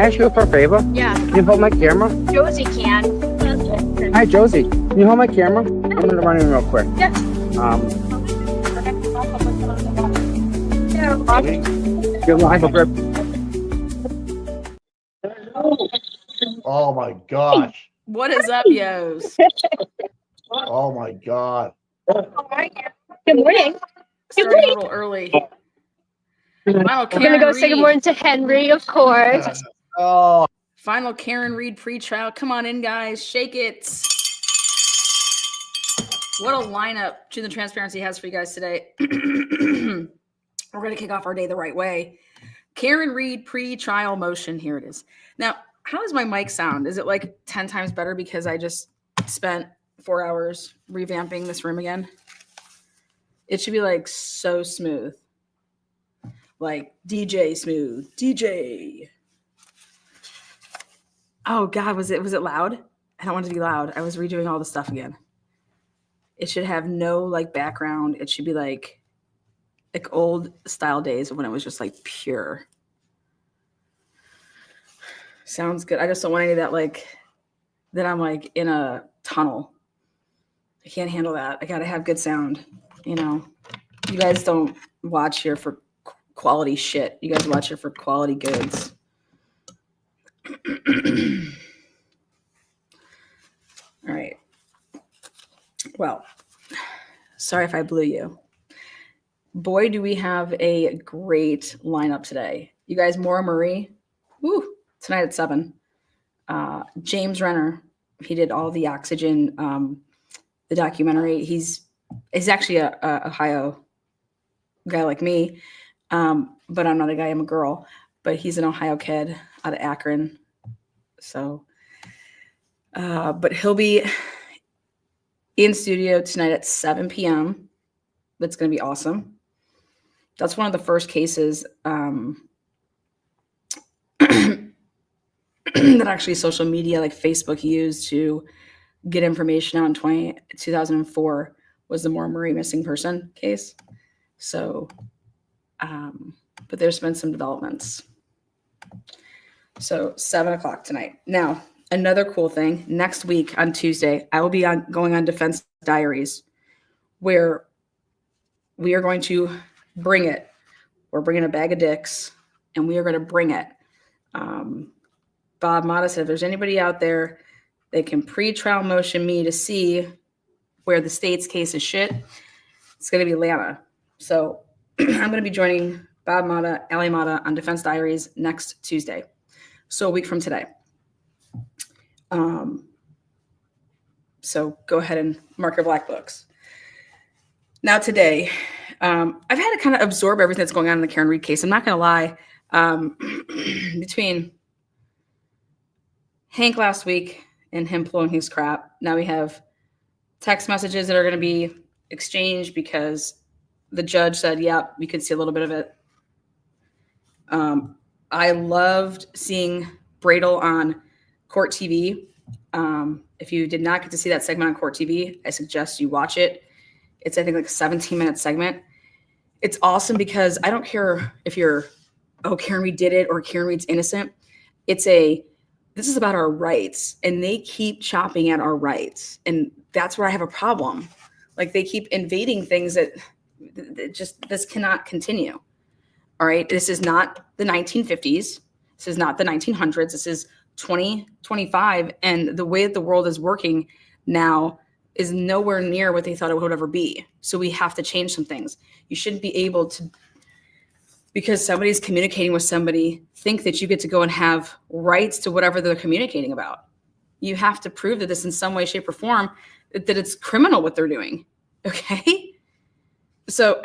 ask you for a favor? Yeah. Can you hold my camera? Josie can. Hi, Josie. Can you hold my camera? I'm gonna run in real quick. Yeah. Your life will grip. Oh my gosh. What is up, yos? Oh my God. Good morning. Starting a little early. Final We're gonna go say good Reed. morning to Henry, of course. Oh, Final Karen Reed pre-trial. Come on in, guys. Shake it. What a lineup Truth and Transparency has for you guys today. We're going to kick off our day the right way. Karen Reed pre-trial motion. Here it is. Now, how does my mic sound? Is it like 10 times better because I just spent 4 hours revamping this room again? It should be like so smooth. Like DJ smooth. DJ. Oh God, was it loud? I don't want it to be loud. I was redoing all the stuff again. It should have no like background. It should be like old style days when it was just like pure. Sounds good. I just don't want any of that that I'm like in a tunnel. I can't handle that. I gotta have good sound. You know, you guys don't watch here for quality shit. You guys watch here for quality goods. All right. Well, sorry if I blew you. Boy, do we have a great lineup today. You guys, Maura Murray, woo, tonight at 7. James Renner, he did all the Oxygen, the documentary. He's actually a Ohio guy like me, but I'm not a guy, I'm a girl. But he's an Ohio kid out of Akron. So, but he'll be in studio tonight at 7 p.m. That's going to be awesome. That's one of the first cases that actually social media like Facebook used to get information out in 2004 was the Maura Murray missing person case. So, but there's been some developments. So 7 o'clock tonight. Now, another cool thing, next week on Tuesday, I will be going on Defense Diaries, where we are going to bring it. We're bringing a bag of dicks, and we are going to bring it. Bob Mata said, if there's anybody out there that can pre-trial motion me to see where the state's case is shit, it's going to be Lana. So I'm going to be joining Bob Mata, Ali Mata on Defense Diaries next Tuesday. So a week from today. So go ahead and mark your black books. Now today, I've had to kind of absorb everything that's going on in the Karen Reed case. I'm not going to lie. Between Hank last week and him pulling his crap, now we have text messages that are going to be exchanged because the judge said, yep, we could see a little bit of it. I loved seeing Bradel on Court TV. If you did not get to see that segment on Court TV, I suggest you watch it. It's, I think, like a 17-minute segment. It's awesome because I don't care if you're, oh, Karen Reed did it or Karen Reed's innocent. This is about our rights, and they keep chopping at our rights. And that's where I have a problem. Like, they keep invading things that this cannot continue. All right. This is not the 1950s. This is not the 1900s. This is 2025. And the way that the world is working now is nowhere near what they thought it would ever be. So we have to change some things. You shouldn't be able to, because somebody's communicating with somebody, think that you get to go and have rights to whatever they're communicating about. You have to prove that this in some way, shape, or form, that it's criminal what they're doing. Okay. So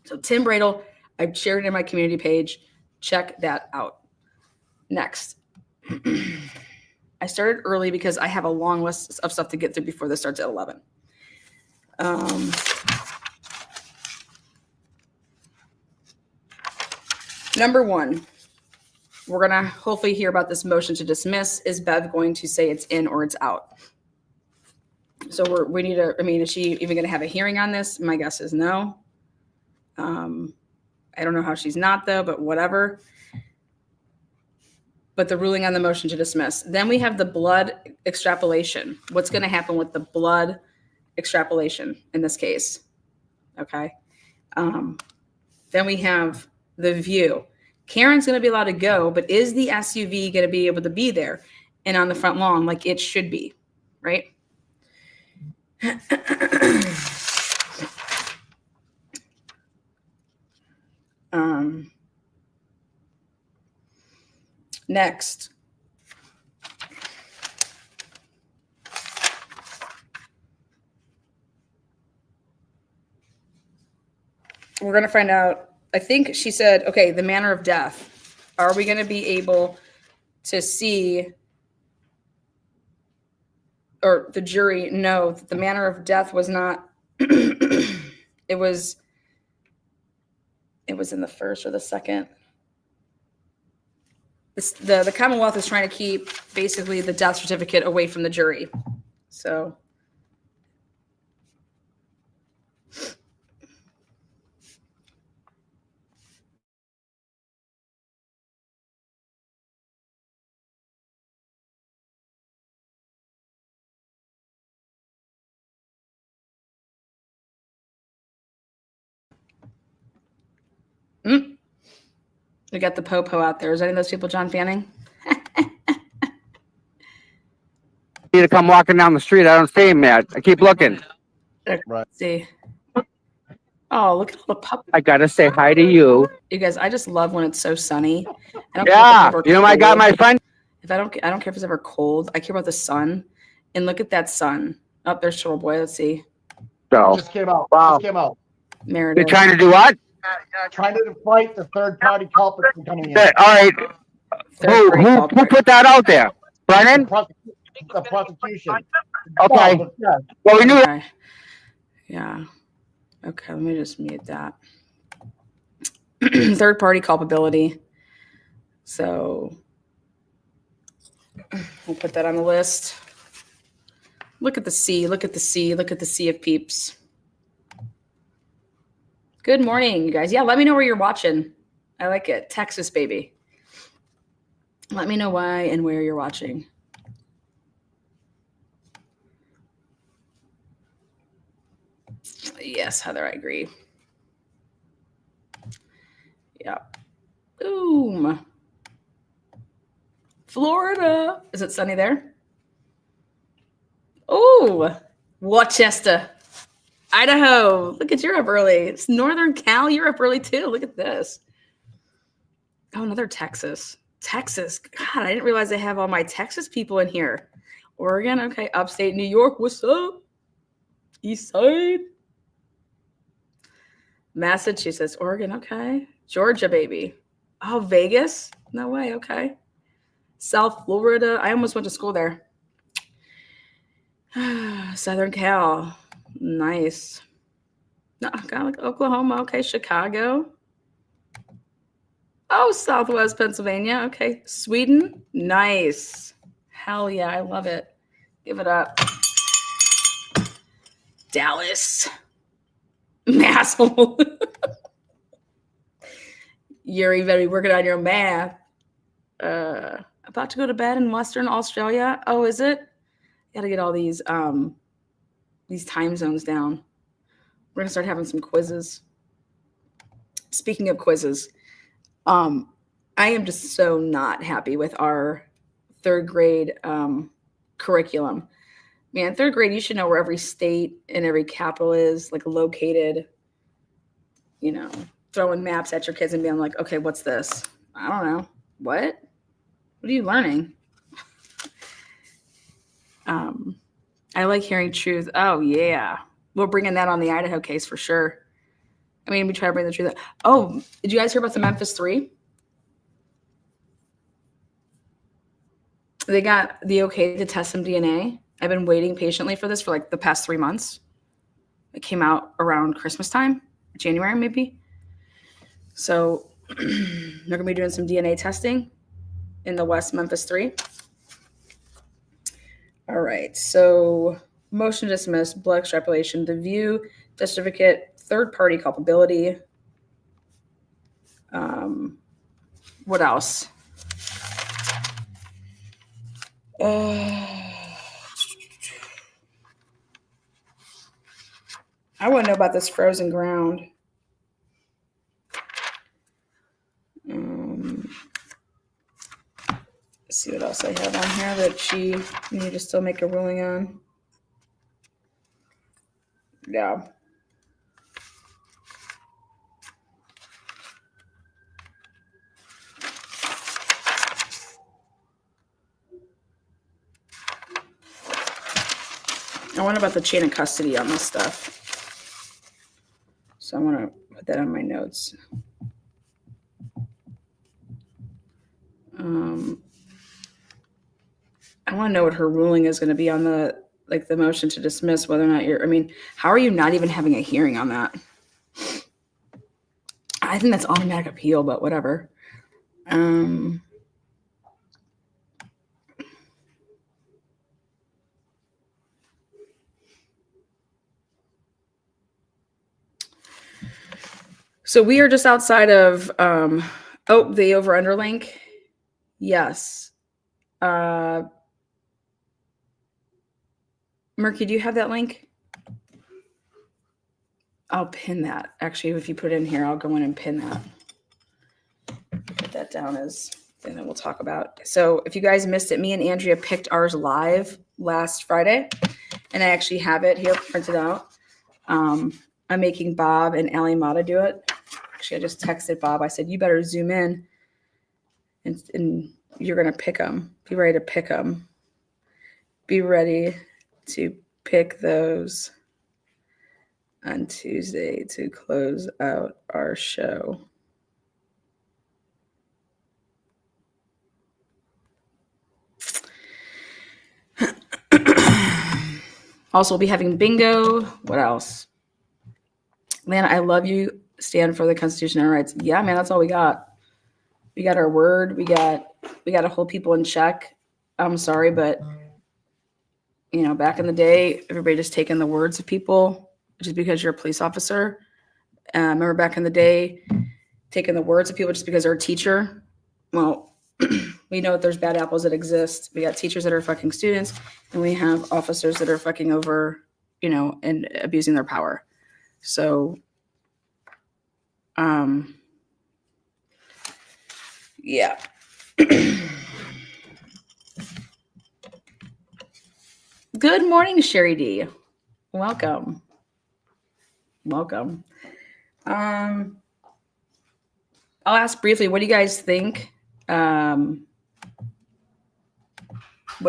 So Tim Bradel, I've shared it in my community page. Check that out. Next. I started early because I have a long list of stuff to get through before this starts at 11. Number one, we're going to hopefully hear about this motion to dismiss. Is Bev going to say it's in or it's out? So we need to, I mean, is she even going to have a hearing on this? My guess is no. I don't know how she's not though, but whatever. but the ruling on the motion to dismiss. Then we have the blood extrapolation. What's going to happen with the blood extrapolation in this case? Okay. Then we have the view. Karen's going to be allowed to go, but is the SUV going to be able to be there and on the front lawn like it should be, right? Next. We're going to find out, I think she said, okay, the manner of death. Are we going to be able to see, or the jury know that the manner of death was not, it was in the first or the second. The Commonwealth is trying to keep basically the death certificate away from the jury. So. We got the po-po out there. Is any of those people John Fanning? Need to come walking down the street. I don't see him yet. I keep looking. Right. Let's see. Oh, look at all the puppies. I gotta say hi to you. You guys, I just love when it's so sunny. I don't care if Yeah, it's ever you know, I got cold. my friend. I don't care if it's ever cold. I care about the sun. And look at that sun. Oh, there's Turtle Boy. Let's see. So, Just came out. Wow. Just came out. Meredith. you're trying to do what? Trying to fight the third-party culprit from coming in. All right. Third party Who culprit. put that out there? Brennan? The prosecution. Okay. Well, yeah. Well, we knew that. Okay. Yeah. Okay, let me just mute that. Third party culpability. So we'll put that on the list. Look at the sea. Look at the sea. Look at the sea of peeps. Good morning, you guys. Yeah, let me know where you're watching. I like it. Texas, baby. Let me know why and where you're watching. Yes, Heather, I agree. Yeah. Boom. Florida. Is it sunny there? Oh, Rochester. Idaho. Look at, you're up early. It's Northern Cal. You're up early too. Look at this. Oh, another Texas. Texas. God, I didn't realize they have all my Texas people in here. Oregon. Okay. Upstate New York. What's up? East side. Massachusetts. Oregon. Okay. Georgia, baby. Oh, Vegas. No way. Okay. South Florida. I almost went to school there. Southern Cal. Nice. No, kind of like Oklahoma. Okay. Chicago. Oh, Southwest Pennsylvania. Okay. Sweden. Nice. Hell yeah. I love it. Give it up. Dallas. Asshole. You're very working on your math. About to go to bed in Western Australia. Oh, is it? Gotta get all these time zones down. We're gonna start having some quizzes. Speaking of quizzes, I am just so not happy with our third grade curriculum. Man, third grade, you should know where every state and every capital is, like located. You know, throwing maps at your kids and being like, okay, what's this? I don't know. What? What are you learning? I like hearing truth. Oh, yeah. We're bringing that on the Idaho case for sure. I mean, we try to bring the truth up. Oh, did you guys hear about the Memphis 3? They got the okay to test some DNA. I've been waiting patiently for this for like the past 3 months. It came out around Christmas time, January maybe. So they're going to be doing some DNA testing in the West Memphis 3. All right. So motion dismissed, blood extrapolation, the view, death certificate, third party culpability. What else? I want to know about this frozen ground. Let's see what else I have on here that she needed to still make a ruling on. Yeah. I wonder about the chain of custody on this stuff. So I want to put that on my notes. I want to know what her ruling is going to be on the motion to dismiss, whether or not how are you not even having a hearing on that? I think that's automatic appeal, but whatever. So we are just outside of, the over-under link. Yes. Murky, do you have that link? I'll pin that. Actually, if you put it in here, I'll go in and pin that. Put that down as thing that we'll talk about. So if you guys missed it, me and Andrea picked ours live last Friday, and I actually have it here printed out. I'm making Bob and Ali Mata do it. Actually, I just texted Bob. I said, you better zoom in and you're going to pick them. Be ready to pick them. Be ready to pick those on Tuesday to close out our show. Also, we'll be having bingo. What else? Man, I love you. Stand for the Constitution and rights. Yeah, man, that's all we got. We got our word. We got to hold people in check. I'm sorry, but back in the day, everybody just taking the words of people just because you're a police officer. Remember back in the day, taking the words of people just because they're a teacher. Well, we know that there's bad apples that exist. We got teachers that are fucking students, and we have officers that are fucking over, and abusing their power. So, yeah. Good morning, Sherry D. Welcome. I'll ask briefly, what do you guys think? What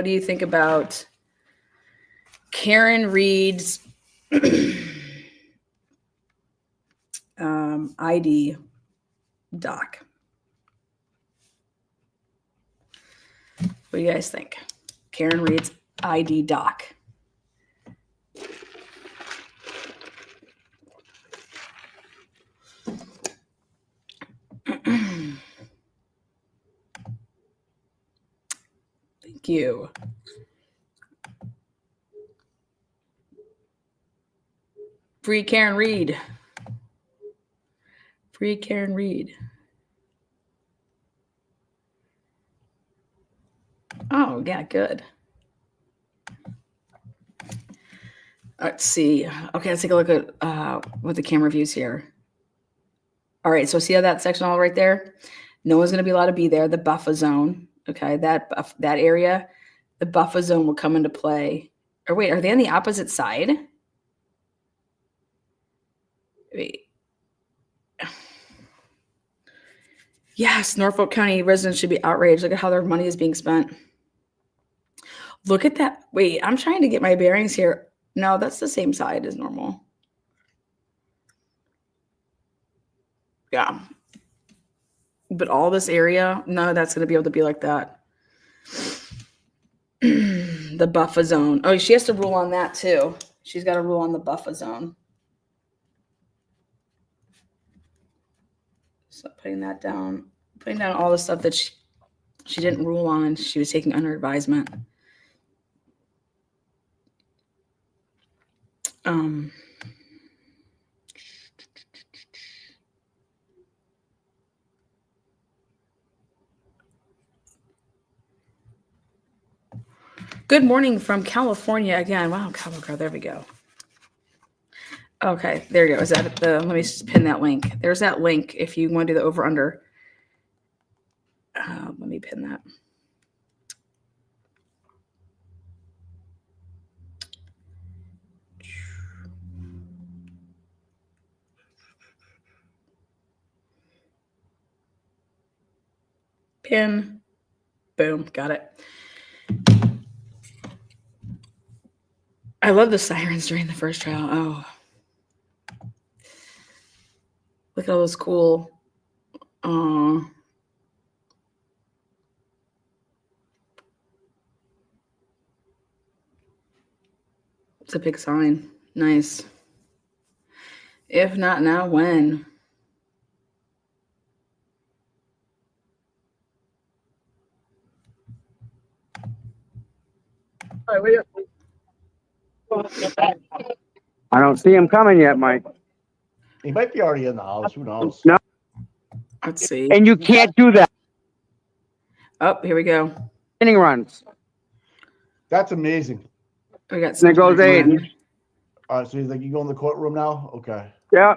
do you think about Karen Reed's ID doc? What do you guys think? Karen Reed's ID doc. Thank you. Free Karen Reed. Free Karen Reed. Oh, yeah, good. Let's see. Okay, let's take a look at what the camera views here. All right, so see how that section all right there? No one's going to be allowed to be there. The buffer zone, okay, that area, the buffer zone will come into play. Or wait, are they on the opposite side? Wait. Yes, Norfolk County residents should be outraged. Look at how their money is being spent. Look at that. Wait, I'm trying to get my bearings here. No, that's the same side as normal. Yeah. But all this area, none of that's going to be able to be like that. The buffer zone. Oh, she has to rule on that too. She's got to rule on the buffer zone. So putting that down, putting down all the stuff that she didn't rule on and she was taking under advisement. Good morning from California again. Wow, California. There we go. Okay, there you go. Is that the? Let me just pin that link. There's that link if you want to do the over under. Let me pin that. Pin. Boom. Got it. I love the sirens during the first trial. Oh. Look at all those cool. It's a big sign. Nice. If not now, when? I don't see him coming yet, Mike. He might be already in the house. Who knows? No. Let's see. And you can't do that. Oh, here we go. Inning runs. That's amazing. We got. There goes Aiden. All right, so he's like, you go in the courtroom now? Okay. Yeah.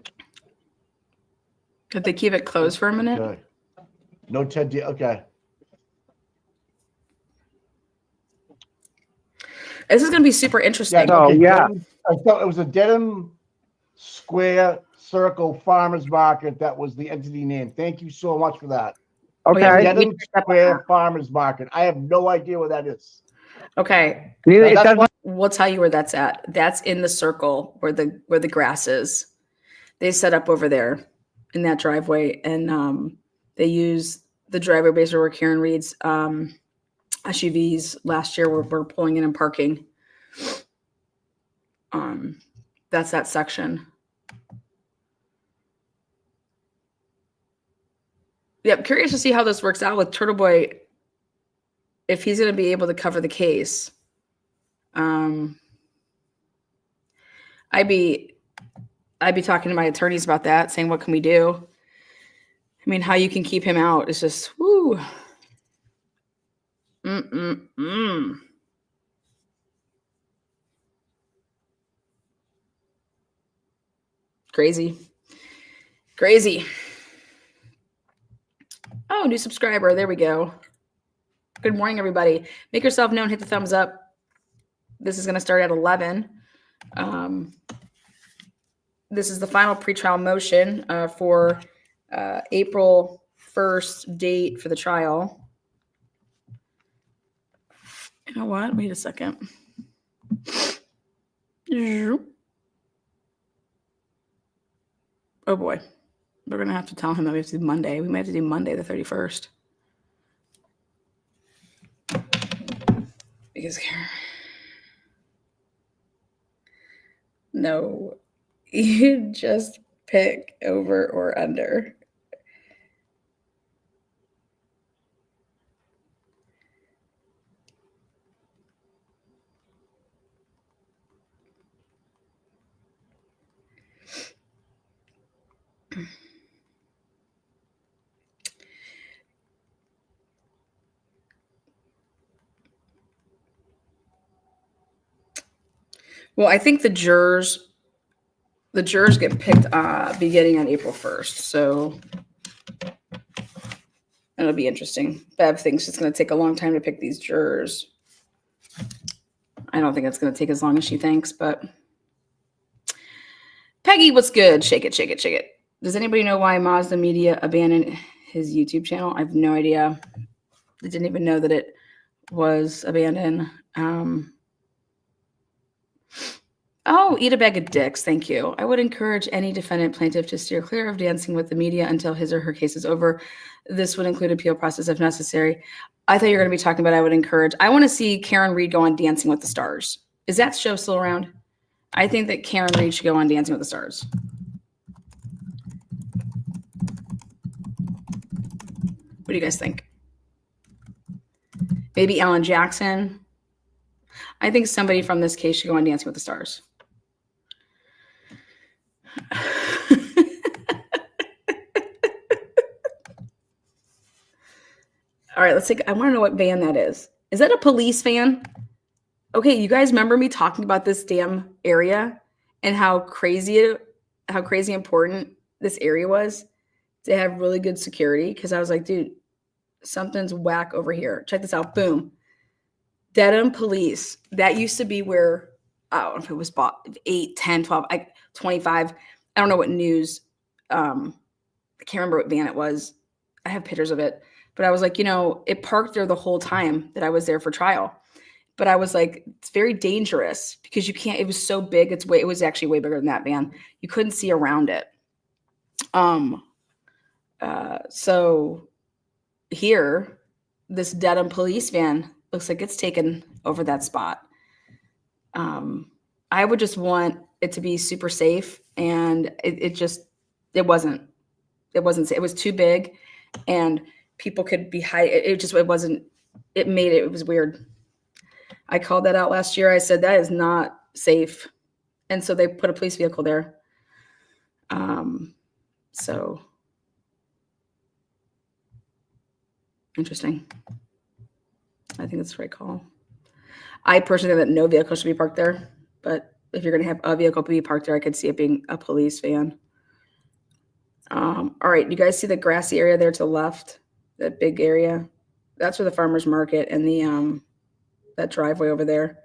Could they keep it closed for a minute? Okay. No Ted. Okay. This is going to be super interesting. Yeah. Oh, Okay. yeah. I thought it was a Dedham Square Circle Farmers Market. That was the entity name. Thank you so much for that. Okay. yeah. Dedham Square Farmers Market. I have no idea where that is. Okay. Neither, it That's doesn't, what- We'll tell you where that's at. That's in the circle where the grass is. They set up over there in that driveway, and they use the driveway basically where Karen Reed's SUVs last year were pulling in and parking. That's that section. Yep, curious to see how this works out with Turtle Boy, if he's going to be able to cover the case. I'd be talking to my attorneys about that, saying what can we do. I mean, how you can keep him out is just whoo. Crazy. Oh, new subscriber. There we go. Good morning, everybody. Make yourself known. Hit the thumbs up. This is going to start at 11. This is the final pretrial motion for April 1st date for the trial. You know what? Wait a second. Oh boy. We're going to have to tell him that we have to do Monday. We might have to do Monday the 31st. Because no, you just pick over or under. Well, I think the jurors get picked beginning on April 1st. So it'll be interesting. Bev thinks it's going to take a long time to pick these jurors. I don't think it's going to take as long as she thinks, but Peggy, what's good? Shake it, shake it, shake it. Does anybody know why Mazda Media abandoned his YouTube channel? I have no idea. I didn't even know that it was abandoned. Oh, eat a bag of dicks. Thank you. I would encourage any defendant plaintiff to steer clear of dancing with the media until his or her case is over. This would include appeal process if necessary. I thought you were going to be talking about I want to see Karen Reed go on Dancing with the Stars. Is that show still around? I think that Karen Reed should go on Dancing with the Stars. What do you guys think? Maybe Alan Jackson. I think somebody from this case should go on Dancing with the Stars. All right, let's take. I want to know what van that is. Is that a police van? Okay, you guys remember me talking about this damn area and how crazy important this area was to have really good security? Because I was like, dude, something's whack over here. Check this out. Boom. Dedham Police. That used to be where, I don't know if it was bought 8, 10, 12, 25. I don't know what news. I can't remember what van it was. I have pictures of it. But I was like, it parked there the whole time that I was there for trial. But I was like, it's very dangerous because you can't, it was so big. It was actually way bigger than that van. You couldn't see around it. So here, this Dedham police van looks like it's taken over that spot. I would just want it to be super safe, and it wasn't safe. It was too big, and people could be hiding. It wasn't. It was weird. I called that out last year. I said that is not safe, and so they put a police vehicle there. So interesting. I think that's the right call. I personally think that no vehicle should be parked there, but if you're going to have a vehicle be parked there, I could see it being a police van. All right, you guys see the grassy area there to the left, that big area? That's where the farmer's market and the that driveway over there.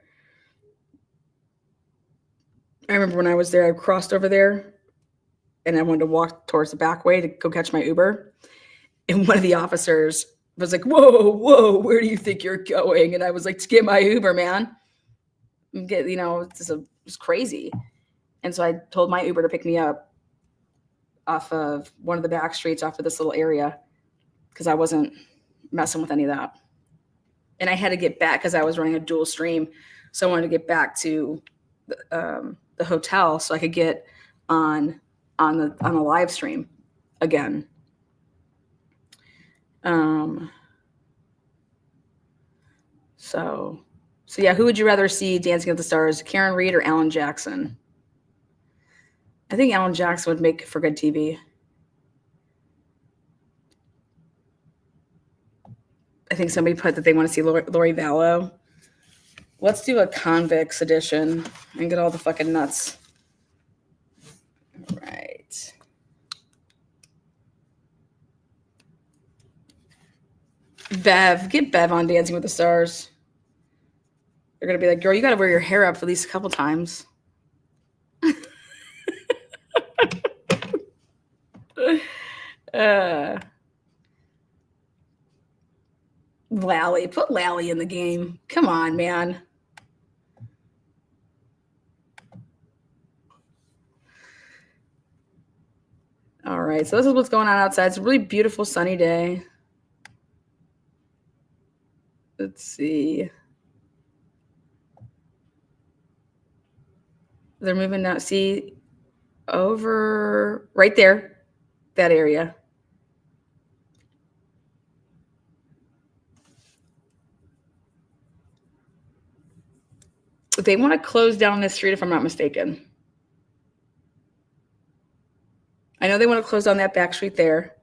I remember when I was there, I crossed over there, and I wanted to walk towards the back way to go catch my Uber, and one of the officers was like, whoa, where do you think you're going? And I was like, to get my Uber, man. It's crazy. And so I told my Uber to pick me up off of one of the back streets off of this little area because I wasn't messing with any of that. And I had to get back because I was running a dual stream. So I wanted to get back to the hotel so I could get on a live stream again. So yeah, who would you rather see Dancing with the Stars, Karen Reed or Alan Jackson? I think Alan Jackson would make for good TV. I think somebody put that they want to see Lori Vallow. Let's do a convicts edition and get all the fucking nuts. All right. Get Bev on Dancing with the Stars. They're going to be like, girl, you got to wear your hair up at least a couple times. Lally. Put Lally in the game. Come on, man. All right. So this is what's going on outside. It's a really beautiful sunny day. Let's see. They're moving now. See, over right there, that area. They want to close down this street, if I'm not mistaken. I know they want to close down that back street there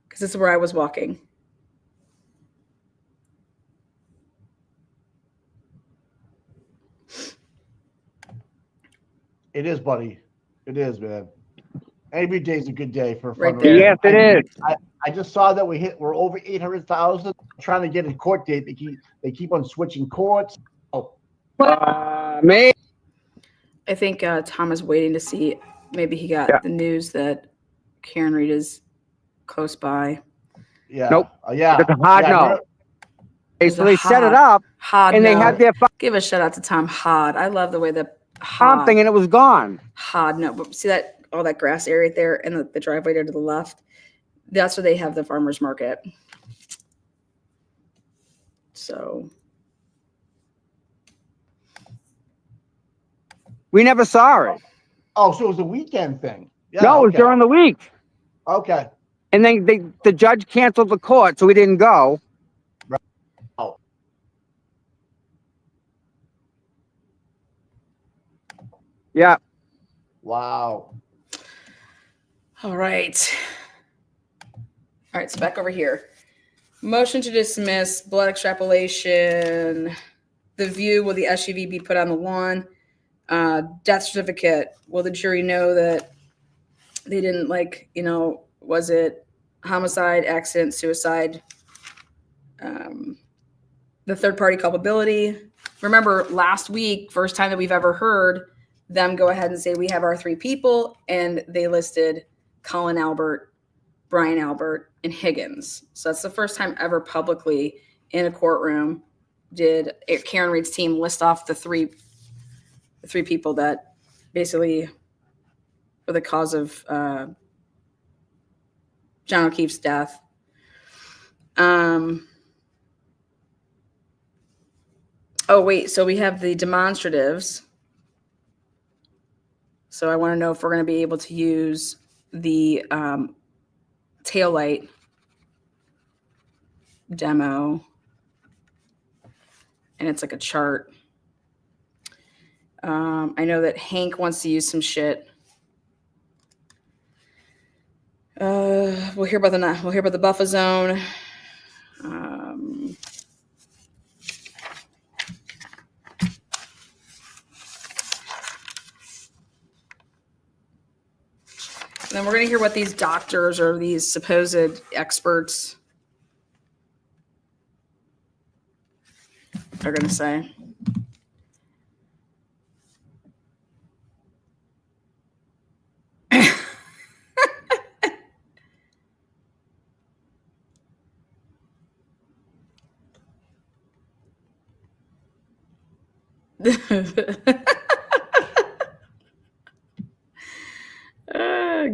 because this is where I was walking. It is, buddy. It is, man. Every day's a good day for a Right fundraiser. there. Yes, it is. I just saw that we're over 800,000. Trying to get a court date. They keep on switching courts. Oh, Me? I think Tom is waiting to see. Maybe he got the news that Karen Reed is close by. yeah. Nope. Yeah. That's a hard no. So they set it up, Hod and they no. had their Give a shout out to Tom Hod. I love the way that farm thing, and it was gone. Hod no. But see that all that grass area right there and the driveway there to the left? That's where they have the farmer's market. So We never saw it. Oh, so it was a weekend thing. Yeah, No, it was during the week. Okay. And then the judge canceled the court, so we didn't go. Oh. Yeah. Wow. all right. All right, so back over here. Motion to dismiss, blood extrapolation. the view, will the SUV be put on the lawn? Death certificate, will the jury know that they didn't was it homicide, accident, suicide? The third party culpability. Remember last week, first time that we've ever heard them go ahead and say we have our 3 people, and they listed Colin Albert, Brian Albert, and Higgins. So that's the first time ever publicly in a courtroom did Karen Reed's team list off the three people that basically were the cause of John O'Keefe's death. Oh, wait. So we have the demonstratives. So I want to know if we're going to be able to use the taillight demo. And it's like a chart. I know that Hank wants to use some shit. We'll hear about the buffer zone. And then we're going to hear what these doctors or these supposed experts are going to say.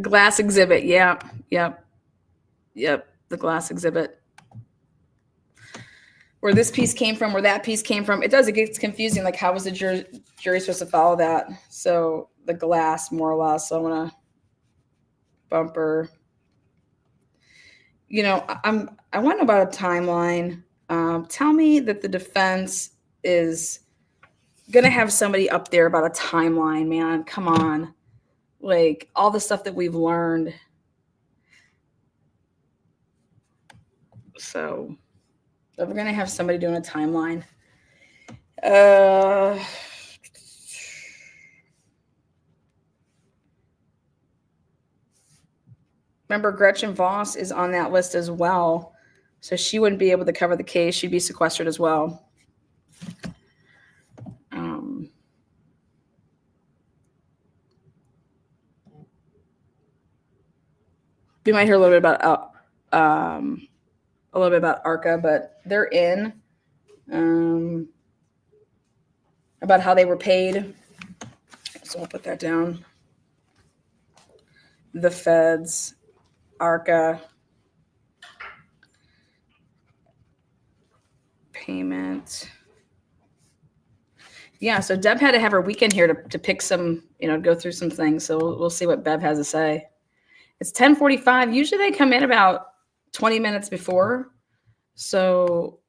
Glass exhibit. Yep. The glass exhibit. Where this piece came from, where that piece came from. It gets confusing. Like, how was the jury supposed to follow that? So the glass, more or less. So I'm gonna bumper. I want to know about a timeline. Tell me that the defense is gonna have somebody up there about a timeline, man. Come on. Like, all the stuff that we've learned. So we're going to have somebody doing a timeline. Remember, Gretchen Voss is on that list as well. So she wouldn't be able to cover the case. She'd be sequestered as well. We might hear a little bit about ARCA, but they're in. About how they were paid. So we'll put that down. The feds, ARCA, payment. Yeah, so Deb had to have her weekend here to pick some, go through some things. So we'll see what Bev has to say. It's 10:45. Usually they come in about 20 minutes before. So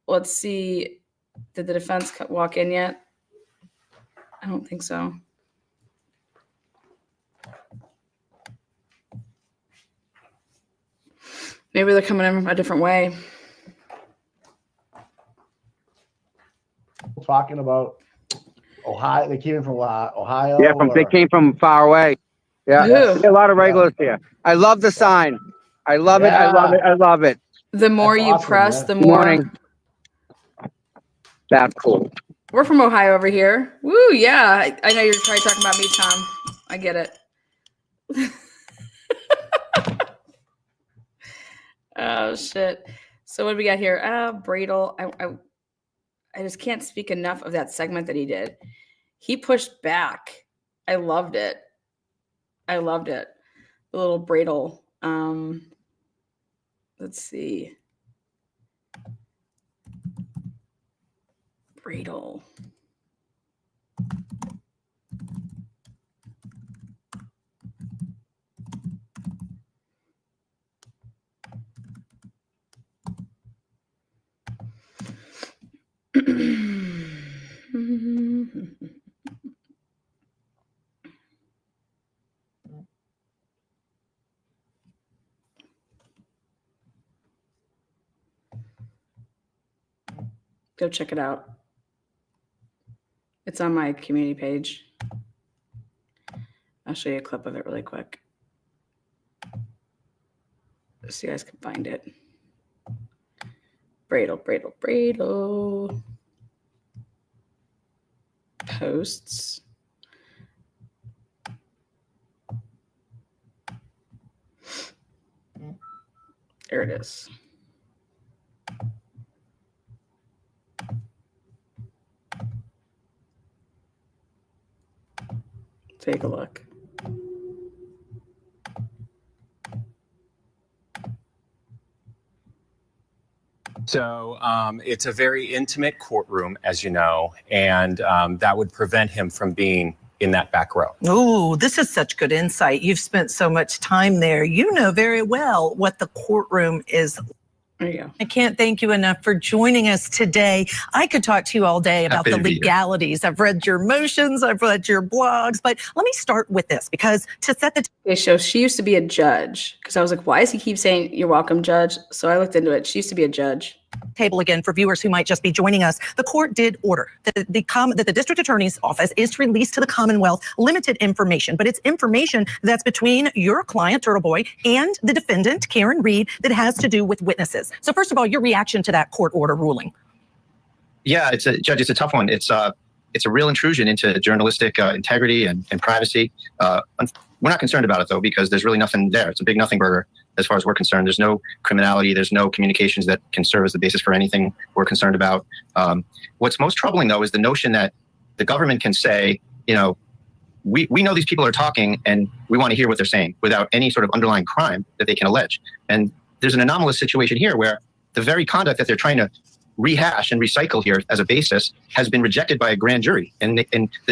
let's see. Did the defense walk in yet? I don't think so. Maybe they're coming in a different way. Talking about Ohio. They came in from Ohio. Yeah, they came from far away. Yeah, Who? a lot of regulars here. I love the sign. I love it. I love it. I love it. The more That's you awesome, press, man. the Good more. morning. That's cool. We're from Ohio over here. Woo, yeah. I know you're probably talking about me, Tom. I get it. Oh, shit. So what do we got here? Bradel. I just can't speak enough of that segment that he did. He pushed back. I loved it. The little Bradel. Let's see. Bradel. Go check it out. It's on my community page. I'll show you a clip of it really quick, so you guys can find it. Bradle. Posts. There it is. Take a look. So it's a very intimate courtroom, as you know, and that would prevent him from being in that back row. Oh, this is such good insight. You've spent so much time there. You know very well what the courtroom is. There you go. I can't thank you enough for joining us today. I could talk to you all day about Happy the to be here. legalities. I've read your motions, I've read your blogs, but let me start with this because to set the Okay, so she used to be a judge because I was like, why does he keep saying you're welcome, judge? So I looked into it. She used to be a judge. table again for viewers who might just be joining us, the court did order that the district attorney's office is to release to the Commonwealth limited information, but it's information that's between your client, Turtle Boy, and the defendant, Karen Reed, that has to do with witnesses. So first of all, your reaction to that court order ruling. Yeah, Judge, it's a tough one. It's a real intrusion into journalistic integrity and privacy. We're not concerned about it, though, because there's really nothing there. It's a big nothing burger as far as we're concerned. There's no criminality. There's no communications that can serve as the basis for anything we're concerned about. What's most troubling, though, is the notion that the government can say, you know, we know these people are talking and we want to hear what they're saying without any sort of underlying crime that they can allege. And there's an anomalous situation here where the very conduct that they're trying to rehash and recycle here as a basis has been rejected by a grand jury, and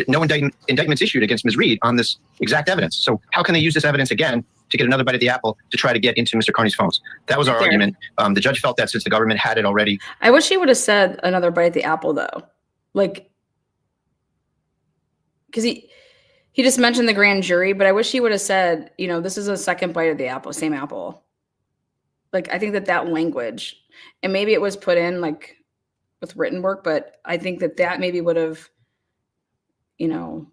no indictments issued against Ms. Reed on this exact evidence. So how can they use this evidence again to get another bite at the apple to try to get into Mr. Carney's phones? That was our argument. The judge felt that since the government had it already. I wish he would have said another bite at the apple, though. Like, because he just mentioned the grand jury, but I wish he would have said, you know, this is a second bite of the apple, same apple. Like, I think that language, and maybe it was put in like with written work, but I think that maybe would have, you know.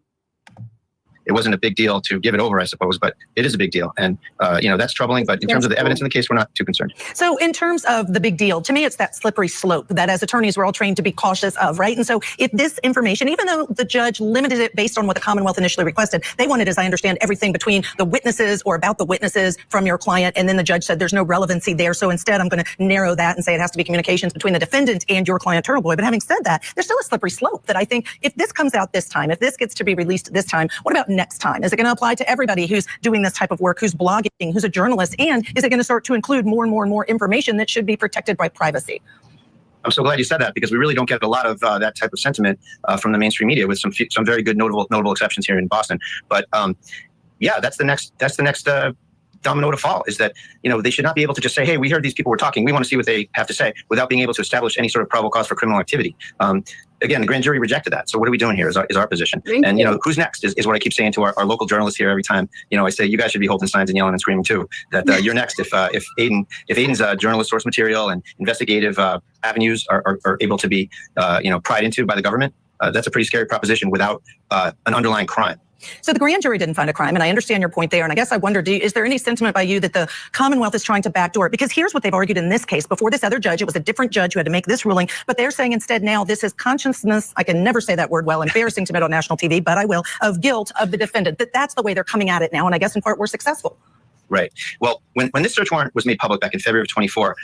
It wasn't a big deal to give it over, I suppose, but it is a big deal. And, you know, that's troubling. But in terms of the evidence in the case, we're not too concerned. So in terms of the big deal, to me, it's that slippery slope that as attorneys, we're all trained to be cautious of, right? And so if this information, even though the judge limited it based on what the Commonwealth initially requested, they wanted, as I understand, everything between the witnesses or about the witnesses from your client. And then the judge said there's no relevancy there. So instead, I'm going to narrow that and say it has to be communications between the defendant and your client, Turtle Boy. But having said that, there's still a slippery slope that I think if this comes out this time, if this gets to be released this time, what about next time? Is it going to apply to everybody who's doing this type of work, who's blogging, who's a journalist? And is it going to start to include more and more and more information that should be protected by privacy? I'm so glad you said that, because we really don't get a lot of that type of sentiment from the mainstream media, with some very good notable exceptions here in Boston. But yeah, that's the next domino to fall, is that, you know, they should not be able to just say, hey, we heard these people were talking, we want to see what they have to say, without being able to establish any sort of probable cause for criminal activity. Again, the grand jury rejected that. So what are we doing here is our position. And, you know, who's next is what I keep saying to our local journalists here every time. You know, I say, you guys should be holding signs and yelling and screaming too, that you're next. If Aiden's journalist source material and investigative avenues are able to be, you know, pried into by the government, that's a pretty scary proposition without an underlying crime. So the grand jury didn't find a crime, and I understand your point there. And I guess I wonder, is there any sentiment by you that the Commonwealth is trying to backdoor it? Because here's what they've argued in this case. Before this other judge, it was a different judge who had to make this ruling, but they're saying instead now this is consciousness, I can never say that word well, embarrassing to admit on national TV, but I will, of guilt of the defendant. That's the way they're coming at it now, and I guess in part we're successful. Right. Well, when this search warrant was made public back in February of 24,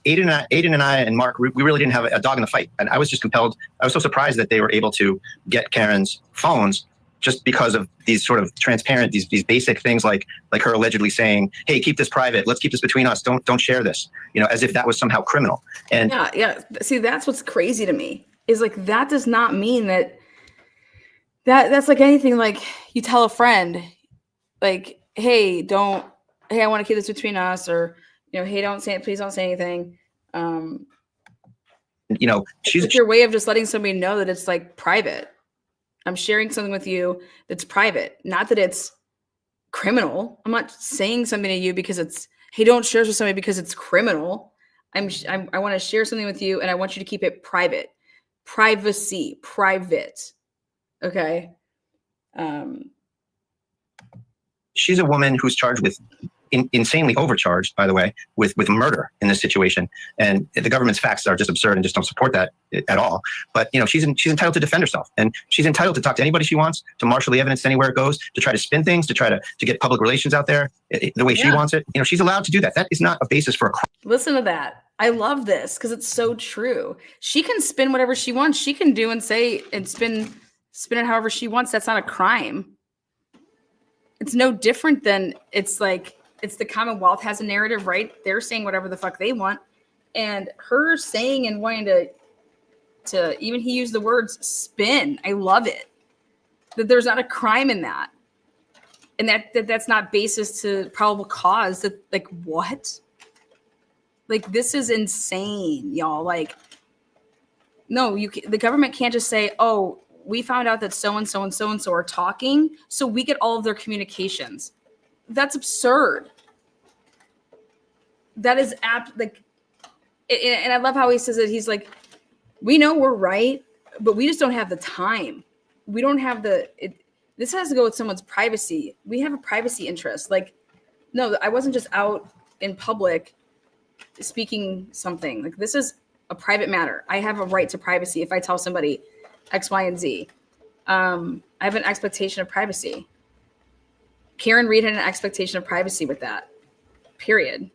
Aiden and I and Mark, we really didn't have a dog in the fight. And I was just compelled. I was so surprised that they were able to get Karen's phones just because of these sort of transparent, these basic things like her allegedly saying, hey, keep this private. Let's keep this between us. Don't share this, you know, as if that was somehow criminal. And yeah. See, that's what's crazy to me, is like, that does not mean that's like anything. Like, you tell a friend, like, hey, I want to keep this between us, or, you know, hey, please don't say anything. you know, It's your way of just letting somebody know that it's like private. I'm sharing something with you that's private, not that it's criminal. I'm not saying something to you because it's, hey, don't share this with somebody because it's criminal. I want to share something with you, and I want you to keep it private. Privacy, private. Okay. She's a woman who's charged with insanely overcharged, by the way, with murder in this situation. And the government's facts are just absurd and just don't support that at all. But, you know, she's entitled to defend herself, and she's entitled to talk to anybody she wants, to marshal the evidence anywhere it goes, to try to spin things, to try to get public relations out there the way she wants it. You know, she's allowed to do that. That is not a basis for a crime. Listen to that. I love this because it's so true. She can spin whatever she wants. She can do and say and spin it however she wants. That's not a crime. It's no different than it's like it's the Commonwealth has a narrative, right? They're saying whatever the fuck they want. And her saying and wanting to even he used the words spin. I love it. That there's not a crime in that. And that's not basis to probable cause. That like what? Like this is insane, y'all. Like, no, the government can't just say, oh, we found out that so and so and so and so are talking, so we get all of their communications. That's absurd. That is like, and I love how he says it. He's like, we know we're right, but we just don't have the time. We don't have this has to go with someone's privacy. We have a privacy interest. Like, no, I wasn't just out in public speaking something. Like, this is a private matter. I have a right to privacy if I tell somebody X, Y, and Z. I have an expectation of privacy. Karen Reed had an expectation of privacy with that, period.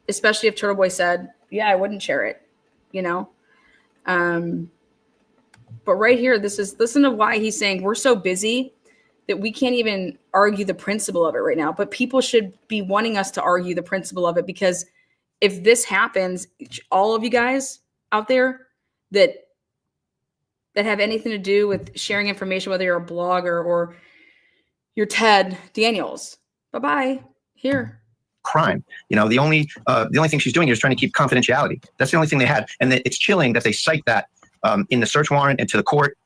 Especially if Turtle Boy said, yeah, I wouldn't share it, you know? But right here, listen to why he's saying we're so busy that we can't even argue the principle of it right now. But people should be wanting us to argue the principle of it, because if this happens, all of you guys out there that have anything to do with sharing information, whether you're a blogger or you're Ted Daniels, bye-bye, here. Crime. You know, the only thing she's doing is trying to keep confidentiality. That's the only thing they had. And it's chilling that they cite that in the search warrant and to the court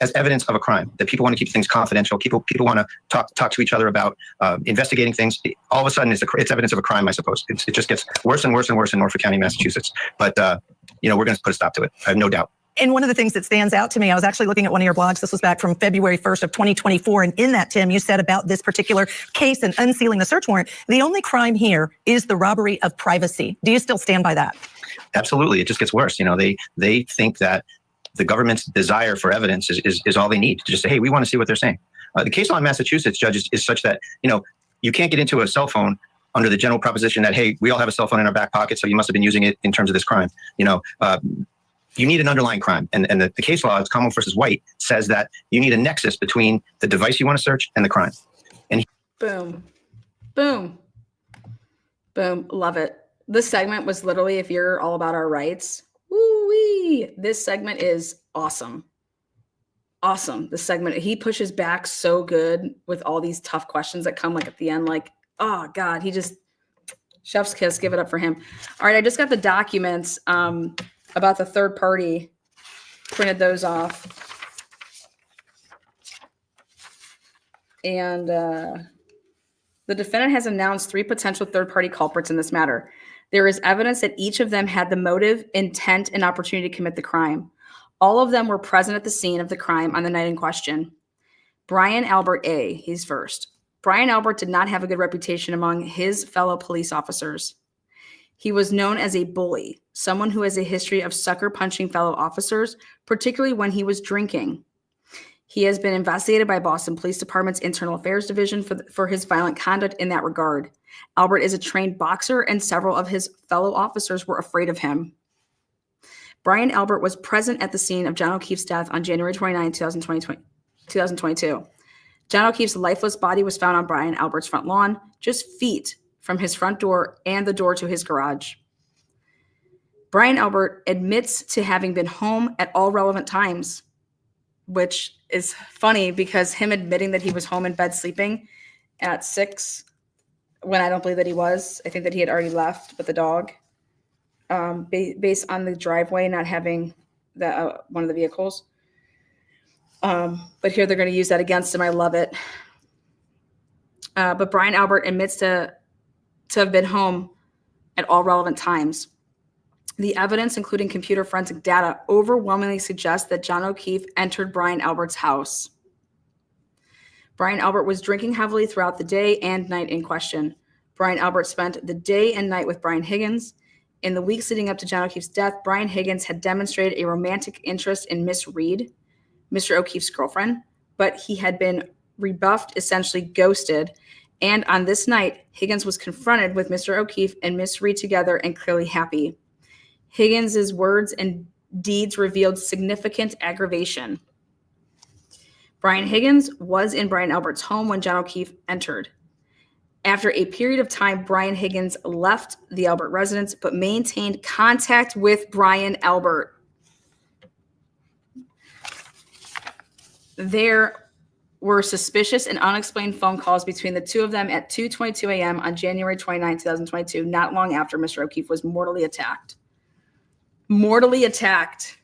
as evidence of a crime, that people want to keep things confidential. People want to talk to each other about investigating things. All of a sudden, it's evidence of a crime, I suppose. It just gets worse and worse and worse in Norfolk County, Massachusetts. But, you know, we're going to put a stop to it. I have no doubt. And one of the things that stands out to me, I was actually looking at one of your blogs. This was back from February 1st of 2024. And in that, Tim, you said about this particular case and unsealing the search warrant, the only crime here is the robbery of privacy. Do you still stand by that? Absolutely. It just gets worse. You know, they think that the government's desire for evidence is all they need to just say, hey, we want to see what they're saying. The case law in Massachusetts, judges, is such that, you know, you can't get into a cell phone under the general proposition that, hey, we all have a cell phone in our back pocket, so you must have been using it in terms of this crime. You know, you need an underlying crime. And the case law, it's Commonwealth versus White, says that you need a nexus between the device you want to search and the crime. And boom, boom, boom. Love it. This segment was literally, if you're all about our rights, woo-wee, this segment is awesome. Awesome. This segment, he pushes back so good with all these tough questions that come like at the end, like, oh God, he just, chef's kiss, give it up for him. All right, I just got the documents about the third party, printed those off. And the defendant has announced 3 potential third-party culprits in this matter. There is evidence that each of them had the motive, intent, and opportunity to commit the crime. All of them were present at the scene of the crime on the night in question. Brian Albert A., he's first. Brian Albert did not have a good reputation among his fellow police officers. He was known as a bully, someone who has a history of sucker punching fellow officers, particularly when he was drinking. He has been investigated by Boston Police Department's Internal Affairs Division for his violent conduct in that regard. Albert is a trained boxer, and several of his fellow officers were afraid of him. Brian Albert was present at the scene of John O'Keefe's death on January 29, 2022. John O'Keefe's lifeless body was found on Brian Albert's front lawn, just feet from his front door and the door to his garage. Brian Albert admits to having been home at all relevant times, which is funny because him admitting that he was home in bed sleeping at 6, when I don't believe that he was. I think that he had already left with the dog, based on the driveway not having one of the vehicles. But here they're going to use that against him. I love it. But Brian Albert admits to have been home at all relevant times. The evidence, including computer forensic data, overwhelmingly suggests that John O'Keefe entered Brian Albert's house. Brian Albert was drinking heavily throughout the day and night in question. Brian Albert spent the day and night with Brian Higgins. In the weeks leading up to John O'Keefe's death, Brian Higgins had demonstrated a romantic interest in Miss Reed, Mr. O'Keefe's girlfriend, but he had been rebuffed, essentially ghosted. And on this night, Higgins was confronted with Mr. O'Keefe and Miss Reed together and clearly happy. Higgins's words and deeds revealed significant aggravation. Brian Higgins was in Brian Albert's home when John O'Keefe entered. After a period of time, Brian Higgins left the Albert residence but maintained contact with Brian Albert. There were suspicious and unexplained phone calls between the two of them at 2:22 a.m. on January 29, 2022, not long after Mr. O'Keefe was mortally attacked. Mortally attacked.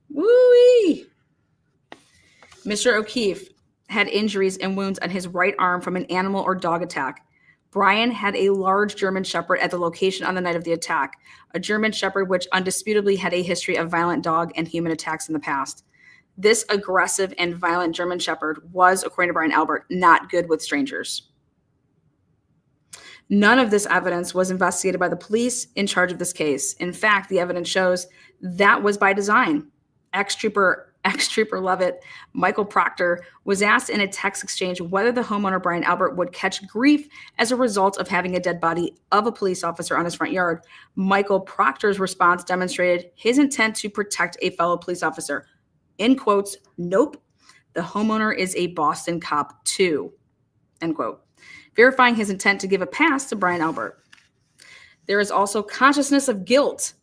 Woo-wee! Mr. O'Keefe had injuries and wounds on his right arm from an animal or dog attack. Brian had a large German Shepherd at the location on the night of the attack, a German Shepherd which undisputably had a history of violent dog and human attacks in the past. This aggressive and violent German Shepherd was, according to Brian Albert, not good with strangers. None of this evidence was investigated by the police in charge of this case. In fact, the evidence shows that was by design. Ex-Trooper Levitt, Michael Proctor, was asked in a text exchange whether the homeowner, Brian Albert, would catch grief as a result of having a dead body of a police officer on his front yard. Michael Proctor's response demonstrated his intent to protect a fellow police officer. In quotes, nope, the homeowner is a Boston cop too, end quote, verifying his intent to give a pass to Brian Albert. There is also consciousness of guilt.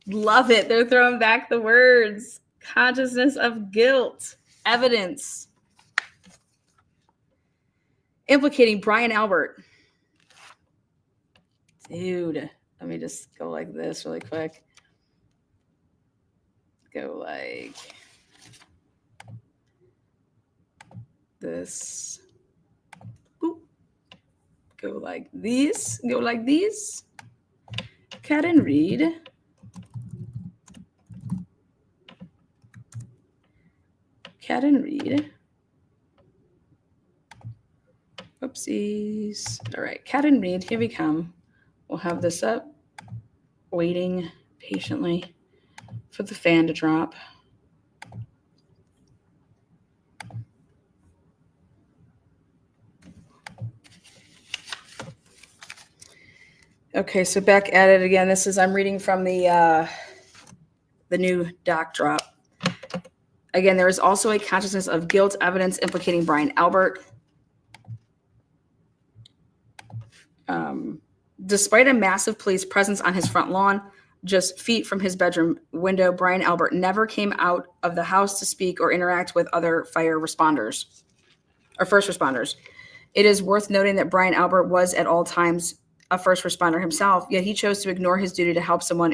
Love it. They're throwing back the words. Consciousness of guilt. Evidence. Implicating Brian Albert. Dude, let me just go like this really quick. Go like this. Boop. Go like these. Go like these. Cat and read. Cat and read. Whoopsies. All right, cat and read. Here we come. We'll have this up. Waiting patiently for the fan to drop. Okay, so back at it again. I'm reading from the new doc drop. Again, there is also a consciousness of guilt evidence implicating Brian Albert. Despite a massive police presence on his front lawn, just feet from his bedroom window, Brian Albert never came out of the house to speak or interact with other fire responders or first responders. It is worth noting that Brian Albert was at all times a first responder himself, yet he chose to ignore his duty to help someone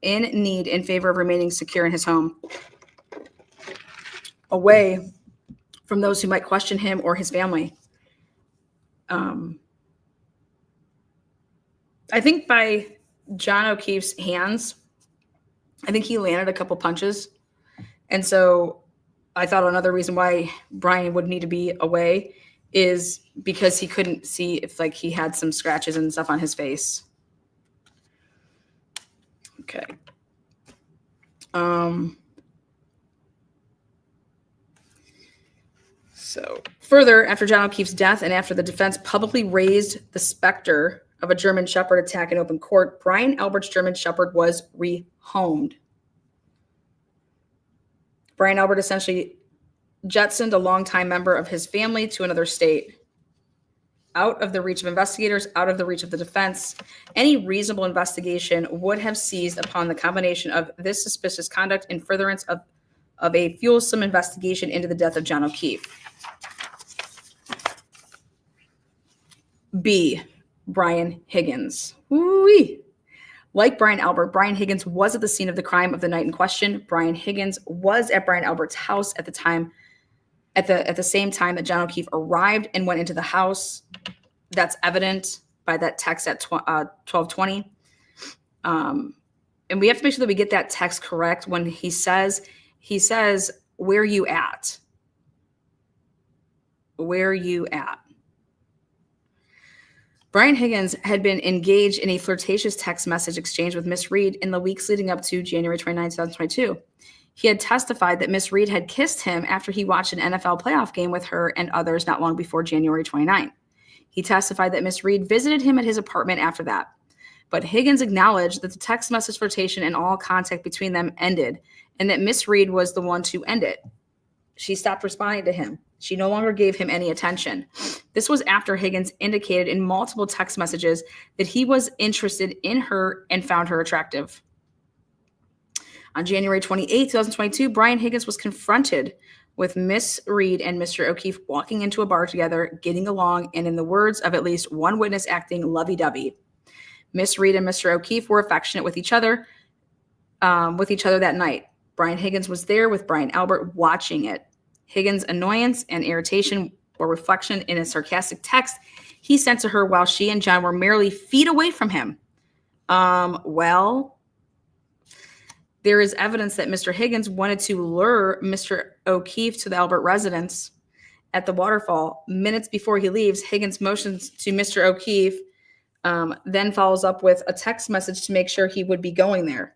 in need in favor of remaining secure in his home, away from those who might question him or his family. I think by John O'Keefe's hands, I think he landed a couple punches. And so I thought another reason why Brian would need to be away is because he couldn't see if like he had some scratches and stuff on his face. Okay. So further, after John O'Keefe's death and after the defense publicly raised the specter of a German Shepherd attack in open court, Brian Albert's German Shepherd was rehomed. Brian Albert essentially jettisoned a longtime member of his family to another state, out of the reach of investigators, out of the reach of the defense. Any reasonable investigation would have seized upon the combination of this suspicious conduct in furtherance of a fulsome investigation into the death of John O'Keefe. B. Brian Higgins. Woo-wee. Like Brian Albert, Brian Higgins was at the scene of the crime of the night in question. Brian Higgins was at Brian Albert's house at the same time that John O'Keefe arrived and went into the house. That's evident by that text at 12:20. and we have to make sure that we get that text correct when he says, where you at? Where you at? Brian Higgins had been engaged in a flirtatious text message exchange with Miss Reed in the weeks leading up to January 29, 2022. He had testified that Miss Reed had kissed him after he watched an NFL playoff game with her and others not long before January 29. He testified that Miss Reed visited him at his apartment after that. But Higgins acknowledged that the text message flirtation and all contact between them ended, and that Miss Reed was the one to end it. She stopped responding to him. She no longer gave him any attention. This was after Higgins indicated in multiple text messages that he was interested in her and found her attractive. On January 28, 2022, Brian Higgins was confronted with Miss Reed and Mr. O'Keefe walking into a bar together, getting along, and in the words of at least one witness, acting lovey-dovey. Miss Reed and Mr. O'Keefe were affectionate with each other that night. Brian Higgins was there with Brian Albert watching it. Higgins' annoyance and irritation were reflection in a sarcastic text he sent to her while she and John were merely feet away from him. Well, there is evidence that Mr. Higgins wanted to lure Mr. O'Keefe to the Albert residence at the waterfall. Minutes before he leaves, Higgins motions to Mr. O'Keefe, then follows up with a text message to make sure he would be going there.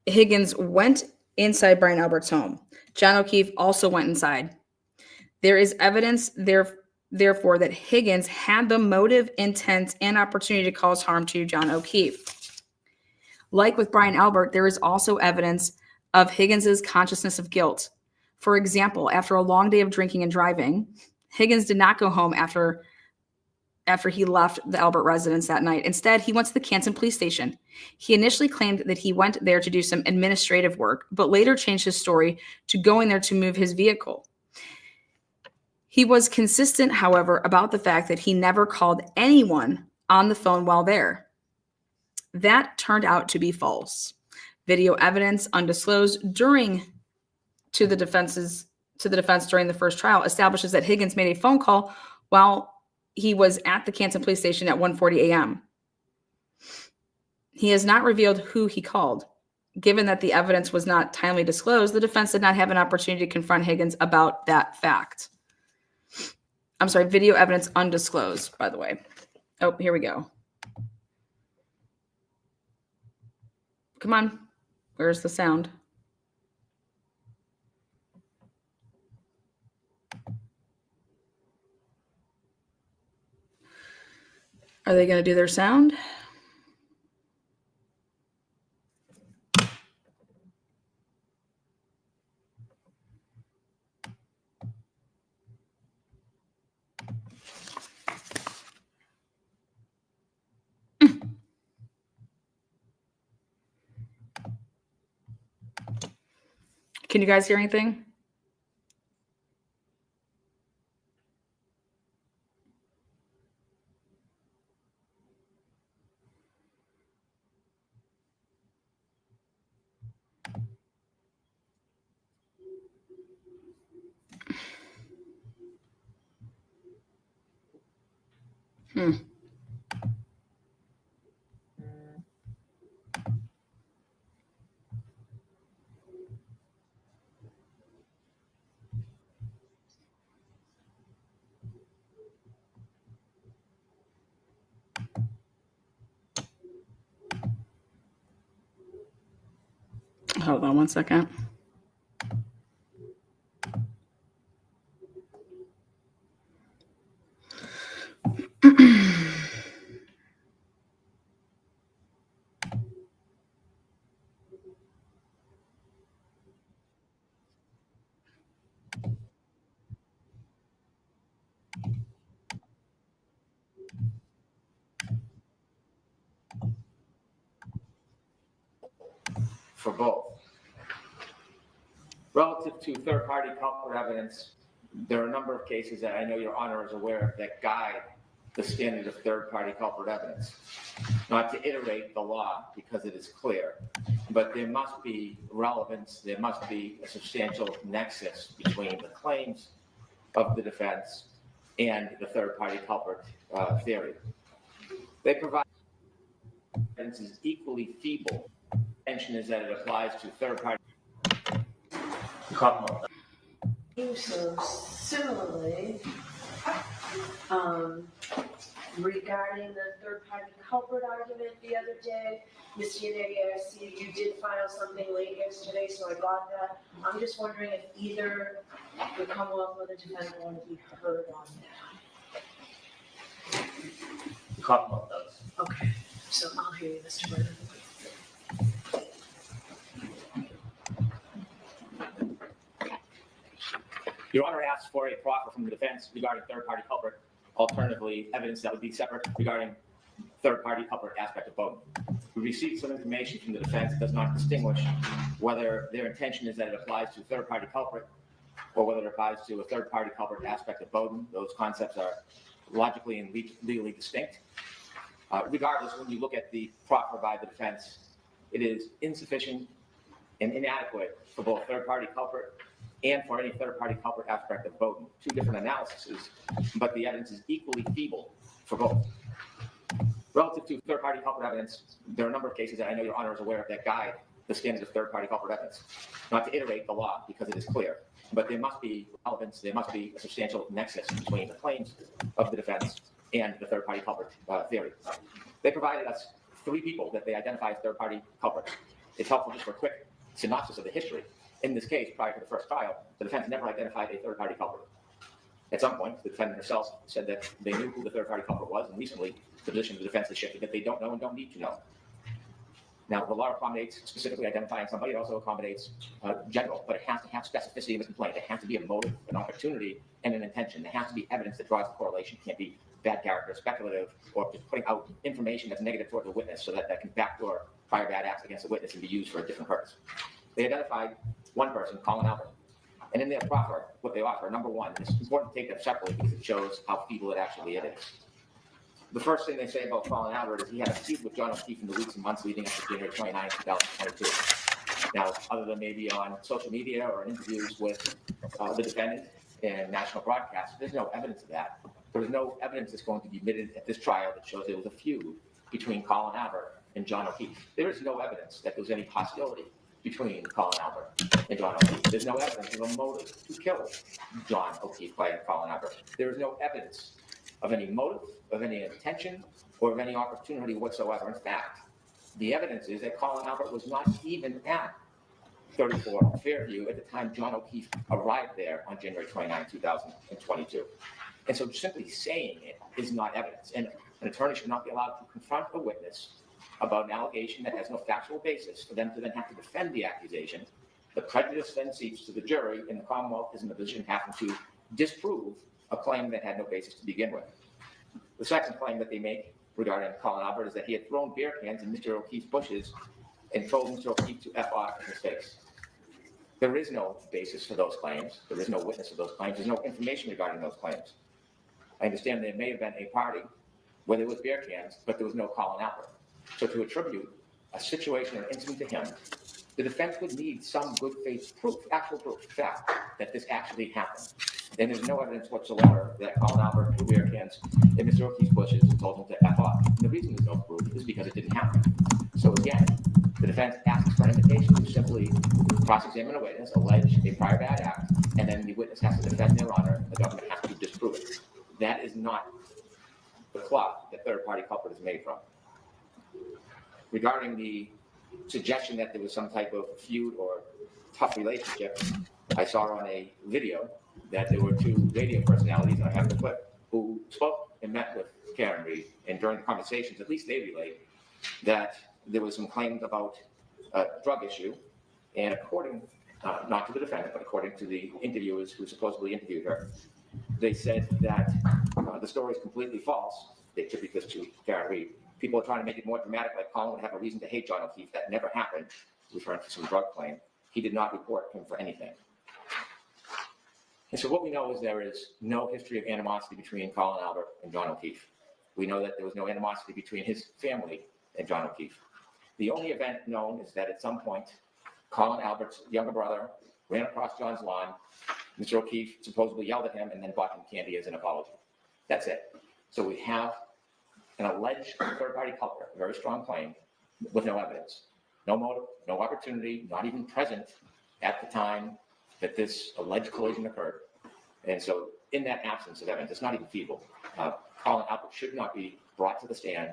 Higgins went inside Brian Albert's home. John O'Keefe also went inside. There is evidence, therefore, that Higgins had the motive, intent, and opportunity to cause harm to John O'Keefe. Like with Brian Albert, there is also evidence of Higgins's consciousness of guilt. For example, after a long day of drinking and driving, Higgins did not go home after he left the Albert residence that night. Instead, he went to the Canton police station. He initially claimed that he went there to do some administrative work, but later changed his story to going there to move his vehicle. He was consistent, however, about the fact that he never called anyone on the phone while there. That turned out to be false. Video evidence undisclosed to the defense during the first trial establishes that Higgins made a phone call while he was at the Canton police station at 1:40 a.m. He has not revealed who he called. Given that the evidence was not timely disclosed, the defense did not have an opportunity to confront Higgins about that fact. I'm sorry, video evidence undisclosed, by the way. Oh, here we go. Come on. Where's the sound? Are they going to do their sound? Can you guys hear anything? Hold on one second. For both. Relative to third-party culprit evidence, there are a number of cases that I know Your Honor is aware of that guide the standard of third-party culprit evidence. Not to iterate the law because it is clear, but there must be relevance, there must be a substantial nexus between the claims of the defense and the third-party culprit theory. They provide evidence is equally feeble. Mention is that it applies to third party. So similarly, regarding the third-party culprit argument the other day, Ms. Yanegi, I see you did file something late yesterday, so I got that. I'm just wondering if either the Commonwealth or the defendant want to be heard on that. The Commonwealth does. Okay, so I'll hear you, Mr. Burton. Your Honor asked for a proffer from the defense regarding third-party culprit. Alternatively, evidence that would be separate regarding third-party culprit aspect of Bowden. We received some information from the defense that does not distinguish whether their intention is that it applies to third-party culprit or whether it applies to a third-party culprit aspect of Bowden. Those concepts are logically and legally distinct. Regardless, when you look at the proffer by the defense, it is insufficient and inadequate for both third-party culprit and for any third-party culprit aspect of Bowden. Two different analyses, but the evidence is equally feeble for both. Relative to third-party culprit evidence, there are a number of cases that I know Your Honor is aware of that guide the standard of third-party culprit evidence. Not to iterate the law because it is clear, but there must be relevance, there must be a substantial nexus between the claims of the defense and the third-party culprit theory. They provided us 3 people that they identify as third-party culprits. It's helpful just for a quick synopsis of the history. In this case, prior to the first trial, the defense never identified a third-party culprit. At some point, the defendant herself said that they knew who the third-party culprit was, and recently, the position of the defense has shifted that they don't know and don't need to know. Now, the law accommodates specifically identifying somebody. It also accommodates general, but it has to have specificity in the complaint. There has to be a motive, an opportunity, and an intention. There has to be evidence that draws the correlation. It can't be bad character, speculative, or just putting out information that's negative toward the witness so that that can backdoor prior bad acts against the witness and be used for a different purpose. They identified one person, Colin Albert. And in their proffer, what they offer, number one, it's important to take that separately because it shows how feeble it actually is. The first thing they say about Colin Albert is he had a feud with John O'Keefe in the weeks and months leading up to January 29, 2022. Now, other than maybe on social media or in interviews with the defendant and national broadcasts, there's no evidence of that. There's no evidence that's going to be admitted at this trial that shows there was a feud between Colin Albert and John O'Keefe. There is no evidence that there was any hostility between Colin Albert and John O'Keefe. There's no evidence of a motive to kill John O'Keefe by Colin Albert. There is no evidence of any motive, of any intention, or of any opportunity whatsoever. In fact, the evidence is that Colin Albert was not even at 34 Fairview at the time John O'Keefe arrived there on January 29, 2022. And so simply saying it is not evidence. And an attorney should not be allowed to confront a witness about an allegation that has no factual basis for them to then have to defend the accusation. The prejudice then seeps to the jury, and the Commonwealth is in the position of having to disprove a claim that had no basis to begin with. The second claim that they make regarding Colin Albert is that he had thrown beer cans in Mr. O'Keefe's bushes and told Mr. O'Keefe to F off in his face. There is no basis for those claims. There is no witness of those claims. There's no information regarding those claims. I understand there may have been a party where there was beer cans, but there was no Colin Albert. So to attribute a situation or incident to him, the defense would need some good faith proof, actual proof, fact, that this actually happened. And there's no evidence whatsoever that Colin Albert threw beer cans in Mr. O'Keefe's bushes and told him to F off. And the reason there's no proof is because it didn't happen. So again, the defense asks for an invitation to simply cross-examine a witness, allege a prior bad act, and then the witness has to defend their honor. The government has to disprove it. That is not the cloth that third-party culprit is made from. Regarding the suggestion that there was some type of feud or tough relationship, I saw on a video that there were 2 radio personalities, and I have the clip, who spoke and met with Karen Reed. And during the conversations, at least they relayed that there was some claims about a drug issue. And according, not to the defendant, but according to the interviewers who supposedly interviewed her, they said that the story is completely false. They attribute this to Karen Reed. People are trying to make it more dramatic, like Colin would have a reason to hate John O'Keefe. That never happened, referring to some drug claim. He did not report him for anything. And so what we know is there is no history of animosity between Colin Albert and John O'Keefe. We know that there was no animosity between his family and John O'Keefe. The only event known is that at some point, Colin Albert's younger brother ran across John's lawn. Mr. O'Keefe supposedly yelled at him and then bought him candy as an apology. That's it. So we have an alleged third-party culprit, a very strong claim, with no evidence, no motive, no opportunity, not even present at the time that this alleged collision occurred. And so in that absence of evidence, it's not even feasible. Colin Albert should not be brought to the stand,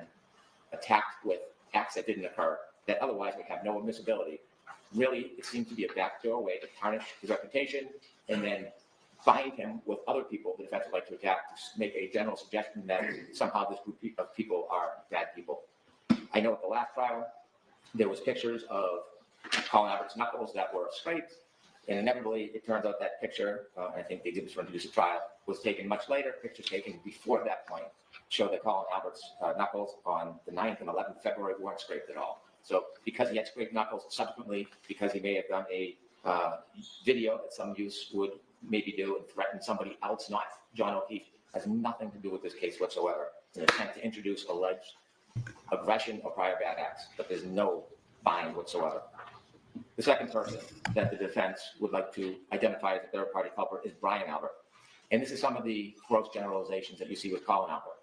attacked with acts that didn't occur, that otherwise would have no admissibility. Really, it seems to be a backdoor way to tarnish his reputation and then bind him with other people the defense would like to attack, to make a general suggestion that somehow this group of people are bad people. I know at the last trial, there was pictures of Colin Albert's knuckles that were scraped, and inevitably it turns out that picture, I think they did this to introduce a trial, was taken much later. Pictures taken before that point show that Colin Albert's knuckles on the 9th and 11th of February weren't scraped at all. So because he had scraped knuckles, subsequently, because he may have done a video that some use would maybe do and threaten somebody else, not John O'Keefe, has nothing to do with this case whatsoever. It's an attempt to introduce alleged aggression or prior bad acts, but there's no bind whatsoever. The second person that the defense would like to identify as a third-party culprit is Brian Albert. And this is some of the gross generalizations that you see with Colin Albert.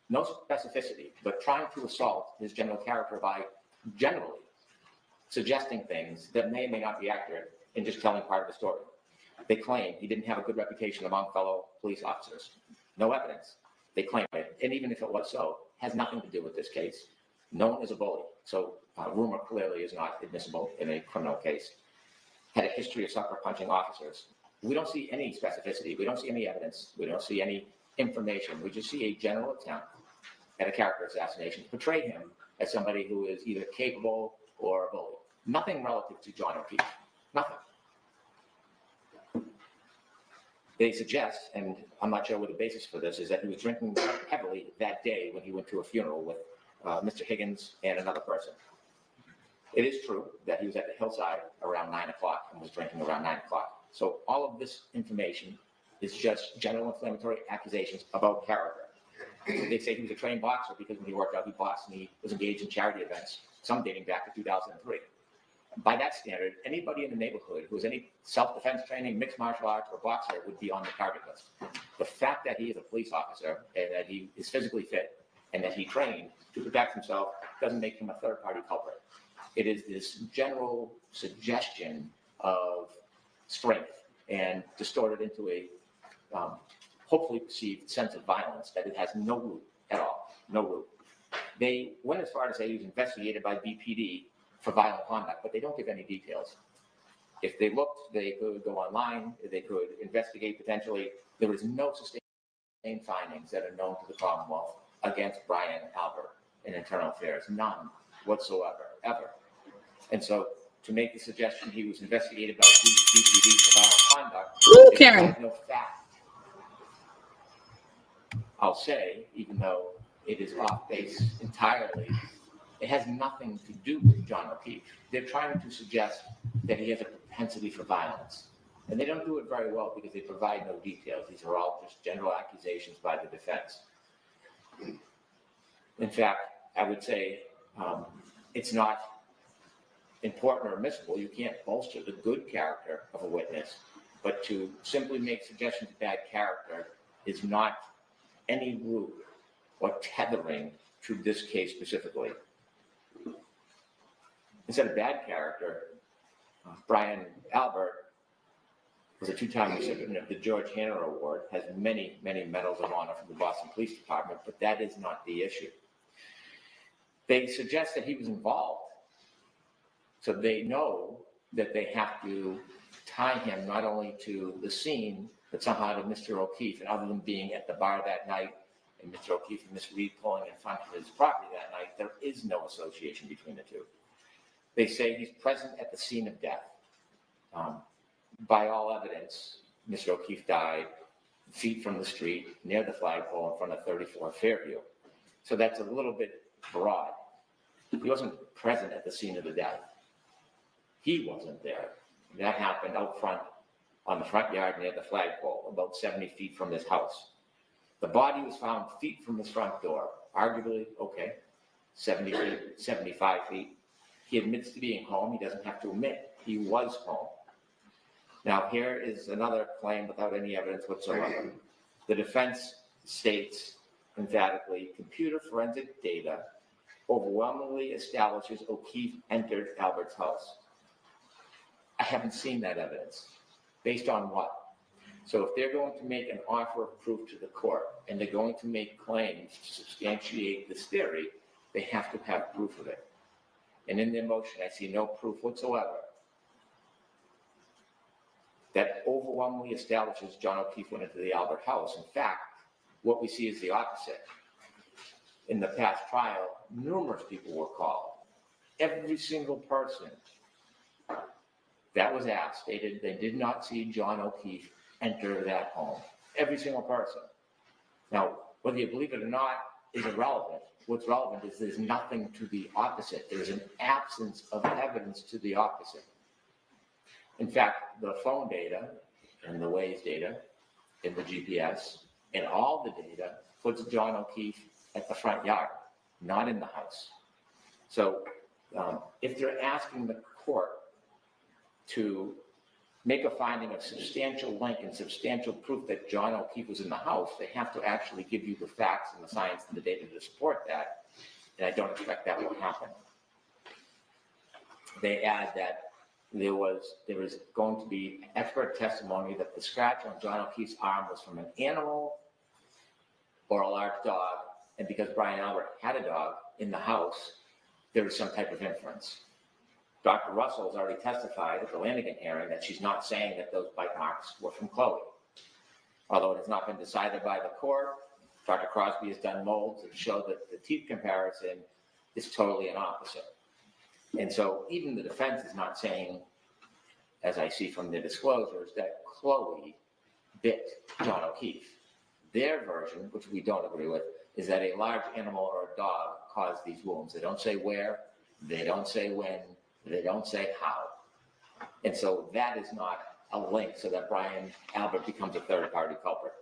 No specificity, but trying to assault his general character by generally suggesting things that may or may not be accurate and just telling part of the story. They claim he didn't have a good reputation among fellow police officers. No evidence. They claim it. And even if it was so, has nothing to do with this case. Known as a bully. So rumor clearly is not admissible in a criminal case. Had a history of sucker punching officers. We don't see any specificity. We don't see any evidence. We don't see any information. We just see a general attempt at a character assassination to portray him as somebody who is either capable or a bully. Nothing relative to John O'Keefe. Nothing. They suggest, and I'm not sure what the basis for this is, that he was drinking heavily that day when he went to a funeral with Mr. Higgins and another person. It is true that he was at the hillside around 9 o'clock and was drinking around 9 o'clock. So all of this information is just general inflammatory accusations about character. They say he was a trained boxer because when he worked out, he boxed and he was engaged in charity events, some dating back to 2003. By that standard, anybody in the neighborhood who has any self-defense training, mixed martial arts, or boxer would be on the target list. The fact that he is a police officer and that he is physically fit and that he trained to protect himself doesn't make him a third-party culprit. It is this general suggestion of strength and distorted into a hopefully perceived sense of violence that it has no root at all, no root. They went as far to say he was investigated by BPD for violent conduct, but they don't give any details. If they looked, they could go online, they could investigate potentially. There is no sustained findings that are known to the Commonwealth against Brian Albert in internal affairs, none whatsoever, ever. And so to make the suggestion he was investigated by BPD for violent conduct, Karen. no fact. I'll say, even though it is off base entirely, it has nothing to do with John O'Keefe. They're trying to suggest that he has a propensity for violence. And they don't do it very well because they provide no details. These are all just general accusations by the defense. In fact, I would say it's not important or admissible. You can't bolster the good character of a witness, but to simply make suggestions of bad character is not any root or tethering to this case specifically. Instead of bad character, Brian Albert was a two-time recipient of the George Hanner Award, has many, many medals of honor from the Boston Police Department, but that is not the issue. They suggest that he was involved, so they know that they have to tie him not only to the scene, but somehow to Mr. O'Keefe, and other than being at the bar that night, and Mr. O'Keefe and Ms. Reed pulling in front of his property that night, there is no association between the two. They say he's present at the scene of death. By all evidence, Mr. O'Keefe died feet from the street near the flagpole in front of 34 Fairview. So that's a little bit broad. He wasn't present at the scene of the death. He wasn't there. That happened out front on the front yard near the flagpole, about 70 feet from his house. The body was found feet from his front door, arguably, okay, 70 feet, 75 feet. He admits to being home. He doesn't have to admit he was home. Now, here is another claim without any evidence whatsoever. The defense states emphatically, computer forensic data overwhelmingly establishes O'Keefe entered Albert's house. I haven't seen that evidence. Based on what? So if they're going to make an offer of proof to the court and they're going to make claims to substantiate this theory, they have to have proof of it. And in their motion, I see no proof whatsoever that overwhelmingly establishes John O'Keefe went into the Albert house. In fact, what we see is the opposite. In the past trial, numerous people were called. Every single person that was asked stated they did not see John O'Keefe enter that home. Every single person. Now, whether you believe it or not is irrelevant. What's relevant is there's nothing to the opposite. There's an absence of evidence to the opposite. In fact, the phone data and the Waze data and the GPS and all the data puts John O'Keefe at the front yard, not in the house. So if they're asking the court to make a finding of substantial link and substantial proof that John O'Keefe was in the house, they have to actually give you the facts and the science and the data to support that. And I don't expect that will happen. They add that there was going to be expert testimony that the scratch on John O'Keefe's arm was from an animal or a large dog, and because Brian Albert had a dog in the house, there was some type of inference. Dr. Russell has already testified at the Lanigan hearing that she's not saying that those bite marks were from Chloe. Although it has not been decided by the court, Dr. Crosby has done molds that show that the teeth comparison is totally an opposite. And so even the defense is not saying, as I see from the disclosures, that Chloe bit John O'Keefe. Their version, which we don't agree with, is that a large animal or a dog caused these wounds. They don't say where, they don't say when, they don't say how. And so that is not a link so that Brian Albert becomes a third-party culprit.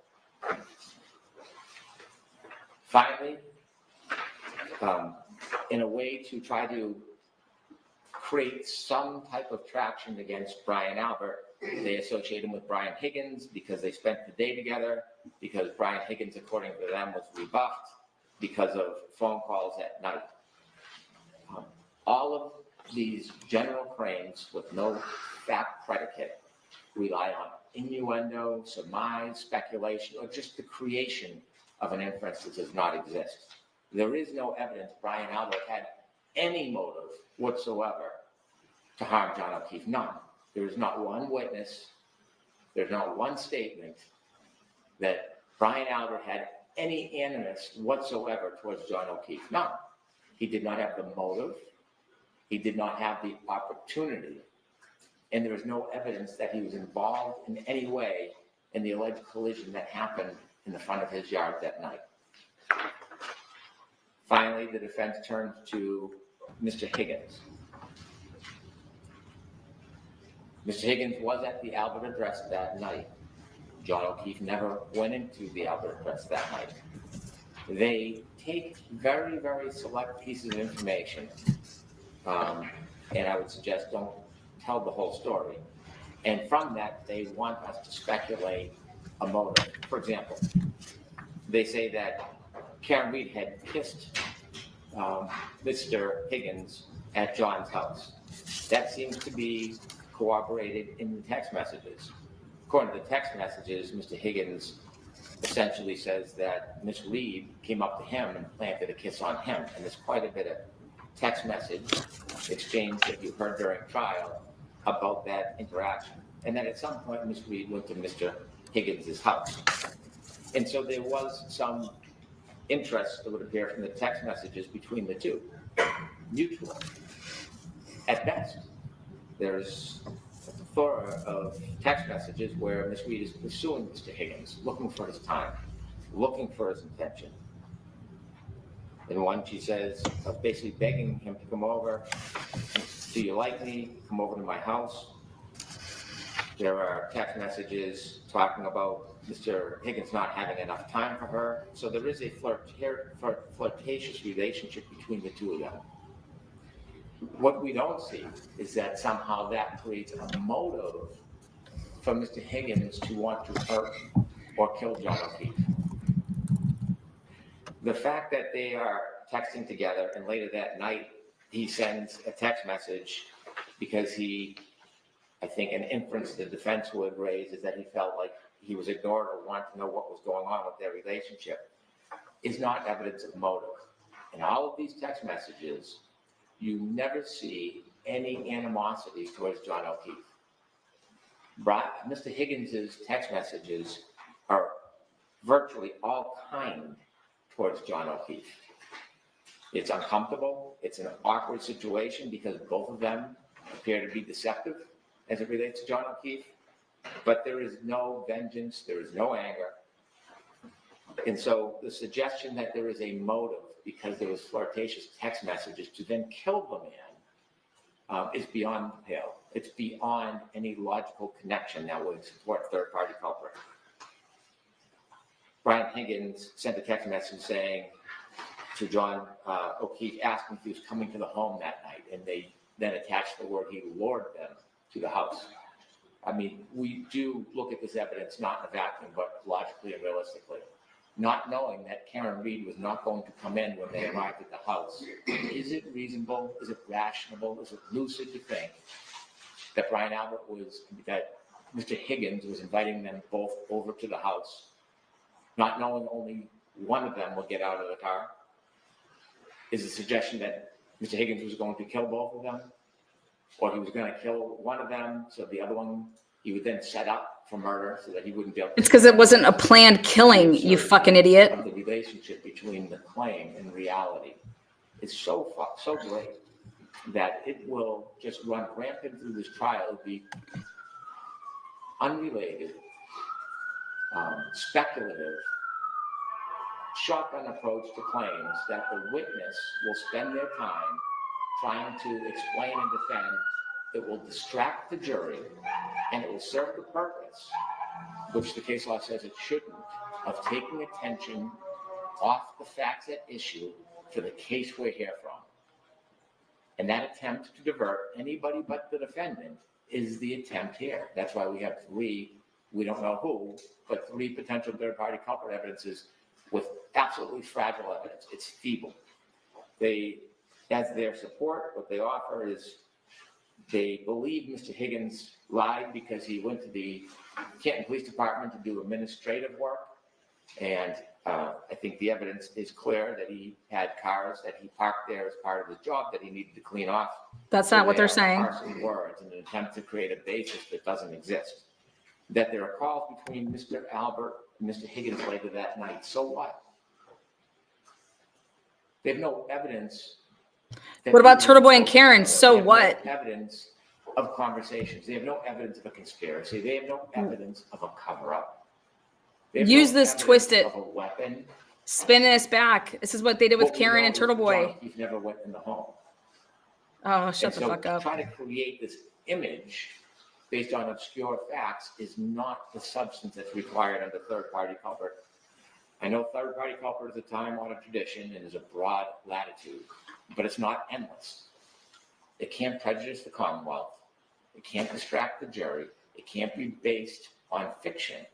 Finally, in a way to try to create some type of traction against Brian Albert, they associate him with Brian Higgins because they spent the day together, because Brian Higgins, according to them, was rebuffed because of phone calls at night. All of these general claims with no fact predicate rely on innuendo, surmise, speculation, or just the creation of an inference that does not exist. There is no evidence Brian Albert had any motive whatsoever to harm John O'Keefe. None. There is not one witness, there's not one statement that Brian Albert had any animus whatsoever towards John O'Keefe. None. He did not have the motive, he did not have the opportunity, and there is no evidence that he was involved in any way in the alleged collision that happened in the front of his yard that night. Finally, the defense turns to Mr. Higgins. Mr. Higgins was at the Albert address that night. John O'Keefe never went into the Albert address that night. They take very, very select pieces of information, and I would suggest don't tell the whole story. And from that, they want us to speculate a motive. For example, they say that Karen Reed had kissed Mr. Higgins at John's house. That seems to be corroborated in the text messages. According to the text messages, Mr. Higgins essentially says that Miss Reed came up to him and planted a kiss on him. And there's quite a bit of text message exchange that you heard during trial about that interaction. And then at some point, Miss Reed went to Mr. Higgins' house. And so there was some interest that would appear from the text messages between the two, mutual. At best, there's a plethora of text messages where Miss Reed is pursuing Mr. Higgins, looking for his time, looking for his attention. In one, she says, basically begging him to come over. Do you like me? Come over to my house. There are text messages talking about Mr. Higgins not having enough time for her. So there is a flirtatious relationship between the two of them. What we don't see is that somehow that creates a motive for Mr. Higgins to want to hurt or kill John O'Keefe. The fact that they are texting together, and later that night, he sends a text message because I think an inference the defense would raise is that he felt like he was ignored or wanted to know what was going on with their relationship, is not evidence of motive. In all of these text messages, you never see any animosity towards John O'Keefe. Mr. Higgins' text messages are virtually all kind towards John O'Keefe. It's uncomfortable. It's an awkward situation because both of them appear to be deceptive as it relates to John O'Keefe, but there is no vengeance, there is no anger. And so the suggestion that there is a motive because there was flirtatious text messages to then kill the man is beyond the pale. It's beyond any logical connection that would support third-party culprit. Brian Higgins sent a text message saying to John O'Keefe, asking if he was coming to the home that night, and they then attached the word he lured them to the house. I mean, we do look at this evidence not in a vacuum, but logically and realistically. Not knowing that Karen Reed was not going to come in when they arrived at the house, is it reasonable, is it rational, is it lucid to think that that Mr. Higgins was inviting them both over to the house, not knowing only one of them will get out of the car? Is the suggestion that Mr. Higgins was going to kill both of them? Or he was going to kill one of them, so the other one he would then set up for murder so that he wouldn't be able to... It's because it wasn't a planned killing, you fucking idiot. The relationship between the claim and reality is so great that it will just run rampant through this trial. It'll be unrelated, speculative, shotgun approach to claims that the witness will spend their time trying to explain and defend. That will distract the jury, and it will serve the purpose, which the case law says it shouldn't, of taking attention off the facts at issue for the case we're here from. And that attempt to divert anybody but the defendant is the attempt here. That's why we have three, we don't know who, but three potential third-party culprit evidences with absolutely fragile evidence. It's feeble. As their support, what they offer is they believe Mr. Higgins lied because he went to the Canton Police Department to do administrative work. And I think the evidence is clear that he had cars that he parked there as part of his job that he needed to clean off. That's not what they're saying. Parsing words in an attempt to create a basis that doesn't exist. That there are calls between Mr. Albert and Mr. Higgins later that night. So what? They have no evidence. What about Turtle Boy and Karen? So what? No evidence of conversations. They have no evidence of a conspiracy. They have no evidence of a cover-up. Use this, twist it. Of a weapon. Spin this back. This is what they did with Karen and Turtle Boy. He never went in the home. Oh, shut the fuck up. Trying to create this image based on obscure facts is not the substance that's required under third-party culprit. I know third-party culprit is a time-honored tradition and is a broad latitude, but it's not endless. It can't prejudice the Commonwealth. It can't distract the jury. It can't be based on fiction.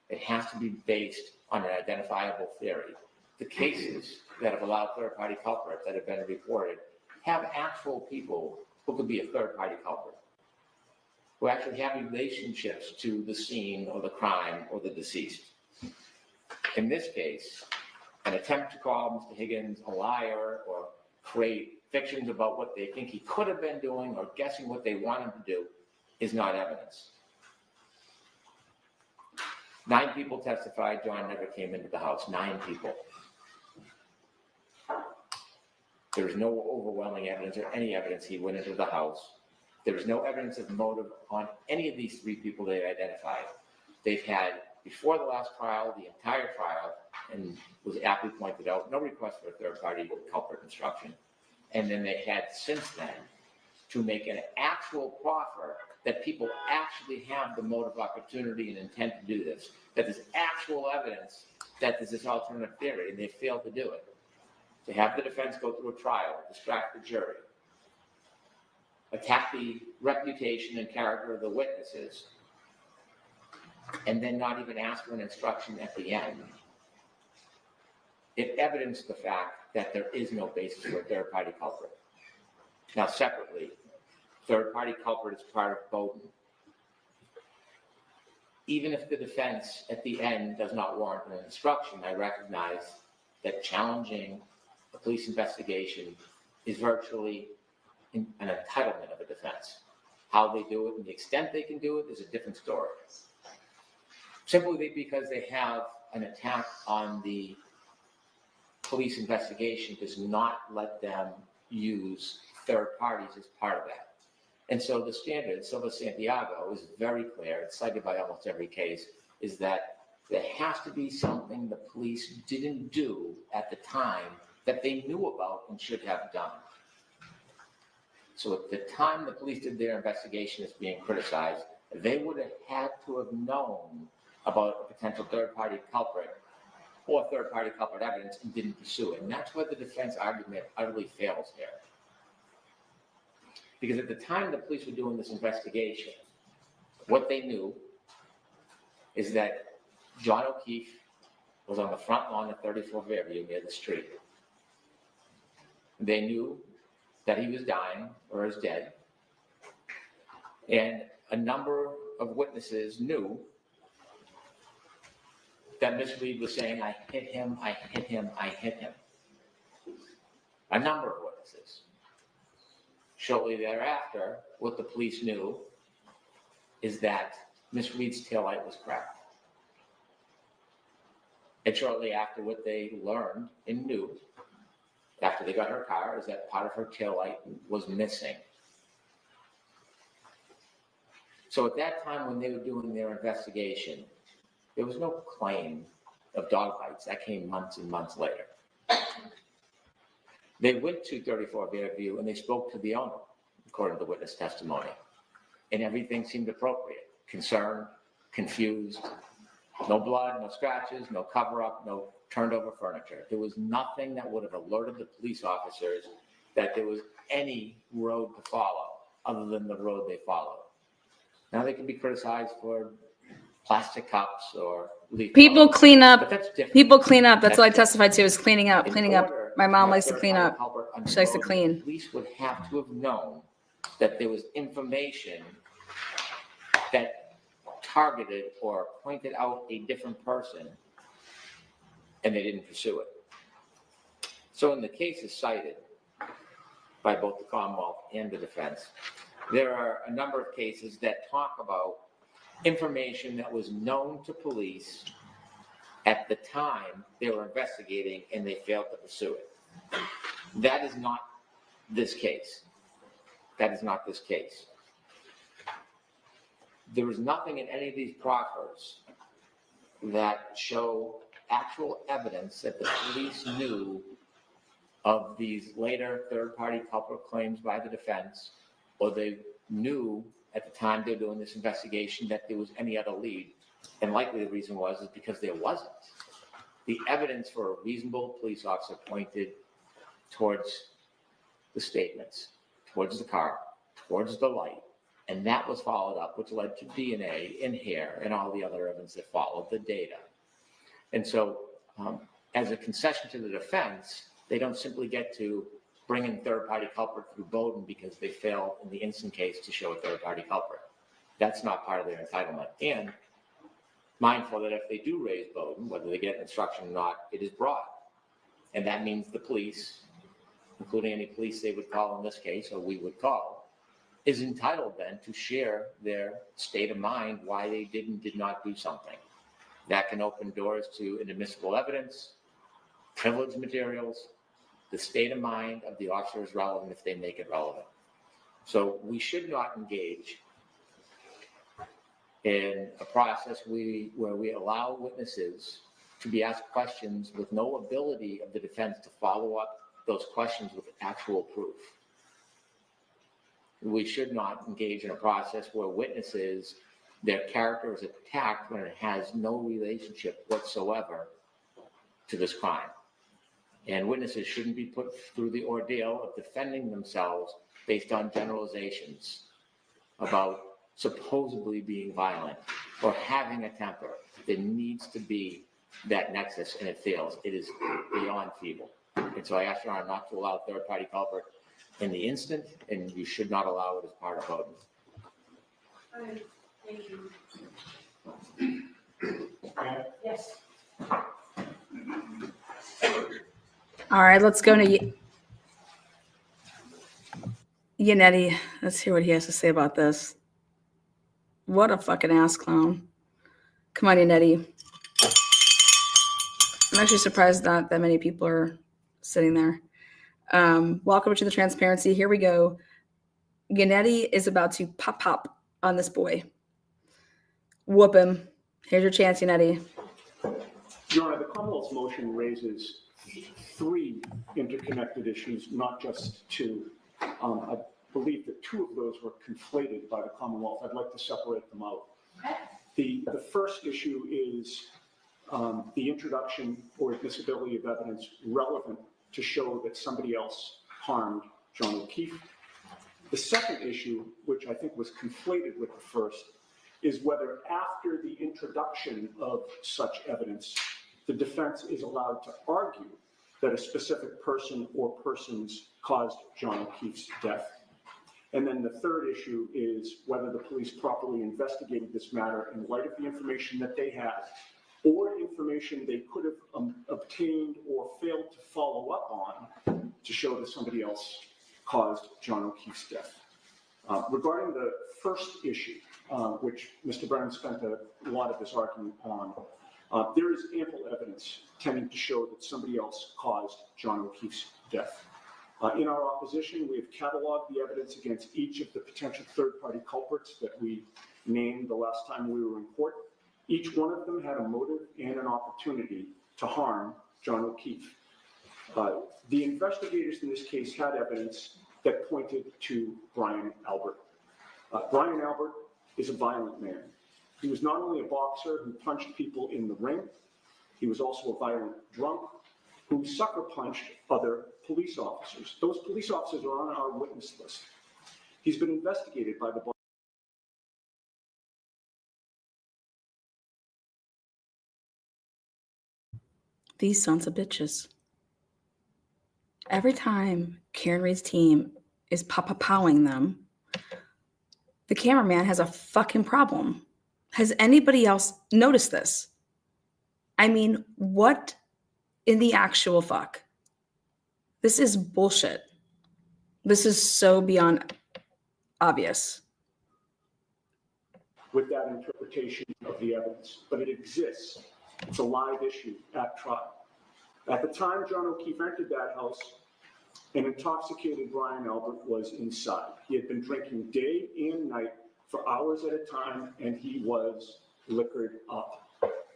It has to be based on an identifiable theory. The cases that have allowed third-party culprit that have been reported have actual people who could be a third-party culprit, who actually have relationships to the scene or the crime or the deceased. In this case, an attempt to call Mr. Higgins a liar or create fictions about what they think he could have been doing or guessing what they want him to do is not evidence. 9 people testified John never came into the house. 9 people. There is no overwhelming evidence or any evidence he went into the house. There is no evidence of motive on any of these 3 people they identified. They've had, before the last trial, the entire trial, and was aptly pointed out, no request for a third-party culprit instruction. And then they had since then to make an actual proffer that people actually have the motive, opportunity, and intent to do this, that there's actual evidence that there's this alternative theory, and they failed to do it. To have the defense go through a trial, distract the jury, attack the reputation and character of the witnesses, and then not even ask for an instruction at the end. it evidenced the fact that there is no basis for a third-party culprit. Now, separately, third-party culprit is part of Bowden. Even if the defense at the end does not warrant an instruction, I recognize that challenging a police investigation is virtually an entitlement of a defense. How they do it and the extent they can do it is a different story. Simply because they have an attack on the police investigation does not let them use third parties as part of that. And so the standard, Silva Santiago, is very clear, it's cited by almost every case, is that there has to be something the police didn't do at the time that they knew about and should have done. So at the time the police did their investigation is being criticized, they would have had to have known about a potential third-party culprit or third-party culprit evidence and didn't pursue it. And that's where the defense argument utterly fails here. Because at the time the police were doing this investigation, what they knew is that John O'Keefe was on the front lawn of 34 Fairview near the street. They knew that he was dying or is dead. And a number of witnesses knew that Miss Reed was saying, I hit him, I hit him, I hit him. A number of witnesses. Shortly thereafter, what the police knew is that Miss Reed's taillight was cracked. And shortly after, what they learned and knew after they got her car is that part of her taillight was missing. So at that time when they were doing their investigation, there was no claim of dog bites. That came months and months later. They went to 34 Fairview and they spoke to the owner, according to witness testimony. And everything seemed appropriate. Concerned, confused, no blood, no scratches, no cover-up, no turned over furniture. There was nothing that would have alerted the police officers that there was any road to follow other than the road they followed. Now they can be criticized for plastic cups or leaf People blowers, clean up. but that's different. People clean up. That's That's what I different. testified to, is cleaning up. Cleaning up. My mom likes to clean up. She likes to clean. The police would have to have known that there was information that targeted or pointed out a different person, and they didn't pursue it. So in the cases cited by both the Commonwealth and the defense, there are a number of cases that talk about information that was known to police at the time they were investigating and they failed to pursue it. That is not this case. That is not this case. There is nothing in any of these proffers that show actual evidence that the police knew of these later third-party culprit claims by the defense, or they knew at the time they were doing this investigation that there was any other lead. And likely the reason is because there wasn't. The evidence for a reasonable police officer pointed towards the statements, towards the car, towards the light. And that was followed up, which led to DNA and hair and all the other evidence that followed, the data. And so as a concession to the defense, they don't simply get to bring in third-party culprit through Bowden because they failed in the instant case to show a third-party culprit. That's not part of their entitlement. And mindful that if they do raise Bowden, whether they get an instruction or not, it is broad. And that means the police, including any police they would call in this case, or we would call, is entitled then to share their state of mind why they did not do something. That can open doors to inadmissible evidence, privileged materials. The state of mind of the officer is relevant if they make it relevant. So we should not engage in a process where we allow witnesses to be asked questions with no ability of the defense to follow up those questions with actual proof. We should not engage in a process where witnesses, their character is attacked when it has no relationship whatsoever to this crime. And witnesses shouldn't be put through the ordeal of defending themselves based on generalizations about supposedly being violent or having a temper. There needs to be that nexus and it fails, it is beyond feeble. And so I ask Your Honor not to allow third-party culprit in the instant, and you should not allow it as part of voting. Thank you. Yes. All right, let's go to Yannetti. Let's hear what he has to say about this. What a fucking ass clown. Come on, Yannetti. I'm actually surprised not that many people are sitting there. Welcome to the transparency. Here we go. Yannetti is about to pop on this boy. Whoop him. Here's your chance, Yannetti. Your Honor, the Commonwealth's motion raises three interconnected issues, not just two. I believe that two of those were conflated by the Commonwealth. I'd like to separate them out. The first issue is the introduction or admissibility of evidence relevant to show that somebody else harmed John O'Keefe. The second issue, which I think was conflated with the first, is whether after the introduction of such evidence, the defense is allowed to argue that a specific person or persons caused John O'Keefe's death. And then the third issue is whether the police properly investigated this matter in light of the information that they had or information they could have obtained or failed to follow up on to show that somebody else caused John O'Keefe's death. Regarding the first issue, which Mr. Brennan spent a lot of this argument on, there is ample evidence tending to show that somebody else caused John O'Keefe's death. In our opposition, we have cataloged the evidence against each of the potential third-party culprits that we named the last time we were in court. Each one of them had a motive and an opportunity to harm John O'Keefe. The investigators in this case had evidence that pointed to Brian Albert. Brian Albert is a violent man. He was not only a boxer who punched people in the ring, he was also a violent drunk who sucker punched other police officers. Those police officers are on our witness list. He's been investigated by the These sons of bitches. Every time Karen Reed's team is powing them, the cameraman has a fucking problem. Has anybody else noticed this? I mean, what in the actual fuck? This is bullshit. This is so beyond obvious. with that interpretation of the evidence, but it exists. It's a live issue at trial. At the time John O'Keefe entered that house, an intoxicated Brian Albert was inside. He had been drinking day and night for hours at a time, and he was liquored up.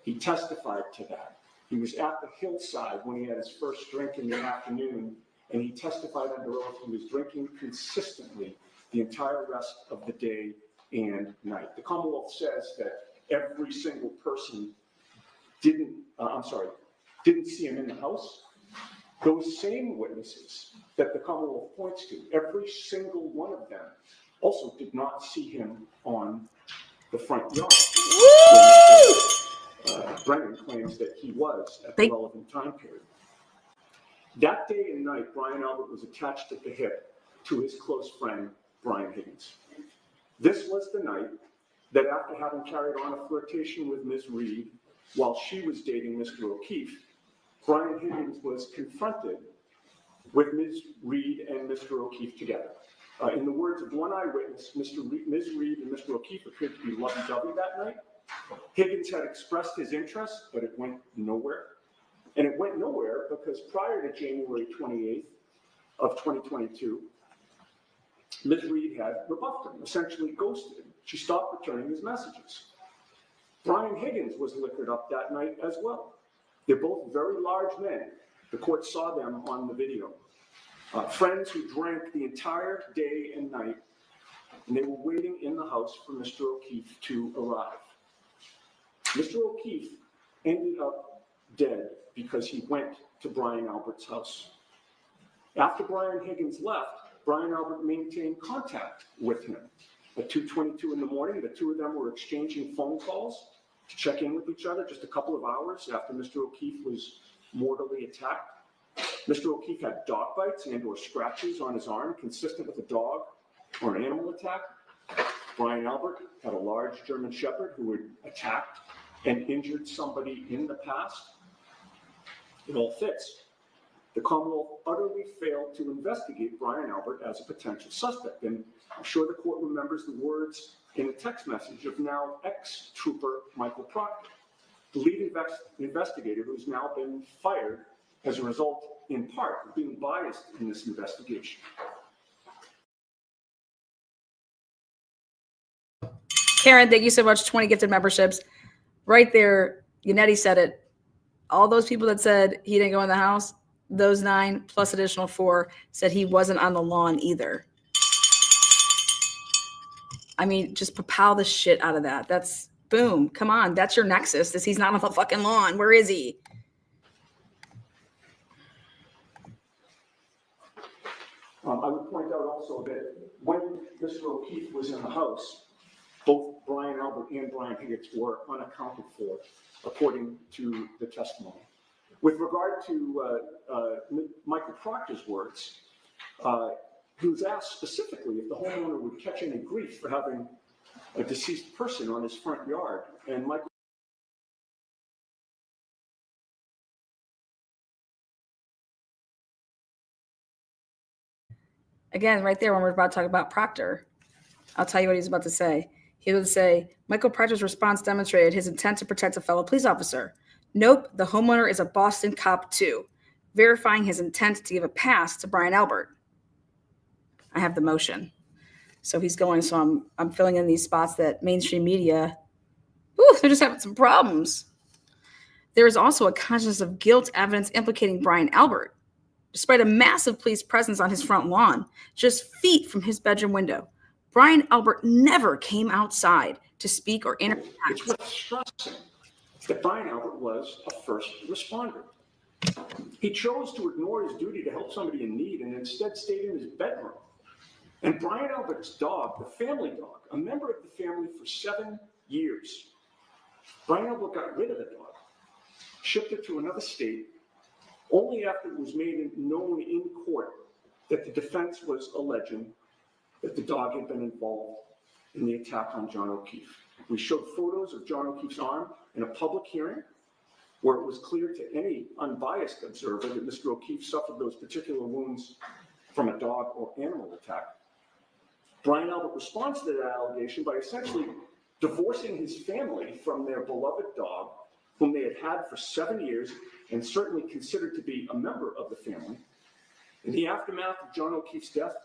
He testified to that. He was at the hillside when he had his first drink in the afternoon, and he testified under oath he was drinking consistently the entire rest of the day and night. The Commonwealth says that every single person didn't see him in the house. Those same witnesses that the Commonwealth points to, every single one of them also did not see him on the front yard. Brennan claims that he was at the relevant time period. That day and night, Brian Albert was attached at the hip to his close friend, Brian Higgins. This was the night that after having carried on a flirtation with Ms. Reed while she was dating Mr. O'Keefe, Brian Higgins was confronted with Ms. Reed and Mr. O'Keefe together. In the words of one eyewitness, Ms. Reed and Mr. O'Keefe appeared to be lovey-dovey that night. Higgins had expressed his interest, but it went nowhere. And it went nowhere because prior to January 28th of 2022, Ms. Reed had rebuffed him, essentially ghosted him. She stopped returning his messages. Brian Higgins was liquored up that night as well. They're both very large men. The court saw them on the video. Friends who drank the entire day and night, and they were waiting in the house for Mr. O'Keefe to arrive. Mr. O'Keefe ended up dead because he went to Brian Albert's house. After Brian Higgins left, Brian Albert maintained contact with him. At 2:22 in the morning, the two of them were exchanging phone calls. to check in with each other just a couple of hours after Mr. O'Keefe was mortally attacked. Mr. O'Keefe had dog bites and or scratches on his arm consistent with a dog or an animal attack. Brian Albert had a large German Shepherd who had attacked and injured somebody in the past. It all fits. The Commonwealth utterly failed to investigate Brian Albert as a potential suspect. And I'm sure the court remembers the words in a text message of now ex-trooper Michael Proctor, the lead investigator who's now been fired as a result, in part, of being biased in this investigation. Karen, thank you so much. 20 gifted memberships. Right there, Yannetti said it. All those people that said he didn't go in the house, those 9 plus additional 4 said he wasn't on the lawn either. I mean, just propel the shit out of that. That's boom. Come on. That's your nexus. Is he's not on the fucking lawn. Where is he? I would point out also that when Mr. O'Keefe was in the house, both Brian Albert and Brian Higgins were unaccounted for, according to the testimony. With regard to Michael Proctor's words, he was asked specifically if the homeowner would catch any grief for having a deceased person on his front yard, and Michael Again, right there when we're about to talk about Proctor, I'll tell you what he's about to say. He would say, Michael Proctor's response demonstrated his intent to protect a fellow police officer. Nope, the homeowner is a Boston cop too, verifying his intent to give a pass to Brian Albert. I have the motion. So he's going, so I'm filling in these spots that mainstream media, they're just having some problems. There is also a consciousness of guilt evidence implicating Brian Albert, despite a massive police presence on his front lawn, just feet from his bedroom window. Brian Albert never came outside to speak or interact. It's worth stressing that Brian Albert was a first responder. He chose to ignore his duty to help somebody in need and instead stayed in his bedroom. And Brian Albert's dog, the family dog, a member of the family for 7 years, Brian Albert got rid of the dog, shipped it to another state, only after it was made known in court that the defense was alleging that the dog had been involved in the attack on John O'Keefe. We showed photos of John O'Keefe's arm in a public hearing where it was clear to any unbiased observer that Mr. O'Keefe suffered those particular wounds from a dog or animal attack. Brian Albert responds to that allegation by essentially divorcing his family from their beloved dog, whom they had had for 7 years and certainly considered to be a member of the family. In the aftermath of John O'Keefe's death,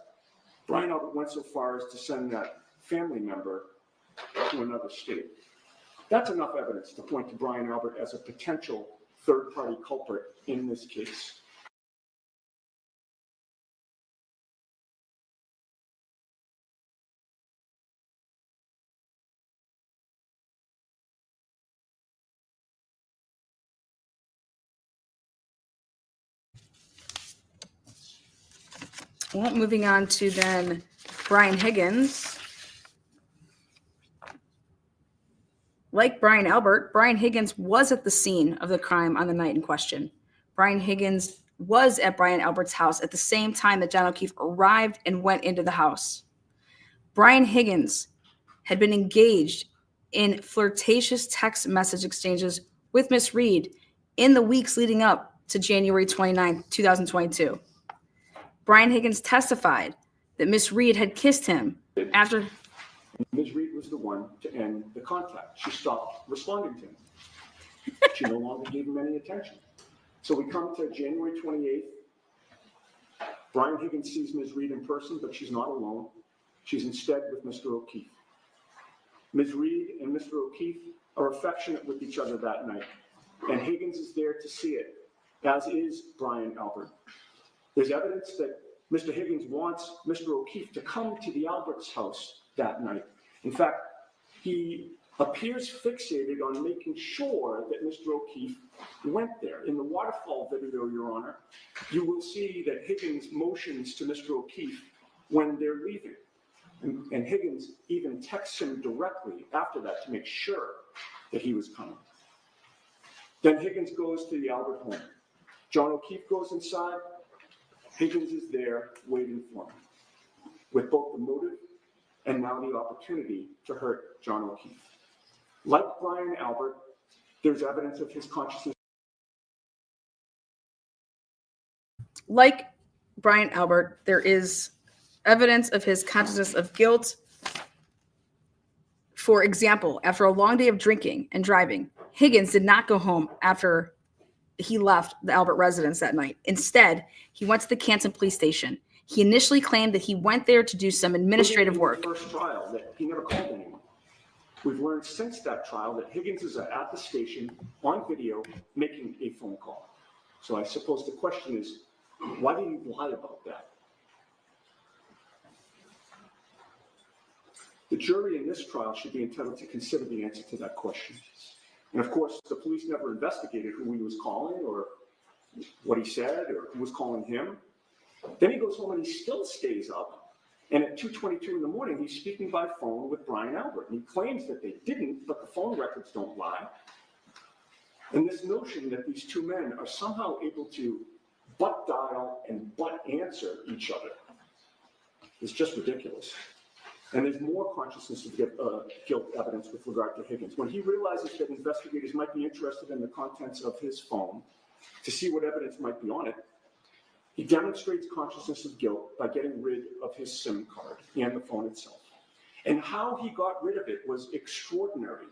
Brian Albert went so far as to send that family member to another state. That's enough evidence to point to Brian Albert as a potential third-party culprit in this case. Well, moving on to then Brian Higgins. Like Brian Albert, Brian Higgins was at the scene of the crime on the night in question. Brian Higgins was at Brian Albert's house at the same time that John O'Keefe arrived and went into the house. Brian Higgins had been engaged in flirtatious text message exchanges with Miss Reed in the weeks leading up to January 29, 2022. Brian Higgins testified that Miss Reed had kissed him after. Ms. Reed was the one to end the contact. She stopped responding to him. She no longer gave him any attention. So we come to January 28th. Brian Higgins sees Ms. Reed in person, but she's not alone. She's instead with Mr. O'Keefe. Ms. Reed and Mr. O'Keefe are affectionate with each other that night, and Higgins is there to see it, as is Brian Albert. There's evidence that Mr. Higgins wants Mr. O'Keefe to come to the Alberts' house that night. In fact, he appears fixated on making sure that Mr. O'Keefe went there. In the waterfall video, Your Honor, you will see that Higgins motions to Mr. O'Keefe when they're leaving. And Higgins even texts him directly after that to make sure that he was coming. Then Higgins goes to the Albert home. John O'Keefe goes inside. Higgins is there waiting for him, with both the motive and now the opportunity to hurt John O'Keefe. Like Brian Albert, there's evidence of his consciousness. Like Brian Albert, there is evidence of his consciousness of guilt. For example, after a long day of drinking and driving, Higgins did not go home after he left the Albert residence that night. Instead, he went to the Canton police station. He initially claimed that he went there to do some administrative work. First trial that he never called anyone. We've learned since that trial that Higgins is at the station on video making a phone call. So I suppose the question is, why did he lie about that? The jury in this trial should be entitled to consider the answer to that question. And of course, the police never investigated who he was calling or what he said or who was calling him. Then he goes home and he still stays up. And at 2:22 in the morning, he's speaking by phone with Brian Albert. And he claims that they didn't, but the phone records don't lie. And this notion that these two men are somehow able to butt dial and butt answer each other is just ridiculous. And there's more consciousness of guilt evidence with regard to Higgins. When he realizes that investigators might be interested in the contents of his phone to see what evidence might be on it, he demonstrates consciousness of guilt by getting rid of his SIM card and the phone itself. And how he got rid of it was extraordinary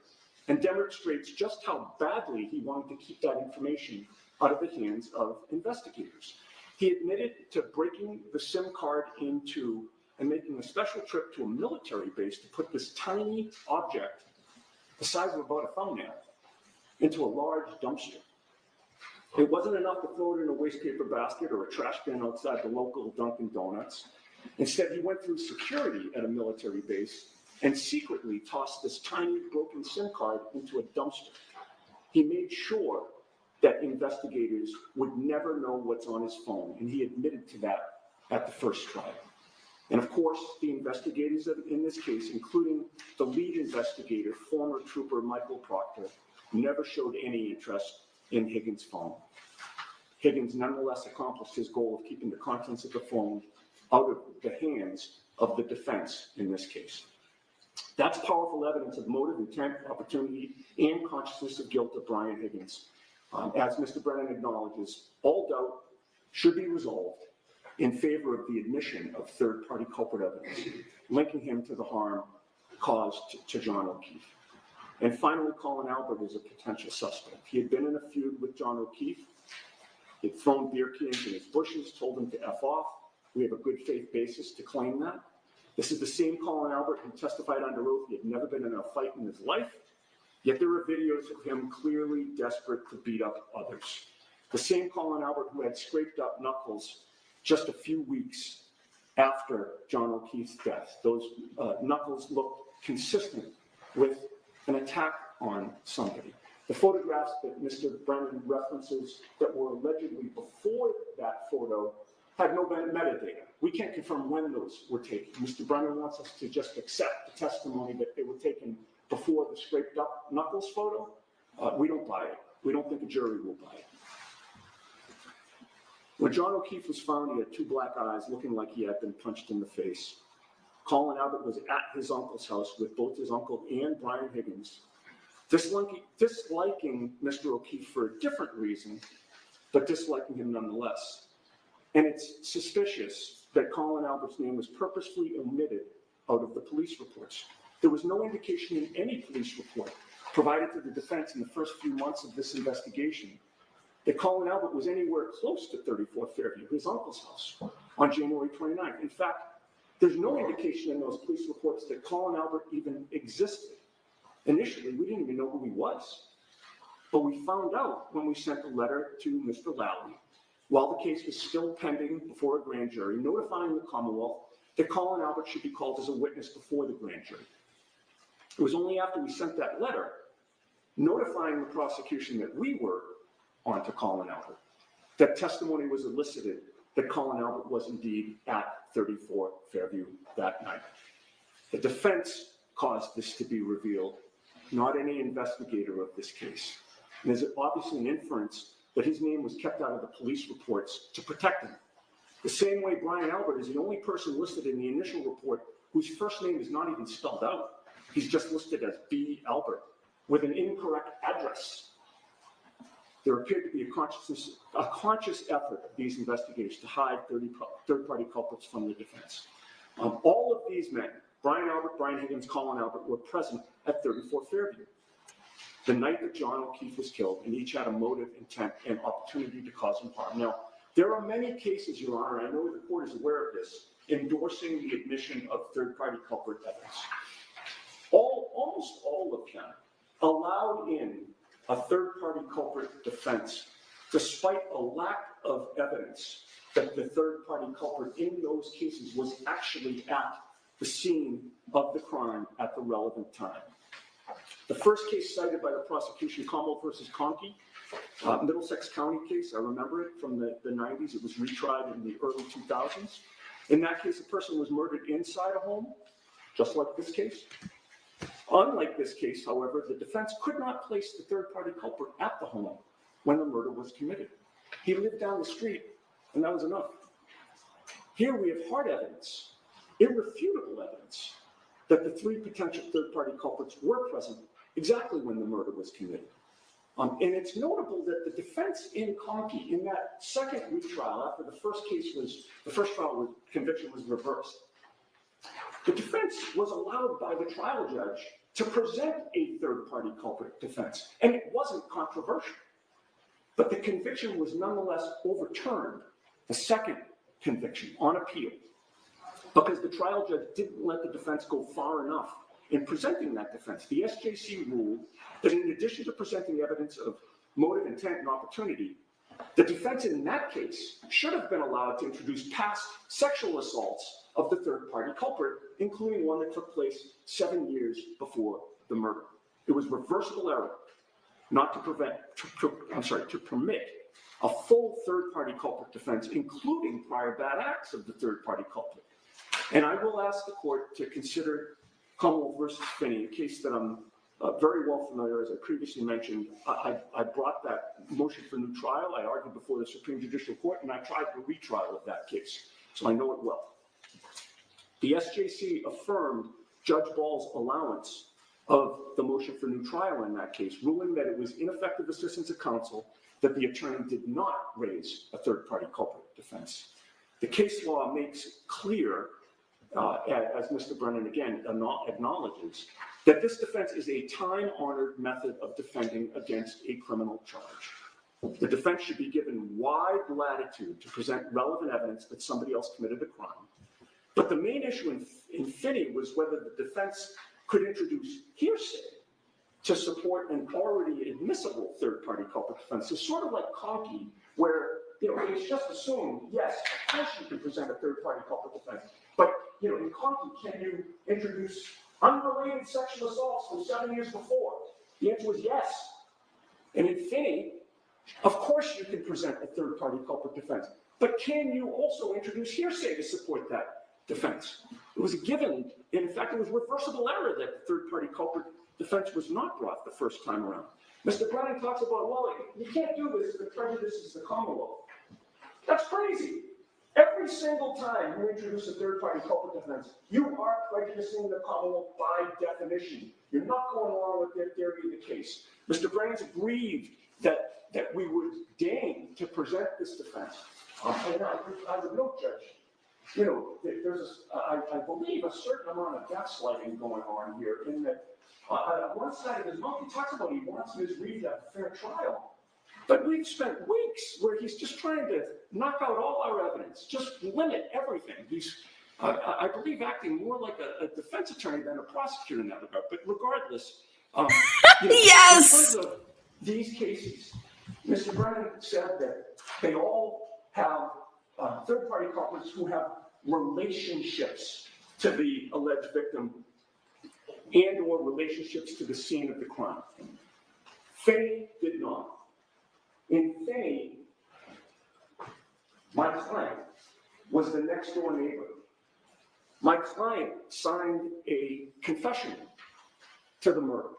and demonstrates just how badly he wanted to keep that information out of the hands of investigators. He admitted to breaking the SIM card into and making a special trip to a military base to put this tiny object, the size of about a thumbnail, into a large dumpster. It wasn't enough to throw it in a waste paper basket or a trash bin outside the local Dunkin' Donuts. Instead, he went through security at a military base and secretly tossed this tiny broken SIM card into a dumpster. He made sure that investigators would never know what's on his phone, and he admitted to that at the first trial. And of course, the investigators in this case, including the lead investigator, former trooper Michael Proctor, never showed any interest in Higgins' phone. Higgins nonetheless accomplished his goal of keeping the contents of the phone out of the hands of the defense in this case. That's powerful evidence of motive, intent, opportunity, and consciousness of guilt of Brian Higgins. As Mr. Brennan acknowledges, all doubt should be resolved in favor of the admission of third-party culprit evidence, linking him to the harm caused to John O'Keefe. And finally, Colin Albert is a potential suspect. He had been in a feud with John O'Keefe. He'd thrown beer cans in his bushes, told him to F off. We have a good faith basis to claim that. This is the same Colin Albert who testified under oath he had never been in a fight in his life, yet there are videos of him clearly desperate to beat up others. The same Colin Albert who had scraped up knuckles just a few weeks after John O'Keefe's death. Those knuckles looked consistent with an attack on somebody. The photographs that Mr. Brennan references that were allegedly before that photo had no metadata. We can't confirm when those were taken. Mr. Brennan wants us to just accept the testimony that they were taken before the scraped up knuckles photo. We don't buy it. We don't think a jury will buy it. When John O'Keefe was found, he had two black eyes looking like he had been punched in the face. Colin Albert was at his uncle's house with both his uncle and Brian Higgins, disliking Mr. O'Keefe for a different reason, but disliking him nonetheless. And it's suspicious that Colin Albert's name was purposefully omitted out of the police reports. There was no indication in any police report provided to the defense in the first few months of this investigation that Colin Albert was anywhere close to 34 Fairview, his uncle's house, on January 29th. In fact, there's no indication in those police reports that Colin Albert even existed. Initially, we didn't even know who he was. But we found out when we sent a letter to Mr. Lally, while the case was still pending before a grand jury, notifying the Commonwealth that Colin Albert should be called as a witness before the grand jury. It was only after we sent that letter, notifying the prosecution that we were on to Colin Albert, that testimony was elicited that Colin Albert was indeed at 34 Fairview that night. The defense caused this to be revealed, not any investigator of this case. And there's obviously an inference that his name was kept out of the police reports to protect him. The same way Brian Albert is the only person listed in the initial report whose first name is not even spelled out. He's just listed as B. Albert with an incorrect address. There appeared to be a conscious effort of these investigators to hide third-party culprits from the defense. All of these men, Brian Albert, Brian Higgins, Colin Albert, were present at 34 Fairview the night that John O'Keefe was killed, and each had a motive, intent, and opportunity to cause him harm. Now, there are many cases, Your Honor, I know the court is aware of this, endorsing the admission of third-party culprit evidence. Almost all of them allowed in a third-party culprit defense, despite a lack of evidence that the third-party culprit in those cases was actually at the scene of the crime at the relevant time. The first case cited by the prosecution, Commonwealth versus Conkey, Middlesex County case, I remember it from the 90s. It was retried in the early 2000s. In that case, a person was murdered inside a home, just like this case. Unlike this case, however, the defense could not place the third-party culprit at the home when the murder was committed. He lived down the street, and that was enough. Here we have hard evidence, irrefutable evidence, that the three potential third-party culprits were present exactly when the murder was committed. And it's notable that the defense in Conkey, in that second retrial, after the first trial conviction was reversed, the defense was allowed by the trial judge to present a third-party culprit defense, and it wasn't controversial. But the conviction was nonetheless overturned, the second conviction, on appeal, because the trial judge didn't let the defense go far enough in presenting that defense. The SJC ruled that in addition to presenting evidence of motive, intent, and opportunity, the defense in that case should have been allowed to introduce past sexual assaults of the third-party culprit, including one that took place 7 years before the murder. It was reversible error not to permit a full third-party culprit defense, including prior bad acts of the third-party culprit. And I will ask the court to consider Commonwealth versus Finney, a case that I'm very well familiar, as I previously mentioned. I brought that motion for new trial. I argued before the Supreme Judicial Court, and I tried the retrial of that case, so I know it well. The SJC affirmed Judge Ball's allowance of the motion for new trial in that case, ruling that it was ineffective assistance of counsel that the attorney did not raise a third-party culprit defense. The case law makes clear, as Mr. Brennan again acknowledges, that this defense is a time-honored method of defending against a criminal charge. The defense should be given wide latitude to present relevant evidence that somebody else committed the crime. But the main issue in Finney was whether the defense could introduce hearsay to support an already admissible third-party culprit defense. It's sort of like Conkey, where it's just assumed, yes, of course you can present a third-party culprit defense. But in Conkey, can you introduce unrelated sexual assaults from 7 years before? The answer was yes. And in Finney, of course you can present a third-party culprit defense. But can you also introduce hearsay to support that defense? It was a given. In fact, it was reversible error that the third-party culprit defense was not brought the first time around. Mr. Brennan talks about, well, you can't do this if it prejudices the Commonwealth. That's crazy. Every single time you introduce a third-party culprit defense, you are prejudicing the Commonwealth by definition. You're not going along with their theory of the case. Mr. Brennan's aggrieved that we would deign to present this defense. And I would note, Judge, there's, I believe, a certain amount of gaslighting going on here in that on one side of his mouth, he talks about he wants Ms. Reed to have a fair trial. But we've spent weeks where he's just trying to knock out all our evidence, just limit everything. He's, I believe, acting more like a defense attorney than a prosecutor in that regard. But regardless, yes! In terms of these cases, Mr. Brennan said that they all have third-party culprits who have relationships to the alleged victim and or relationships to the scene of the crime. Finney did not. In Finney, my client was the next door neighbor. My client signed a confession to the murder.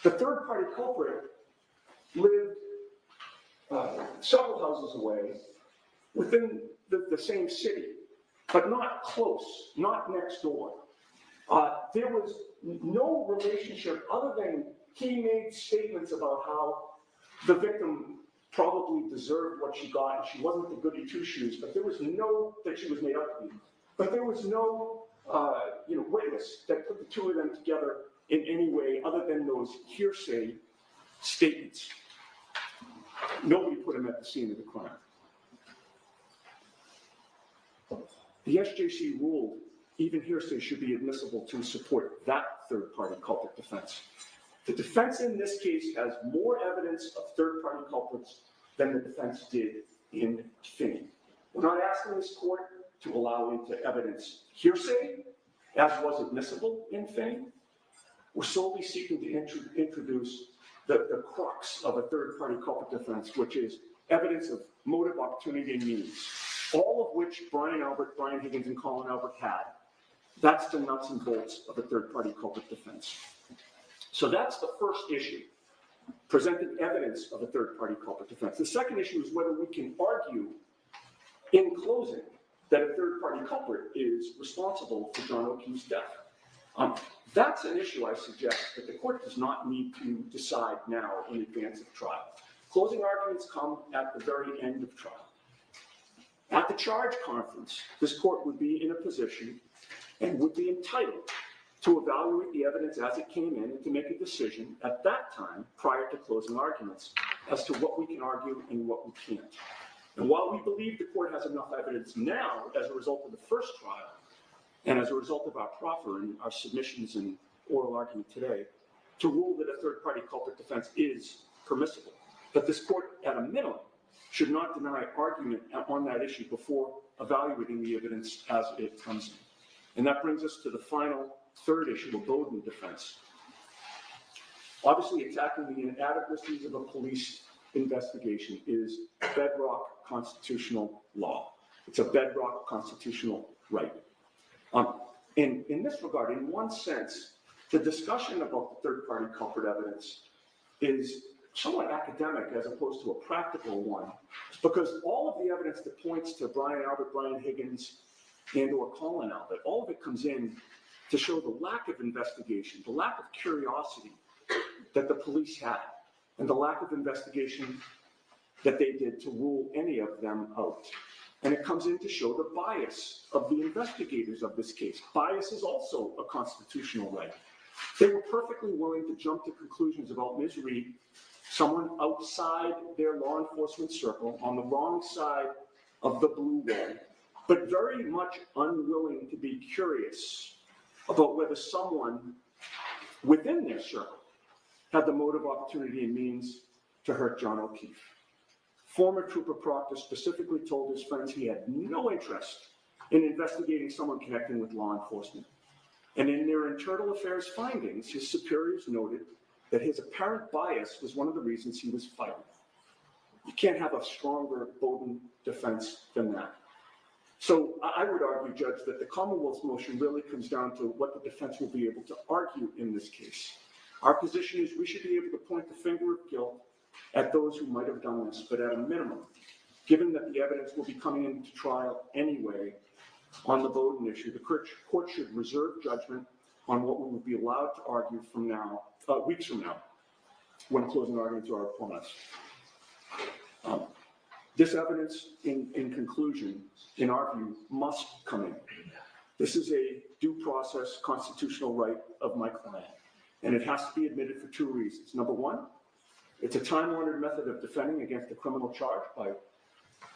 The third party culprit lived several houses away within the same city, but not close, not next door. There was no relationship other than he made statements about how the victim probably deserved what she got and she wasn't the goody two shoes, but there was no, that she was made up to be, but there was no witness that put the two of them together in any way other than those hearsay statements. Nobody put him at the scene of the crime. The SJC ruled even hearsay should be admissible to support that third-party culprit defense. The defense in this case has more evidence of third-party culprits than the defense did in Finney. We're not asking this court to allow into evidence hearsay, as was admissible in Finney. We're solely seeking to introduce the crux of a third-party culprit defense, which is evidence of motive, opportunity, and means, all of which Brian Albert, Brian Higgins, and Colin Albert had. That's the nuts and bolts of a third-party culprit defense. So that's the first issue, presenting evidence of a third-party culprit defense. The second issue is whether we can argue in closing that a third-party culprit is responsible for John O'Keefe's death. That's an issue I suggest that the court does not need to decide now in advance of trial. Closing arguments come at the very end of trial. At the charge conference, this court would be in a position and would be entitled to evaluate the evidence as it came in and to make a decision at that time prior to closing arguments as to what we can argue and what we can't. And while we believe the court has enough evidence now as a result of the first trial and as a result of our proffer and our submissions and oral argument today to rule that a third-party culprit defense is permissible, but this court at a minimum should not deny argument on that issue before evaluating the evidence as it comes in. And that brings us to the final third issue, a Bowden defense. Obviously, attacking the inadequacies of a police investigation is bedrock constitutional law. It's a bedrock constitutional right. In this regard, in one sense, the discussion about the third-party culprit evidence is somewhat academic as opposed to a practical one, because all of the evidence that points to Brian Albert, Brian Higgins, and or Colin Albert, all of it comes in to show the lack of investigation, the lack of curiosity that the police had, and the lack of investigation that they did to rule any of them out. And it comes in to show the bias of the investigators of this case. Bias is also a constitutional right. They were perfectly willing to jump to conclusions about Ms. Reed, someone outside their law enforcement circle, on the wrong side of the blue wall, but very much unwilling to be curious about whether someone within their circle had the motive, opportunity, and means to hurt John O'Keefe. Former Trooper Proctor specifically told his friends he had no interest in investigating someone connecting with law enforcement. And in their internal affairs findings, his superiors noted that his apparent bias was one of the reasons he was fired. You can't have a stronger Bowden defense than that. So I would argue, Judge, that the Commonwealth's motion really comes down to what the defense will be able to argue in this case. Our position is we should be able to point the finger of guilt at those who might have done this, but at a minimum, given that the evidence will be coming into trial anyway on the Bowden issue, the court should reserve judgment on what we will be allowed to argue from now, weeks from now, when closing arguments are upon us. This evidence, in conclusion, in our view, must come in. This is a due process constitutional right of my client, and it has to be admitted for two reasons. Number one, it's a time-honored method of defending against a criminal charge by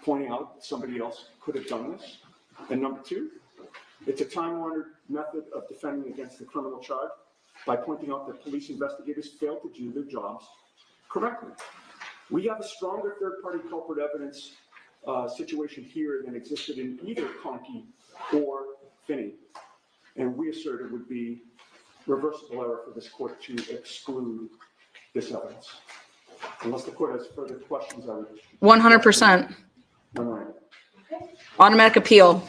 pointing out that somebody else could have done this. And number two, it's a time-honored method of defending against the criminal charge by pointing out that police investigators failed to do their jobs correctly. We have a stronger third-party culprit evidence situation here than existed in either Conkey or Finney, and we assert it would be reversible error for this court to exclude this evidence. Unless the court has further questions, I would 100%. All right. Automatic appeal.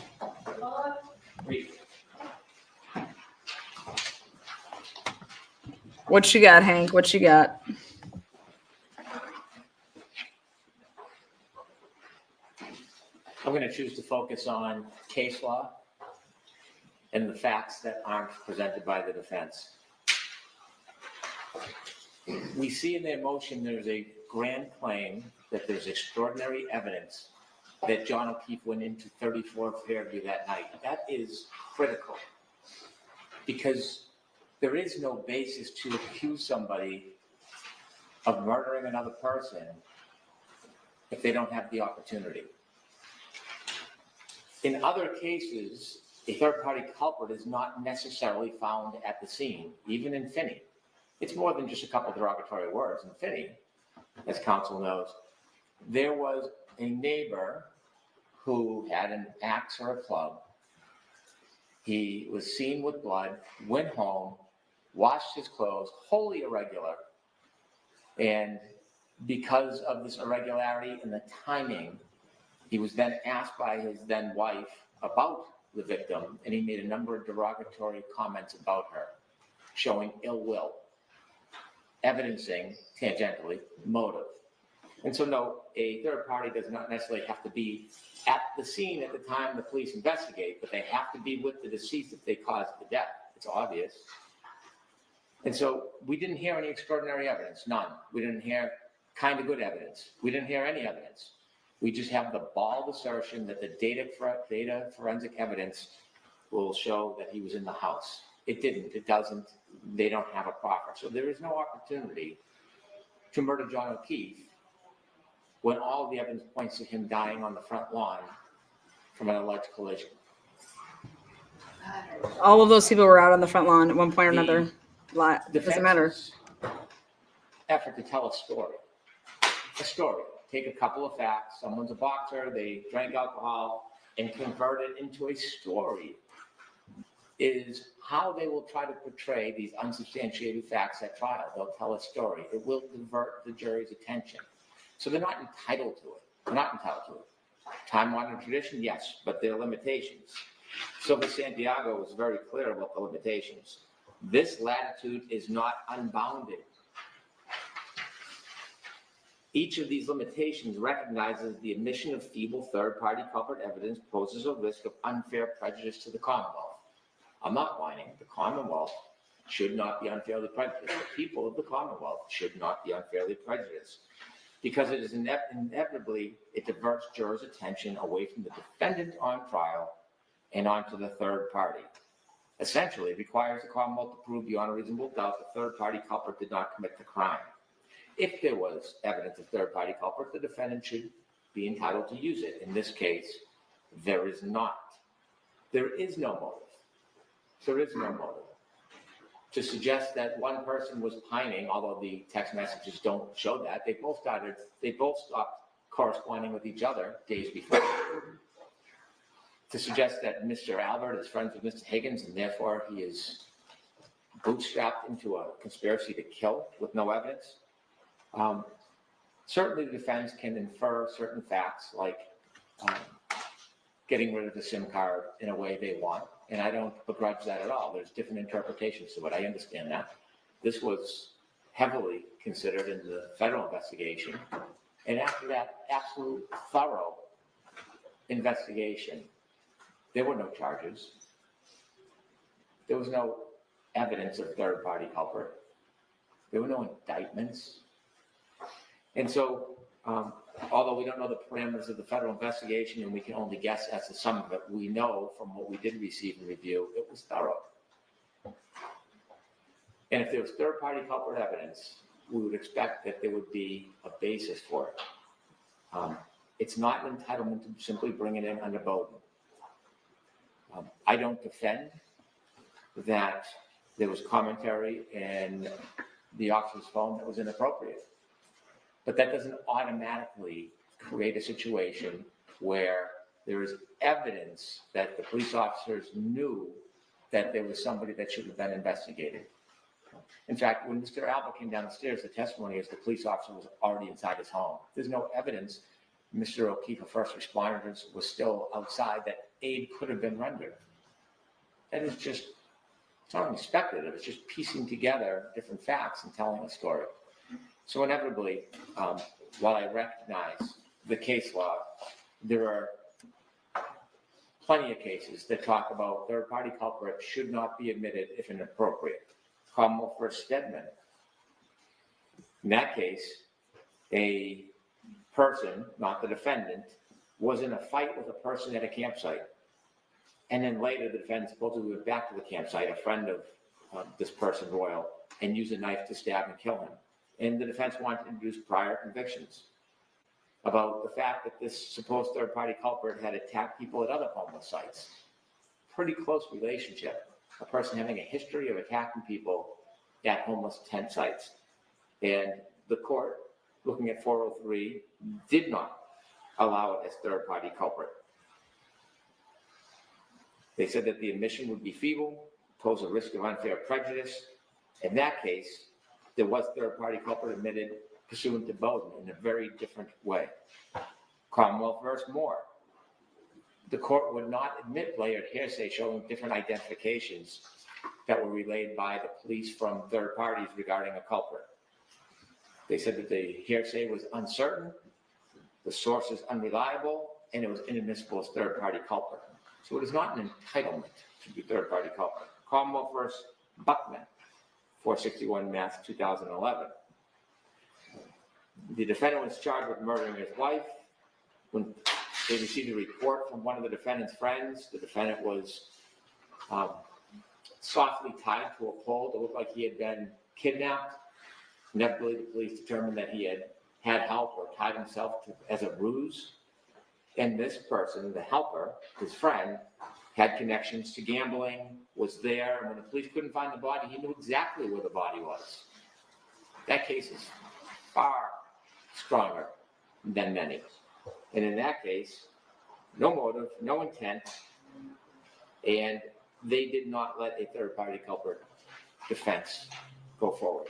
What you got, Hank? What you got? I'm going to choose to focus on case law and the facts that aren't presented by the defense. We see in their motion there's a grand claim that there's extraordinary evidence that John O'Keefe went into 34 Fairview that night. That is critical because there is no basis to accuse somebody of murdering another person if they don't have the opportunity. In other cases, a third-party culprit is not necessarily found at the scene, even in Finney. It's more than just a couple of derogatory words. In Finney, as counsel knows, there was a neighbor who had an axe or a club. He was seen with blood, went home, washed his clothes, wholly irregular. And because of this irregularity and the timing, he was then asked by his then wife about the victim, and he made a number of derogatory comments about her, showing ill will, evidencing, tangentially, motive. And so, no, a third party does not necessarily have to be at the scene at the time the police investigate, but they have to be with the deceased if they caused the death. It's obvious. And so we didn't hear any extraordinary evidence, none. We didn't hear kind of good evidence. We didn't hear any evidence. We just have the bald assertion that the data forensic evidence will show that he was in the house. It didn't. It doesn't. They don't have a proffer. So there is no opportunity to murder John O'Keefe when all the evidence points to him dying on the front lawn from an alleged collision. All of those people were out on the front lawn at one point or another. It doesn't matter. Effort to tell a story. A story. Take a couple of facts. Someone's a boxer, they drank alcohol, and convert it into a story is how they will try to portray these unsubstantiated facts at trial. They'll tell a story. It will divert the jury's attention. So they're not entitled to it. They're not entitled to it. Time-honored tradition, yes, but there are limitations. Silva Santiago was very clear about the limitations. This latitude is not unbounded. Each of these limitations recognizes the admission of feeble third-party culprit evidence poses a risk of unfair prejudice to the Commonwealth. I'm not whining. The Commonwealth should not be unfairly prejudiced. The people of the Commonwealth should not be unfairly prejudiced because it is inevitably, it diverts jurors' attention away from the defendant on trial and onto the third party. Essentially, it requires the Commonwealth to prove beyond a reasonable doubt the third-party culprit did not commit the crime. If there was evidence of third-party culprit, the defendant should be entitled to use it. In this case, there is not. There is no motive. There is no motive. To suggest that one person was pining, although the text messages don't show that, they both stopped corresponding with each other days before. To suggest that Mr. Albert is friends with Mr. Higgins and therefore he is bootstrapped into a conspiracy to kill with no evidence. Certainly the defense can infer certain facts like getting rid of the SIM card in a way they want, and I don't begrudge that at all. There's different interpretations to it. I understand that. This was heavily considered in the federal investigation, and after that absolute thorough investigation, there were no charges. There was no evidence of third-party culprit. There were no indictments. And so, although we don't know the parameters of the federal investigation and we can only guess as to some of it, we know from what we did receive in review, it was thorough. And if there was third-party culprit evidence, we would expect that there would be a basis for it. It's not an entitlement to simply bring it in under Bowden. I don't defend that there was commentary in the officer's phone that was inappropriate. But that doesn't automatically create a situation where there is evidence that the police officers knew that there was somebody that should have been investigated. In fact, when Mr. Albert came down the stairs, the testimony is the police officer was already inside his home. There's no evidence Mr. O'Keefe, a first responders, was still outside that aid could have been rendered. That is just It's not only speculative, it's just piecing together different facts and telling a story. So inevitably, while I recognize the case law, there are plenty of cases that talk about third-party culprit should not be admitted if inappropriate. Commonwealth v. Stedman. In that case, a person, not the defendant, was in a fight with a person at a campsite. And then later, the defendant supposedly went back to the campsite, a friend of this person, Royal, and used a knife to stab and kill him. And the defense wanted to introduce prior convictions about the fact that this supposed third-party culprit had attacked people at other homeless sites. Pretty close relationship. A person having a history of attacking people at homeless tent sites. And the court, looking at 403, did not allow it as third-party culprit. They said that the admission would be feeble, pose a risk of unfair prejudice. In that case, there was third-party culprit admitted pursuant to Bowden in a very different way. Commonwealth v. Moore. The court would not admit layered hearsay showing different identifications that were relayed by the police from third parties regarding a culprit. They said that the hearsay was uncertain, the source is unreliable, and it was inadmissible as third-party culprit. So it is not an entitlement to be third-party culprit. Commonwealth v. Buckman, 461 Mass. 2011. The defendant was charged with murdering his wife. When they received a report from one of the defendant's friends, the defendant was softly tied to a pole that looked like he had been kidnapped. Inevitably, the police determined that he had help or tied himself as a ruse. And this person, the helper, his friend, had connections to gambling, was there, and when the police couldn't find the body, he knew exactly where the body was. That case is far stronger than many. And in that case, no motive, no intent, and they did not let a third-party culprit defense go forward.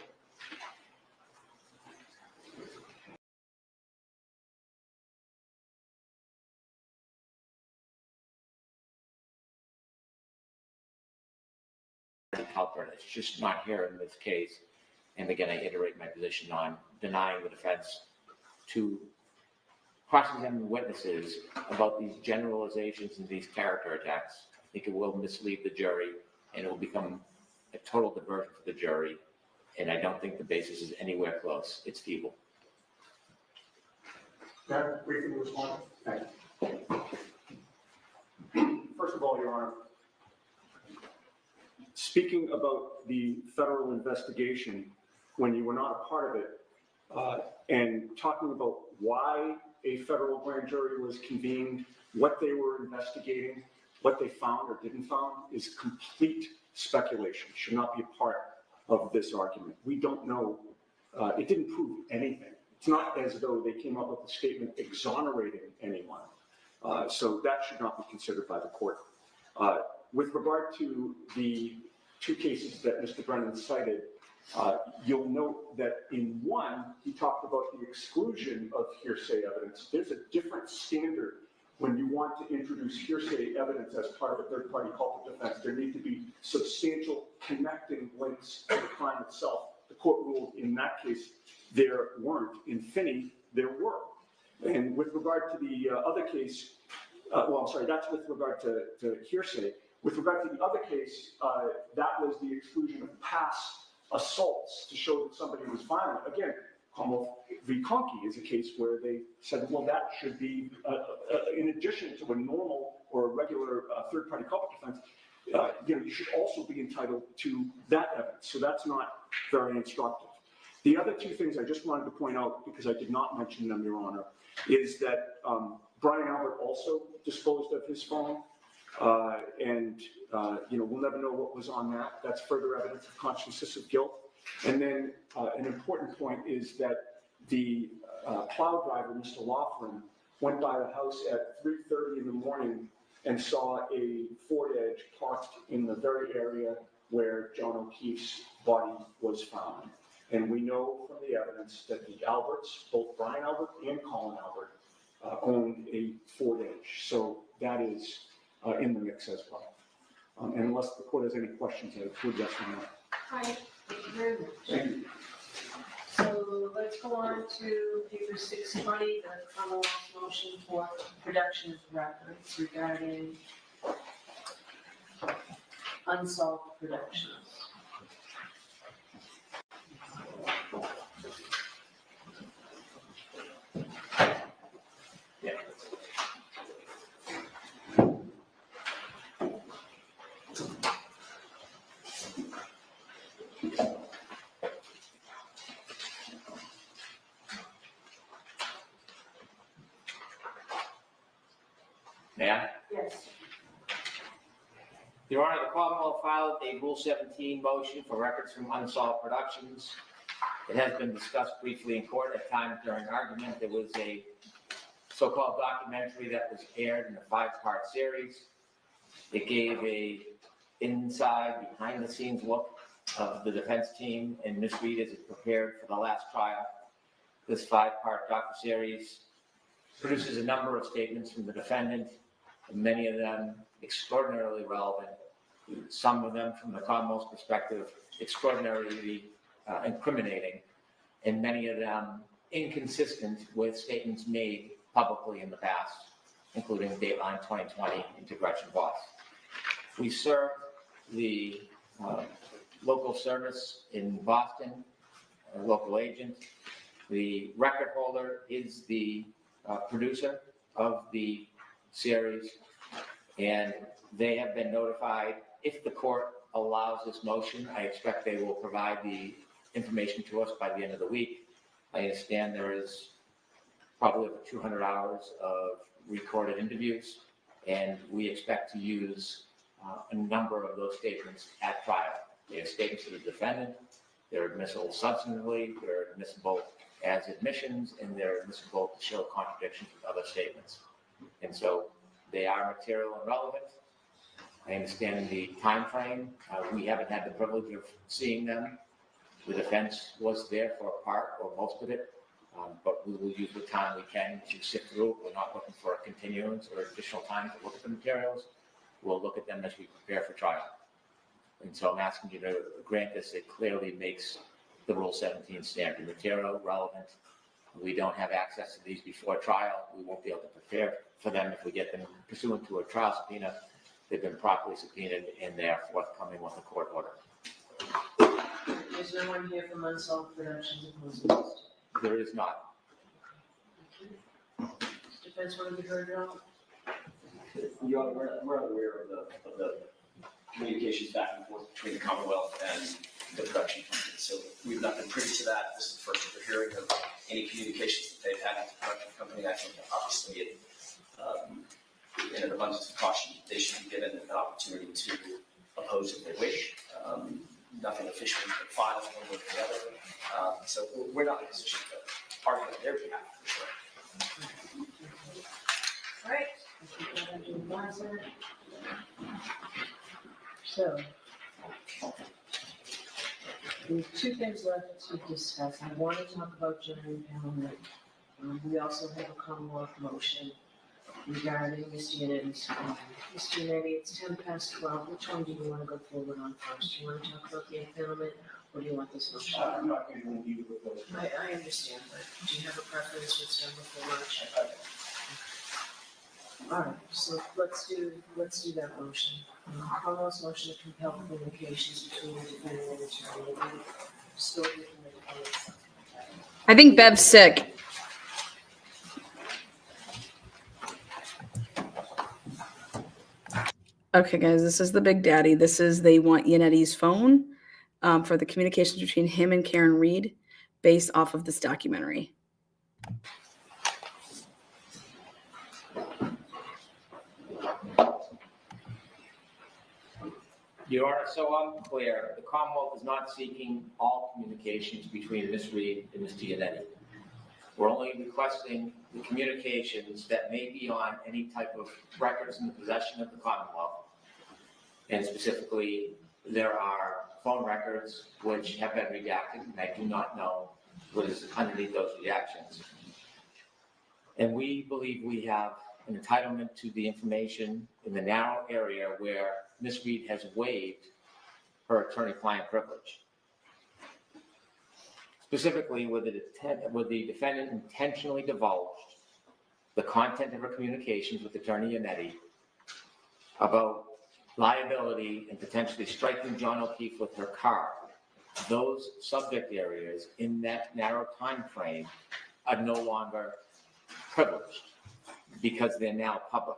Culprit. It's just not here in this case. And again, I iterate my position on denying the defense to cross-examine witnesses about these generalizations and these character attacks. I think it will mislead the jury and it will become a total diversion for the jury. And I don't think the basis is anywhere close. It's feeble. That briefly respond. Thank you. First of all, Your Honor, speaking about the federal investigation, when you were not a part of it, and talking about why a federal grand jury was convened, what they were investigating, what they found or didn't found, is complete speculation. It should not be a part of this argument. We don't know. It didn't prove anything. It's not as though they came up with a statement exonerating anyone. So that should not be considered by the court. With regard to the two cases that Mr. Brennan cited, you'll note that in one, he talked about the exclusion of hearsay evidence. There's a different standard when you want to introduce hearsay evidence as part of a third-party culprit defense. There need to be substantial connecting links to the crime itself. The court ruled in that case there weren't. In Finney, there were. And with regard to the other case, that's with regard to hearsay. With regard to the other case, that was the exclusion of past assaults to show that somebody was violent. Again, Commonwealth v. Conkey is a case where they said, well, that should be, in addition to a normal or a regular third-party culprit defense, you should also be entitled to that evidence. So that's not very instructive. The other two things I just wanted to point out, because I did not mention them, Your Honor, is that Brian Albert also disposed of his phone. We'll never know what was on that. That's further evidence of consciousness of guilt. And then an important point is that the plow driver, Mr. Laughlin, went by the house at 3:30 in the morning and saw a Ford Edge parked in the very area where John O'Keefe's body was found. And we know from the evidence that the Alberts, both Brian Albert and Colin Albert, owned a Ford Edge. So that is in the mix as well. And unless the court has any questions, I would yes or no. Hi, thank you very much. Thank you. So let's go on to paper 620, the Commonwealth's motion for production of records regarding unsolved productions. May I? Yes. Your Honor, the Commonwealth filed a Rule 17 motion for records from unsolved productions. It has been discussed briefly in court at times during argument. There was a so-called documentary that was aired in a 5-part series. It gave a inside, behind-the-scenes look of the defense team and Ms. Reed as it prepared for the last trial. This 5-part docuseries produces a number of statements from the defendant, many of them extraordinarily relevant, some of them from the Commonwealth's perspective extraordinarily incriminating, and many of them inconsistent with statements made publicly in the past, including Dateline 2020 into Gretchen Voss. We serve the local service in Boston, a local agent. The record holder is the producer of the series, and they have been notified. If the court allows this motion, I expect they will provide the information to us by the end of the week. I understand there is probably over 200 hours of recorded interviews, and we expect to use a number of those statements at trial. They are statements of the defendant, they're admissible substantively, they're admissible as admissions, and they're admissible to show contradictions with other statements. And so they are material and relevant. I understand the time frame. We haven't had the privilege of seeing them. The defense was there for a part or most of it, but we will use the time we can to sift through it. We're not looking for a continuance or additional time to look at the materials. We'll look at them as we prepare for trial. And so I'm asking you to grant this. It clearly makes the Rule 17 standard material relevant. We don't have access to these before trial. We won't be able to prepare for them if we get them pursuant to a trial subpoena. They've been properly subpoenaed and they're forthcoming with a court order. There's no one here from Unsolved Productions opposing this. There is not. Defense want to be heard at all? Your Honor, we're aware of the communications back and forth between the Commonwealth and the production company. So we've not been privy to that. This is the first we're hearing of any communications that they've had with the production company. I think obviously in an abundance of caution, they should be given an opportunity to oppose if they wish. Nothing officially has been filed one way or the other. So we're not in a position to argue on their behalf, for sure. All right. So, we have two things left to discuss. I want to talk about jury impoundment. We also have a Commonwealth motion regarding Mr. Yanetti's phone. Mr. Yanetti, it's 12:10. Which one do you want to go forward on first? Do you want to talk about the impoundment, or do you want this motion? I'm not going to leave with those. I understand, but do you have a preference what's done before lunch? All right, so let's do that motion. Commonwealth's motion to compel communications between the defendant and attorney. We still looking at the case. I think Bev's sick. Okay, guys, this is the big daddy. This is they want Yanetti's phone for the communications between him and Karen Reed based off of this documentary. Your Honor, so I'm clear, the Commonwealth is not seeking all communications between Ms. Reed and Mr. Yanetti. We're only requesting the communications that may be on any type of records in the possession of the Commonwealth. And specifically, there are phone records which have been redacted, and I do not know what is underneath those redactions. And we believe we have an entitlement to the information in the narrow area where Ms. Reed has waived her attorney-client privilege. Specifically, where the defendant intentionally divulged the content of her communications with Attorney Yannetti about liability and potentially striking John O'Keefe with her car. Those subject areas in that narrow time frame are no longer privileged because they're now public.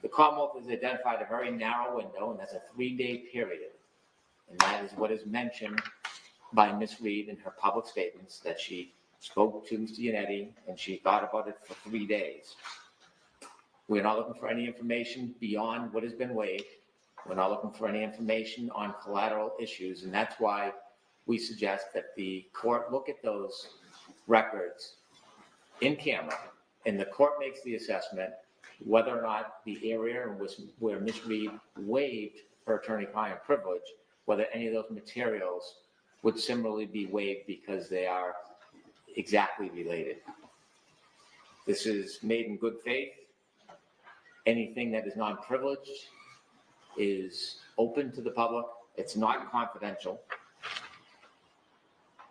The Commonwealth has identified a very narrow window, and that's a 3-day period. And that is what is mentioned by Ms. Reed in her public statements, that she spoke to Mr. Yannetti and she thought about it for 3 days. We're not looking for any information beyond what has been waived. We're not looking for any information on collateral issues, and that's why we suggest that the court look at those records in camera, and the court makes the assessment whether or not the area where Ms. Reed waived her attorney-client privilege, whether any of those materials would similarly be waived because they are exactly related. This is made in good faith. Anything that is non-privileged is open to the public. It's not confidential.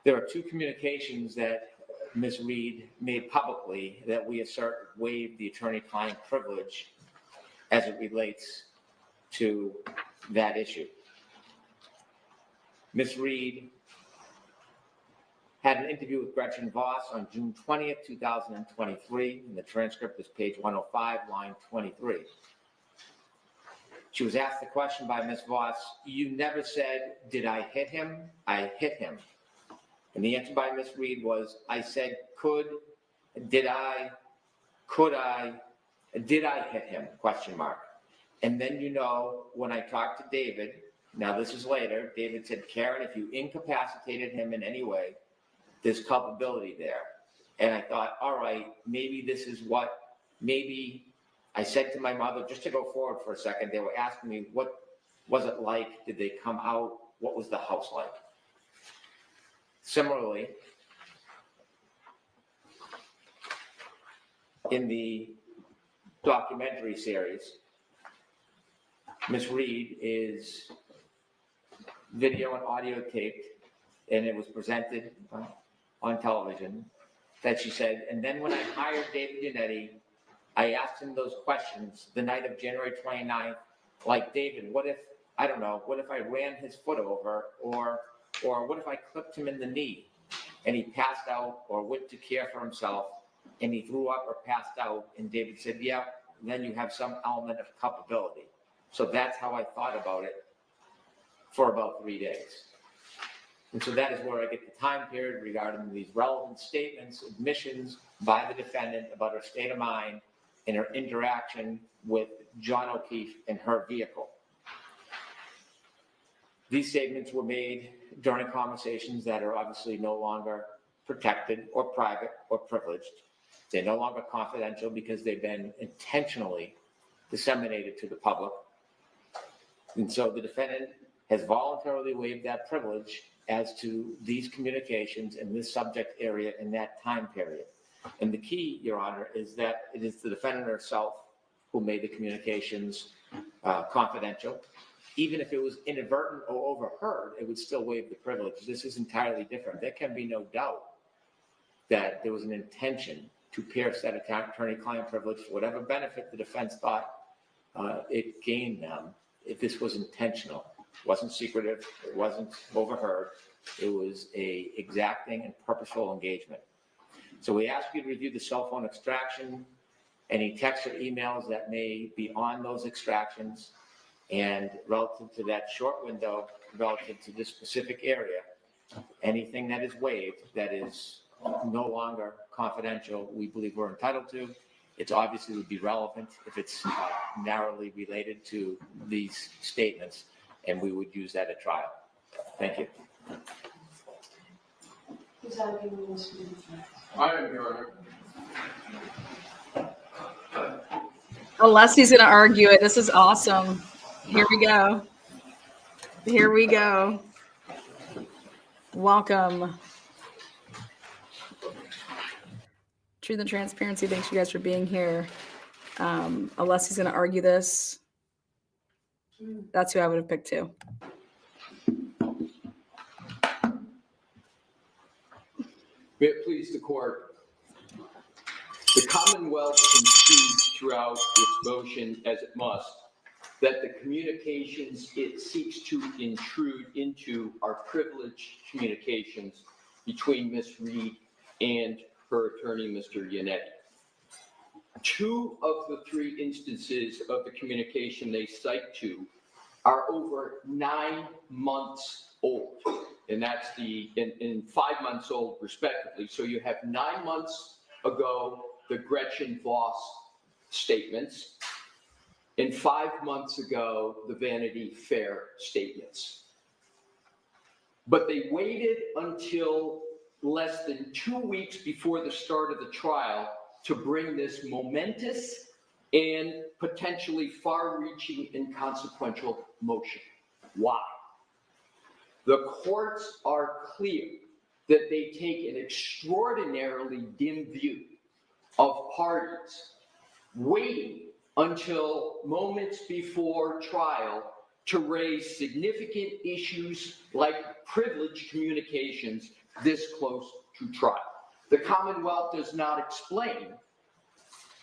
There are 2 communications that Ms. Reed made publicly that we assert waived the attorney-client privilege as it relates to that issue. Ms. Reed had an interview with Gretchen Voss on June 20th, 2023, and the transcript is page 105, line 23. She was asked the question by Ms. Voss, "You never said, did I hit him? I hit him." And the answer by Ms. Reed was, "I said, did I hit him? Question mark. And then, when I talked to David, now this is later, David said, Karen, if you incapacitated him in any way, there's culpability there. And I thought, all right, maybe this is maybe I said to my mother, just to go forward for a second, they were asking me, what was it like? Did they come out? What was the house like?" Similarly, in the documentary series, Ms. Reed is video and audio taped, and it was presented on television, that she said, "And then when I hired David Yannetti, I asked him those questions the night of January 29th, like, David, what if I ran his foot over, or what if I clipped him in the knee and he passed out or went to care for himself and he threw up or passed out?" And David said, "Yeah, then you have some element of culpability." So that's how I thought about it for about 3 days. And so that is where I get the time period regarding these relevant statements, admissions by the defendant about her state of mind and her interaction with John O'Keefe in her vehicle. These statements were made during conversations that are obviously no longer protected or private or privileged. They're no longer confidential because they've been intentionally disseminated to the public. And so the defendant has voluntarily waived that privilege as to these communications in this subject area in that time period. And the key, Your Honor, is that it is the defendant herself who made the communications confidential. Even if it was inadvertent or overheard, it would still waive the privilege. This is entirely different. There can be no doubt that there was an intention to pierce that attorney-client privilege for whatever benefit the defense thought it gained them. If this was intentional, it wasn't secretive, it wasn't overheard, it was a exacting and purposeful engagement. So we ask you to review the cell phone extraction, any texts or emails that may be on those extractions, and relative to that short window, relative to this specific area, anything that is waived that is no longer confidential, we believe we're entitled to. It's obviously would be relevant if it's narrowly related to these statements, and we would use that at trial. Thank you. I am, Your Honor. Unless he's going to argue it. This is awesome. Here we go. Here we go. Welcome. Truth and Transparency, thanks you guys for being here. Unless he's going to argue this, that's who I would have picked too. May it please the court. The Commonwealth concedes throughout its motion, as it must, that the communications it seeks to intrude into are privileged communications between Ms. Reed and her attorney, Mr. Yannetti. 2 of the 3 instances of the communication they cite to are over 9 months old, and that's in 5 months old respectively. So you have 9 months ago the Gretchen Voss statements, and 5 months ago the Vanity Fair statements. But they waited until less than 2 weeks before the start of the trial to bring this momentous and potentially far-reaching and consequential motion. Why? The courts are clear that they take an extraordinarily dim view of parties waiting until moments before trial to raise significant issues like privileged communications this close to trial. The Commonwealth does not explain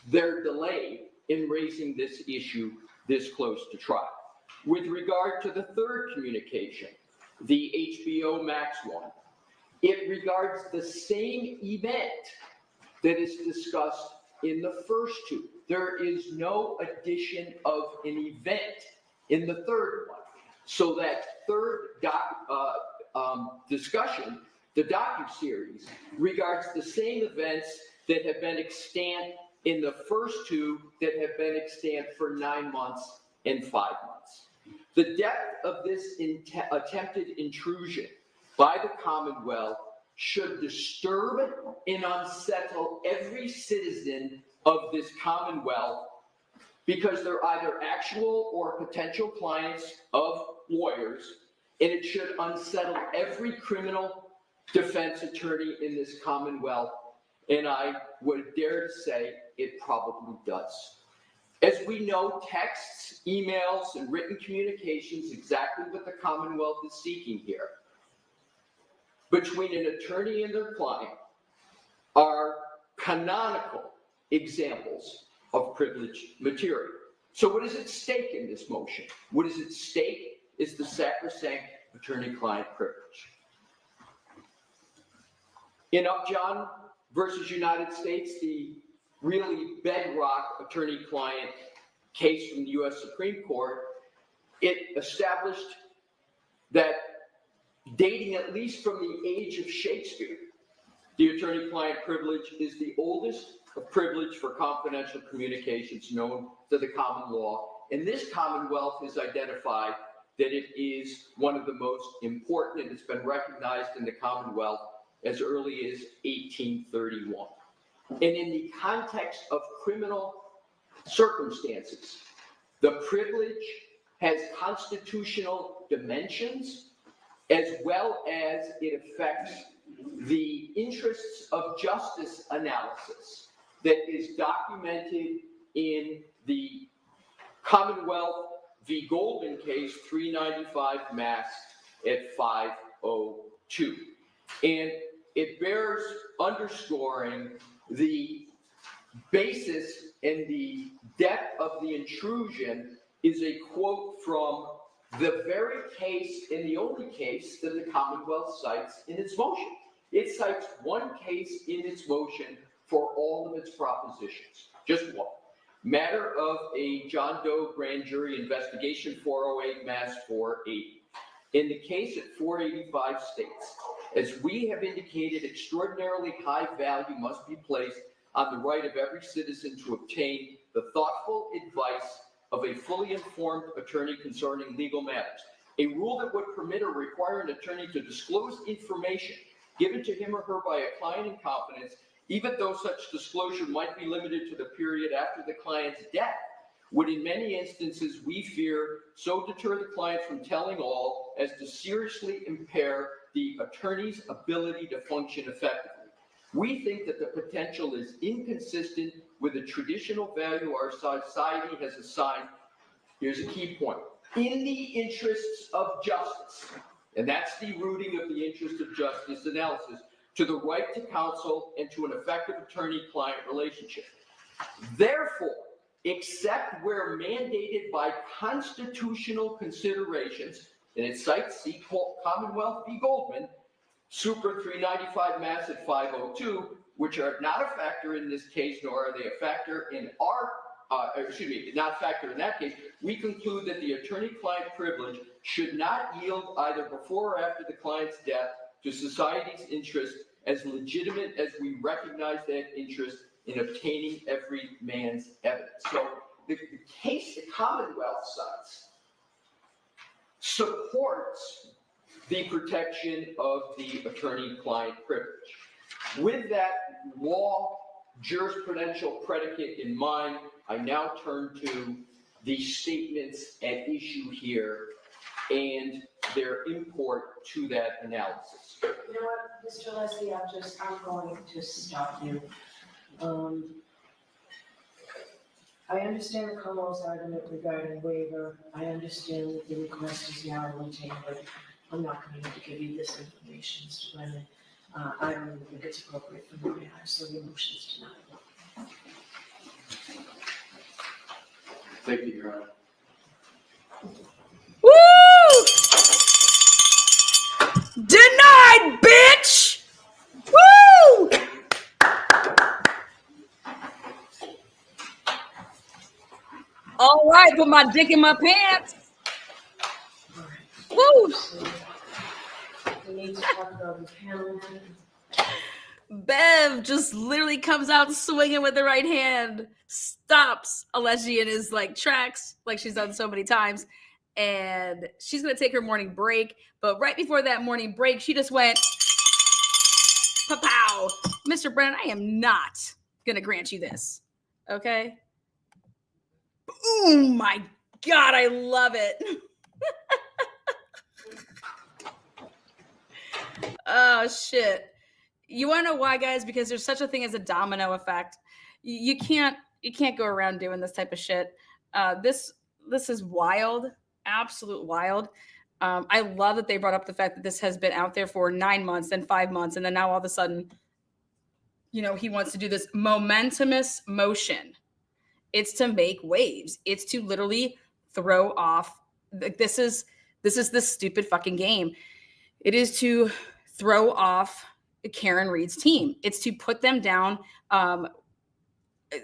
their delay in raising this issue this close to trial. With regard to the 3rd communication, the HBO Max one, it regards the same event that is discussed in the first 2. There is no addition of an event in the 3rd one. So that 3rd discussion, the docuseries, regards the same events that have been extant in the first 2 that have been extant for 9 months and 5 months. The depth of this attempted intrusion by the Commonwealth should disturb and unsettle every citizen of this Commonwealth, because they're either actual or potential clients of lawyers, and it should unsettle every criminal defense attorney in this Commonwealth, and I would dare to say it probably does. As we know, texts, emails, and written communications, exactly what the Commonwealth is seeking here, between an attorney and their client, are canonical examples of privileged material. So what is at stake in this motion? What is at stake is the sacrosanct attorney-client privilege. In Upjohn versus United States, the really bedrock attorney-client case from the U.S. Supreme Court, it established that dating at least from the age of Shakespeare, the attorney-client privilege is the oldest of privilege for confidential communications known to the common law. And this Commonwealth has identified that it is one of the most important, and it's been recognized in the Commonwealth as early as 1831. And in the context of criminal circumstances, the privilege has constitutional dimensions, as well as it affects the interests of justice analysis that is documented in the Commonwealth v. Golden case 395 Mass at 502. And it bears underscoring the basis and the depth of the intrusion is a quote from the very case and the only case that the Commonwealth cites in its motion. It cites one case in its motion for all of its propositions, just one. Matter of a John Doe grand jury investigation, 408 Mass 480. In the case at 485 states, as we have indicated, extraordinarily high value must be placed on the right of every citizen to obtain the thoughtful advice of a fully informed attorney concerning legal matters. A rule that would permit or require an attorney to disclose information given to him or her by a client in confidence, even though such disclosure might be limited to the period after the client's death, would in many instances, we fear, so deter the client from telling all as to seriously impair the attorney's ability to function effectively. We think that the potential is inconsistent with the traditional value our society has assigned. Here's a key point. In the interests of justice, and that's the rooting of the interest of justice analysis, to the right to counsel and to an effective attorney-client relationship. Therefore, except where mandated by constitutional considerations, and it cites C. Commonwealth v. Goldman, Super 395 Mass at 502, which are not a factor in this case, nor are they a factor in our, not a factor in that case, we conclude that the attorney-client privilege should not yield either before or after the client's death to society's interest as legitimate as we recognize that interest in obtaining every man's evidence. So the case the Commonwealth cites supports the protection of the attorney-client privilege. With that law jurisprudential predicate in mind, I now turn to the statements at issue here and their import to that analysis. You know what, Mr. Leslie, I'm going to stop you. I understand the Commonwealth's argument regarding waiver. I understand that the request is narrowly tailored. I'm not going to give you this information, Mr. Brennan. I don't even think it's appropriate for me to ask, so your motion is denied. Thank you, Your Honor. Woo! Denied, bitch! Woo! All right, put my dick in my pants. Woo! We need to talk about the panel. Bev just literally comes out swinging with the right hand, stops Alessia in his tracks, like she's done so many times, and she's gonna take her morning break. But right before that morning break, she just went, "Pow, Mr. Brennan, I am not gonna grant you this, okay?" Oh my God, I love it. Oh shit. You want to know why, guys? Because there's such a thing as a domino effect. You can't go around doing this type of shit. This is wild, absolute wild. I love that they brought up the fact that this has been out there for 9 months, then 5 months, and then now all of a sudden, he wants to do this momentumous motion. It's to make waves. It's to literally throw off. This is the stupid fucking game. It is to throw off Karen Reed's team. It's to put them down.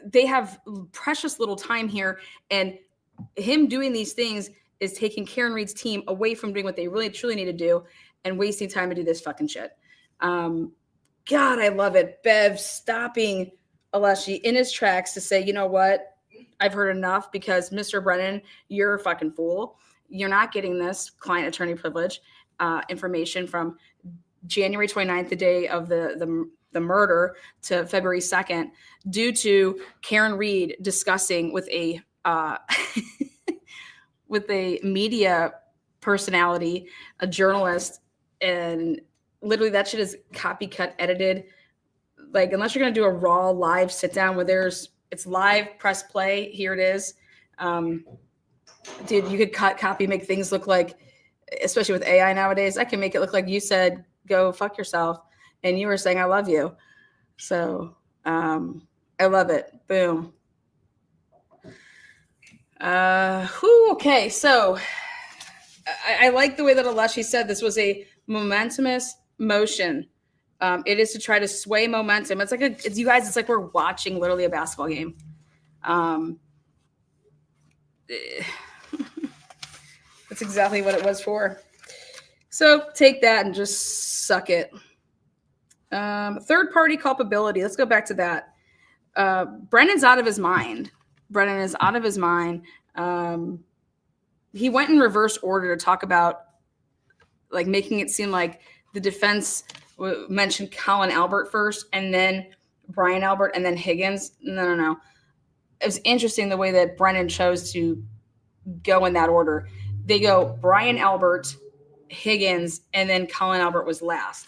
They have precious little time here, and him doing these things is taking Karen Reed's team away from doing what they really truly need to do and wasting time to do this fucking shit. God, I love it. Bev stopping Alessia in his tracks to say, you know what? I've heard enough, because Mr. Brennan, you're a fucking fool. You're not getting this client attorney privilege information from January 29th, the day of the murder, to February 2nd, due to Karen Reed discussing with a with a media personality, a journalist, and literally that shit is copycat edited. Like, unless you're gonna do a raw live sit down where it's live, press play, here it is. Dude, you could copy, make things look like, especially with AI nowadays, I can make it look like you said, go fuck yourself, and you were saying, I love you. So I love it. Boom. Okay, so I like the way that Alessia said this was a momentumous motion. It is to try to sway momentum. It's like you guys, it's like we're watching literally a basketball game. That's exactly what it was for. So take that and just suck it. Third party culpability. Let's go back to that. Brennan's out of his mind. Brennan is out of his mind. He went in reverse order to talk about, like, making it seem like the defense mentioned Colin Albert first, and then Brian Albert, and then Higgins. No. It was interesting the way that Brennan chose to go in that order. They go Brian Albert, Higgins, and then Colin Albert was last.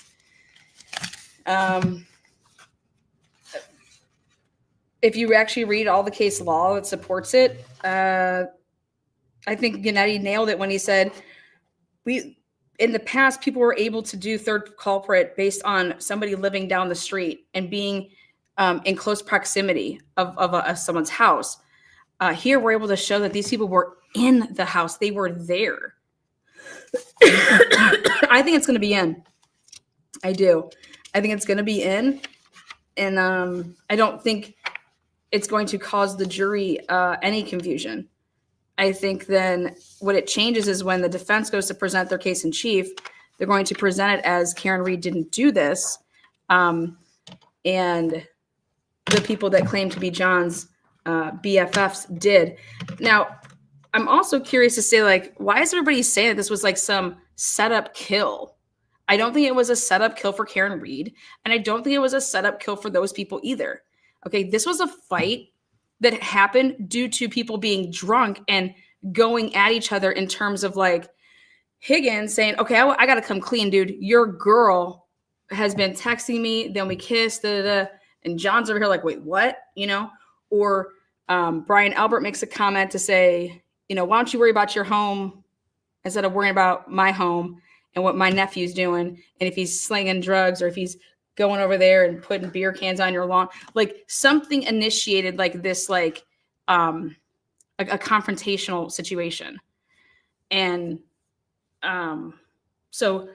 if you actually read all the case law that supports it, I think Gennady nailed it when he said, in the past, people were able to do third culprit based on somebody living down the street and being in close proximity of someone's house. Here, we're able to show that these people were in the house. They were there. I think it's going to be in. I do. I think it's going to be in. And I don't think it's going to cause the jury any confusion. I think then what it changes is when the defense goes to present their case in chief, they're going to present it as Karen Reed didn't do this. And the people that claim to be John's BFFs did. Now, I'm also curious to say, like, why is everybody saying that this was like some setup kill? I don't think it was a setup kill for Karen Reed. And I don't think it was a setup kill for those people either. Okay, this was a fight that happened due to people being drunk and going at each other in terms of like Higgins saying, okay, I got to come clean, dude. Your girl has been texting me. Then we kissed. And John's over here like, wait, what? You know, or Brian Albert makes a comment to say, you know, why don't you worry about your home instead of worrying about my home and what my nephew's doing. And if he's slinging drugs or if he's going over there and putting beer cans on your lawn, like something initiated like this, like a confrontational situation. And so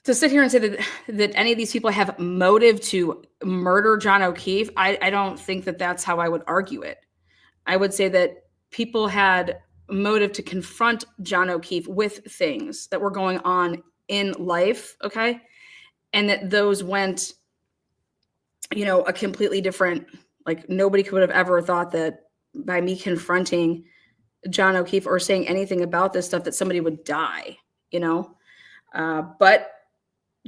to sit here and say that any of these people have motive to murder John O'Keefe, I don't think that that's how I would argue it. I would say that people had motive to confront John O'Keefe with things that were going on in life, okay? And that those went, you know, a completely different, like nobody could have ever thought that by me confronting John O'Keefe or saying anything about this stuff that somebody would die, you know? But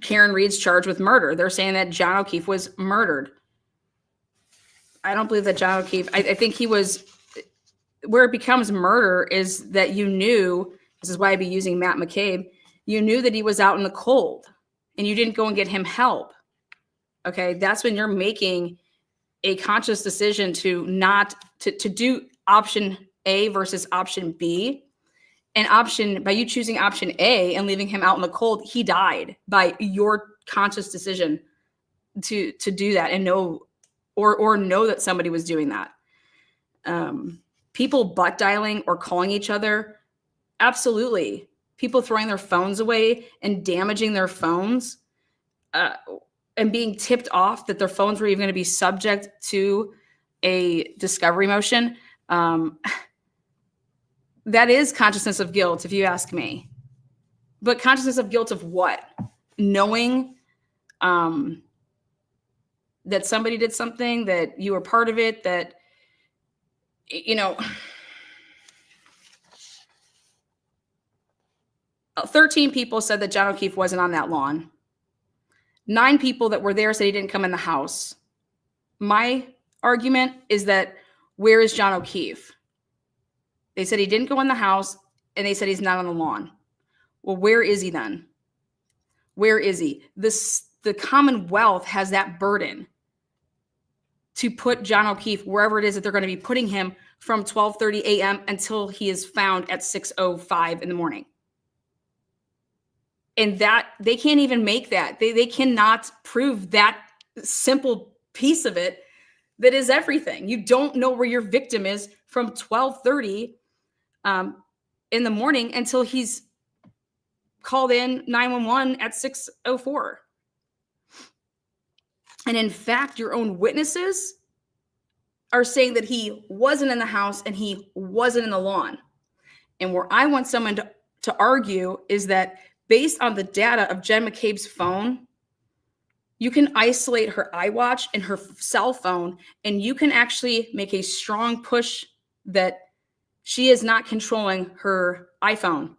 Karen Reed's charged with murder. They're saying that John O'Keefe was murdered. I don't believe that John O'Keefe, I think he was, where it becomes murder is that you knew, this is why I'd be using Matt McCabe, you knew that he was out in the cold and you didn't go and get him help. Okay, that's when you're making a conscious decision to not, to do option A versus option B. And by you choosing option A and leaving him out in the cold, he died by your conscious decision to do that and know, or know that somebody was doing that. People butt dialing or calling each other, absolutely. People throwing their phones away and damaging their phones and being tipped off that their phones were even going to be subject to a discovery motion. That is consciousness of guilt, if you ask me. But consciousness of guilt of what? Knowing that somebody did something, that you were part of it, that, you know, 13 people said that John O'Keefe wasn't on that lawn. 9 people that were there said he didn't come in the house. My argument is that where is John O'Keefe? They said he didn't go in the house, and they said he's not on the lawn. Well, where is he then? Where is he? The Commonwealth has that burden to put John O'Keefe wherever it is that they're going to be putting him from 12:30 a.m. until he is found at 6:05 in the morning. And that they can't even make that. They cannot prove that simple piece of it that is everything. You don't know where your victim is from 12:30 in the morning until he's called in 911 at 6:04. And in fact, your own witnesses are saying that he wasn't in the house and he wasn't in the lawn. And where I want someone to argue is that based on the data of Jen McCabe's phone, you can isolate her iWatch and her cell phone, and you can actually make a strong push that she is not controlling her iPhone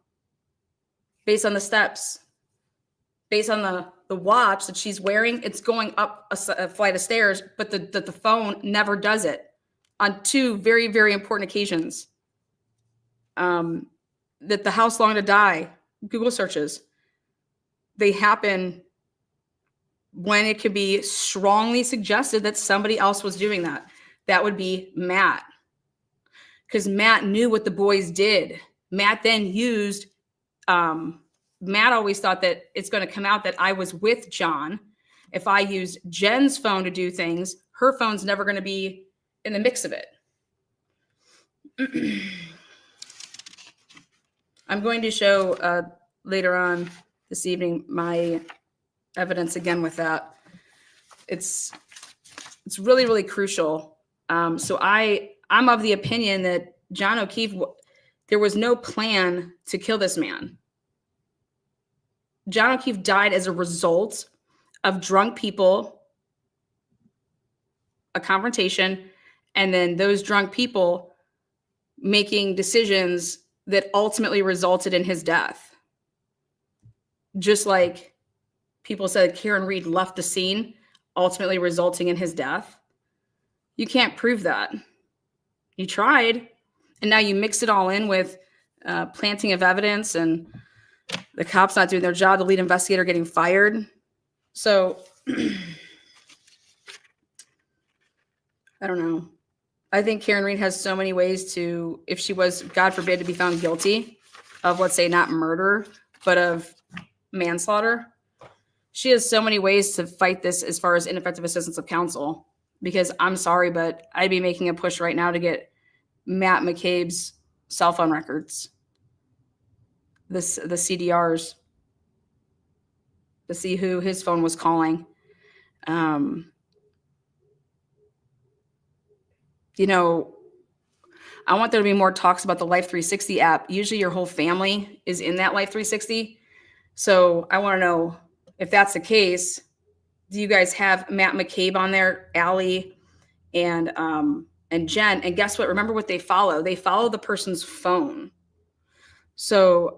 based on the steps, based on the watch that she's wearing. It's going up a flight of stairs, but the phone never does it on 2 very, very important occasions. That the house long to die, Google searches, they happen when it could be strongly suggested that somebody else was doing that. That would be Matt. Because Matt knew what the boys did. Matt then used, Matt always thought that it's going to come out that I was with John. If I used Jen's phone to do things, her phone's never going to be in the mix of it. I'm going to show later on this evening my evidence again with that. It's really, really crucial. So I'm of the opinion that John O'Keefe, there was no plan to kill this man. John O'Keefe died as a result of drunk people, a confrontation, and then those drunk people making decisions that ultimately resulted in his death. Just like people said Karen Reed left the scene, ultimately resulting in his death. You can't prove that. You tried, and now you mix it all in with planting of evidence and the cops not doing their job, the lead investigator getting fired. So I don't know. I think Karen Reed has so many ways to, if she was, God forbid, to be found guilty of, let's say, not murder, but of manslaughter, she has so many ways to fight this as far as ineffective assistance of counsel. Because I'm sorry, but I'd be making a push right now to get Matt McCabe's cell phone records, the CDRs, to see who his phone was calling. You know, I want there to be more talks about the Life 360 app. Usually your whole family is in that Life 360. So I want to know if that's the case, do you guys have Matt McCabe on there, Allie, and Jen? And guess what? Remember what they follow. They follow the person's phone. So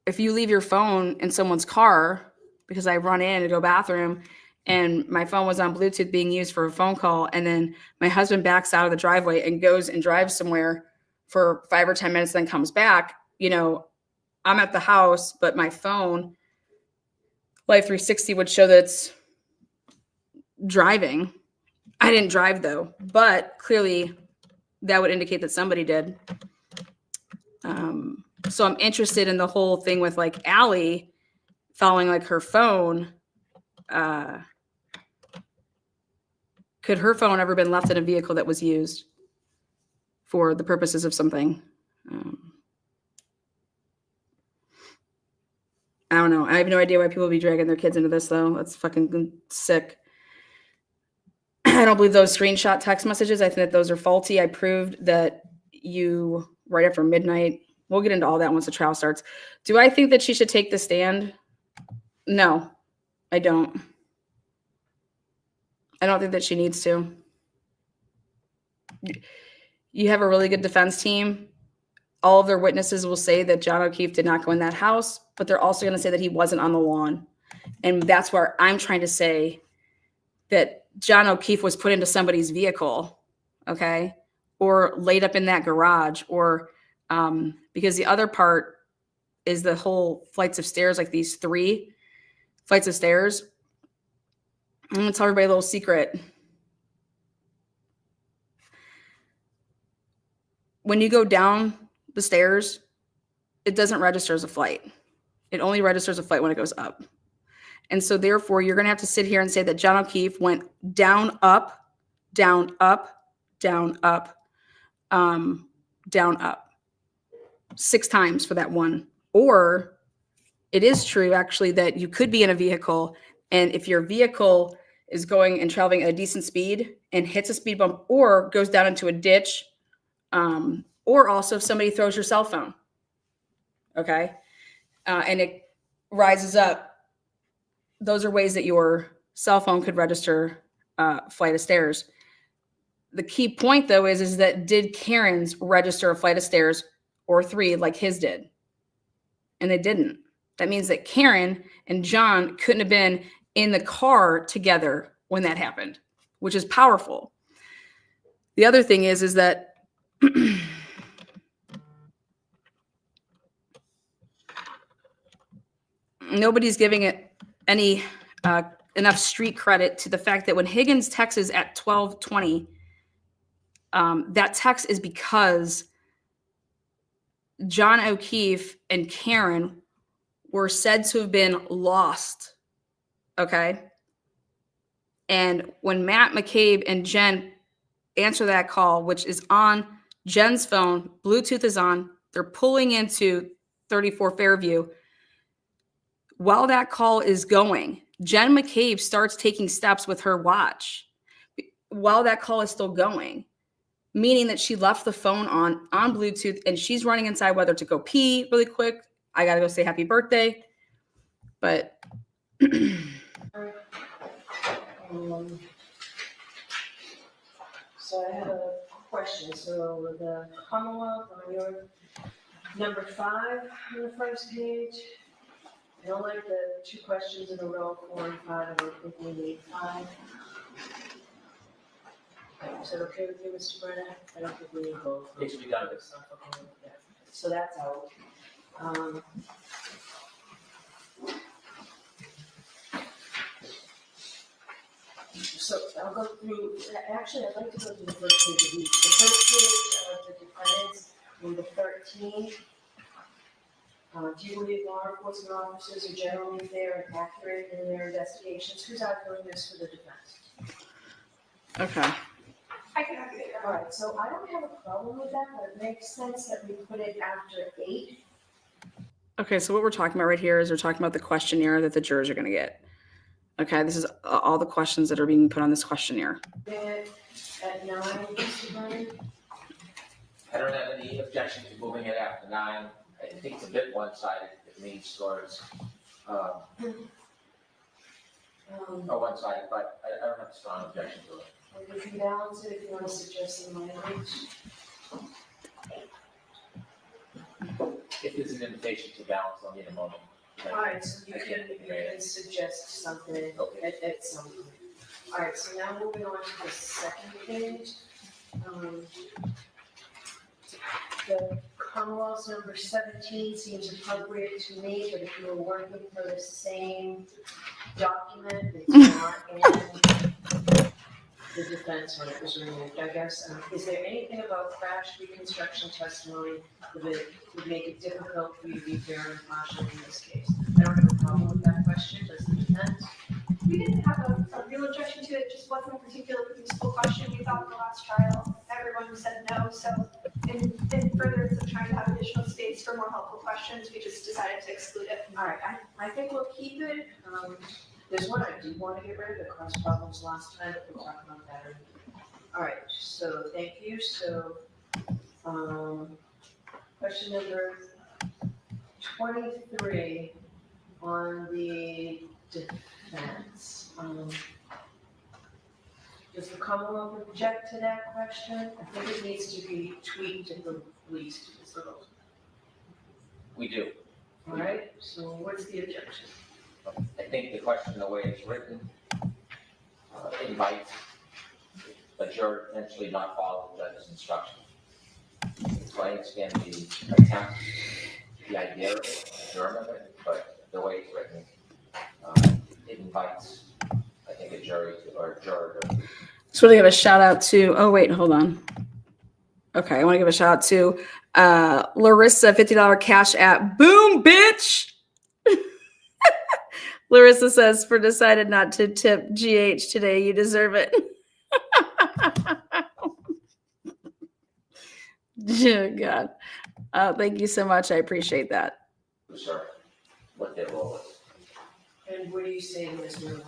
if you leave your phone in someone's car, because I run in to go bathroom and my phone was on Bluetooth being used for a phone call, and then my husband backs out of the driveway and goes and drives somewhere for 5 or 10 minutes, then comes back, you know, I'm at the house, but my phone, Life 360, would show that it's driving. I didn't drive though, but clearly that would indicate that somebody did. So I'm interested in the whole thing with like Allie following like her phone. Could her phone ever been left in a vehicle that was used for the purposes of something? I don't know. I have no idea why people would be dragging their kids into this, though. That's fucking sick. I don't believe those screenshot text messages. I think that those are faulty. I proved that you, right after midnight, we'll get into all that once the trial starts. Do I think that she should take the stand? No, I don't. I don't think that she needs to. You have a really good defense team. All of their witnesses will say that John O'Keefe did not go in that house, but they're also going to say that he wasn't on the lawn. And that's where I'm trying to say that John O'Keefe was put into somebody's vehicle, okay, or laid up in that garage, or because the other part is the whole flights of stairs, like these 3 flights of stairs. I'm going to tell everybody a little secret. When you go down the stairs, it doesn't register as a flight. It only registers a flight when it goes up. And so therefore, you're going to have to sit here and say that John O'Keefe went down, up, down, up, down, up, down, up 6 times for that one. Or it is true, actually, that you could be in a vehicle, and if your vehicle is going and traveling at a decent speed and hits a speed bump or goes down into a ditch, or also if somebody throws your cell phone, okay, and it rises up, those are ways that your cell phone could register flight of stairs. The key point, though, is that did Karen's register a flight of stairs or 3 like his did? And they didn't. That means that Karen and John couldn't have been in the car together when that happened, which is powerful. The other thing is that nobody's giving it any enough street credit to the fact that when Higgins texts at 12:20, that text is because John O'Keefe and Karen were said to have been lost. Okay. And when Matt McCabe and Jen answer that call, which is on Jen's phone, Bluetooth is on, they're pulling into 34 Fairview. While that call is going, Jen McCabe starts taking steps with her watch while that call is still going, meaning that she left the phone on Bluetooth and she's running inside whether to go pee really quick. I got to go say happy birthday. But So I have a question. So the Commonwealth on your number 5 on the first page, I don't like the 2 questions in a row, 4 and 5. I don't think we need 5. Is that okay with you, Mr. Brennan? I don't think we need both. Needs to be done. So that's out. So I'll go through, actually, I'd like to go through the first page of each. The first page of the defendants, number 13. Do you believe law enforcement officers are generally fair and accurate in their investigations? Who's arguing this for the defense? okay. I can argue it. All right, so I don't have a problem with that, but it makes sense that we put it after 8. Okay, so what we're talking about right here is we're talking about the questionnaire that the jurors are going to get. Okay, this is all the questions that are being put on this questionnaire. At 9, Mr. Brennan? I don't have any objection to moving it after 9. I think it's a bit one-sided. It leans towards, one-sided, but I don't have a strong objection to it. We can balance it if you want to suggest some language. If there's an invitation to balance, I'll need a moment. All right, so you can suggest something at some point. All right, so now moving on to the second page. The Commonwealth's number 17 seems appropriate to me, but if you were working for the same document, it's not in the defense when it was removed, I guess. Is there anything about crash reconstruction testimony that would make it difficult for you to be fair and impartial in this case? I don't have a problem with that question. Does the defense? We didn't have a real objection to it. It just wasn't a particularly useful question. We thought in the last trial, everyone said no. So in furtherance of trying to have additional space for more helpful questions, we just decided to exclude it. All right, I think we'll keep it. There's one I do want to get rid of, the cross problems last time, but we'll talk about that. All right, so thank you. So question number 23 on the defense. Does the Commonwealth object to that question? I think it needs to be tweaked at the least. We do. All right, so what's the objection? I think the question, the way it's written, invites a juror to potentially not follow the judge's instructions. Clients can be attempt the idea of it, the germ of it, but the way it's written, it invites, I think, a jury to, or a juror to. Just want to give a shout out to, oh wait, hold on. Okay, I want to give a shout out to Larissa, $50 cash app. Boom, bitch! Larissa says, for decided not to tip GH today, you deserve it. Oh, God. Thank you so much. I appreciate that. Sure. What their role is. And what do you say, Ms. Miller?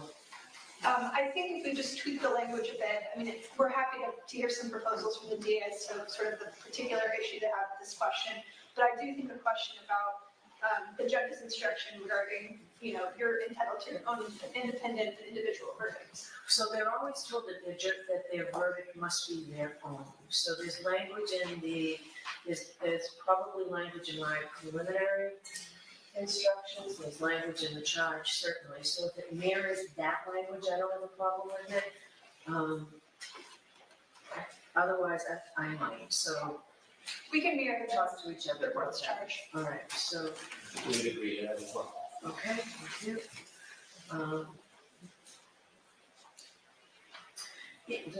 I think if we just tweak the language a bit, I mean, we're happy to hear some proposals from the DA as to sort of the particular issue they have with this question. But I do think the question about the judge's instruction regarding, you know, you're entitled to your own independent individual verdicts. So they're always told that their verdict must be their own. So there's language in there's probably language in my preliminary instructions, there's language in the charge, certainly. So if it mirrors that language, I don't have a problem with it. Otherwise, I might. So we can mirror the talk to each other about charge. All right. So We would agree to that as well. Okay, thank you.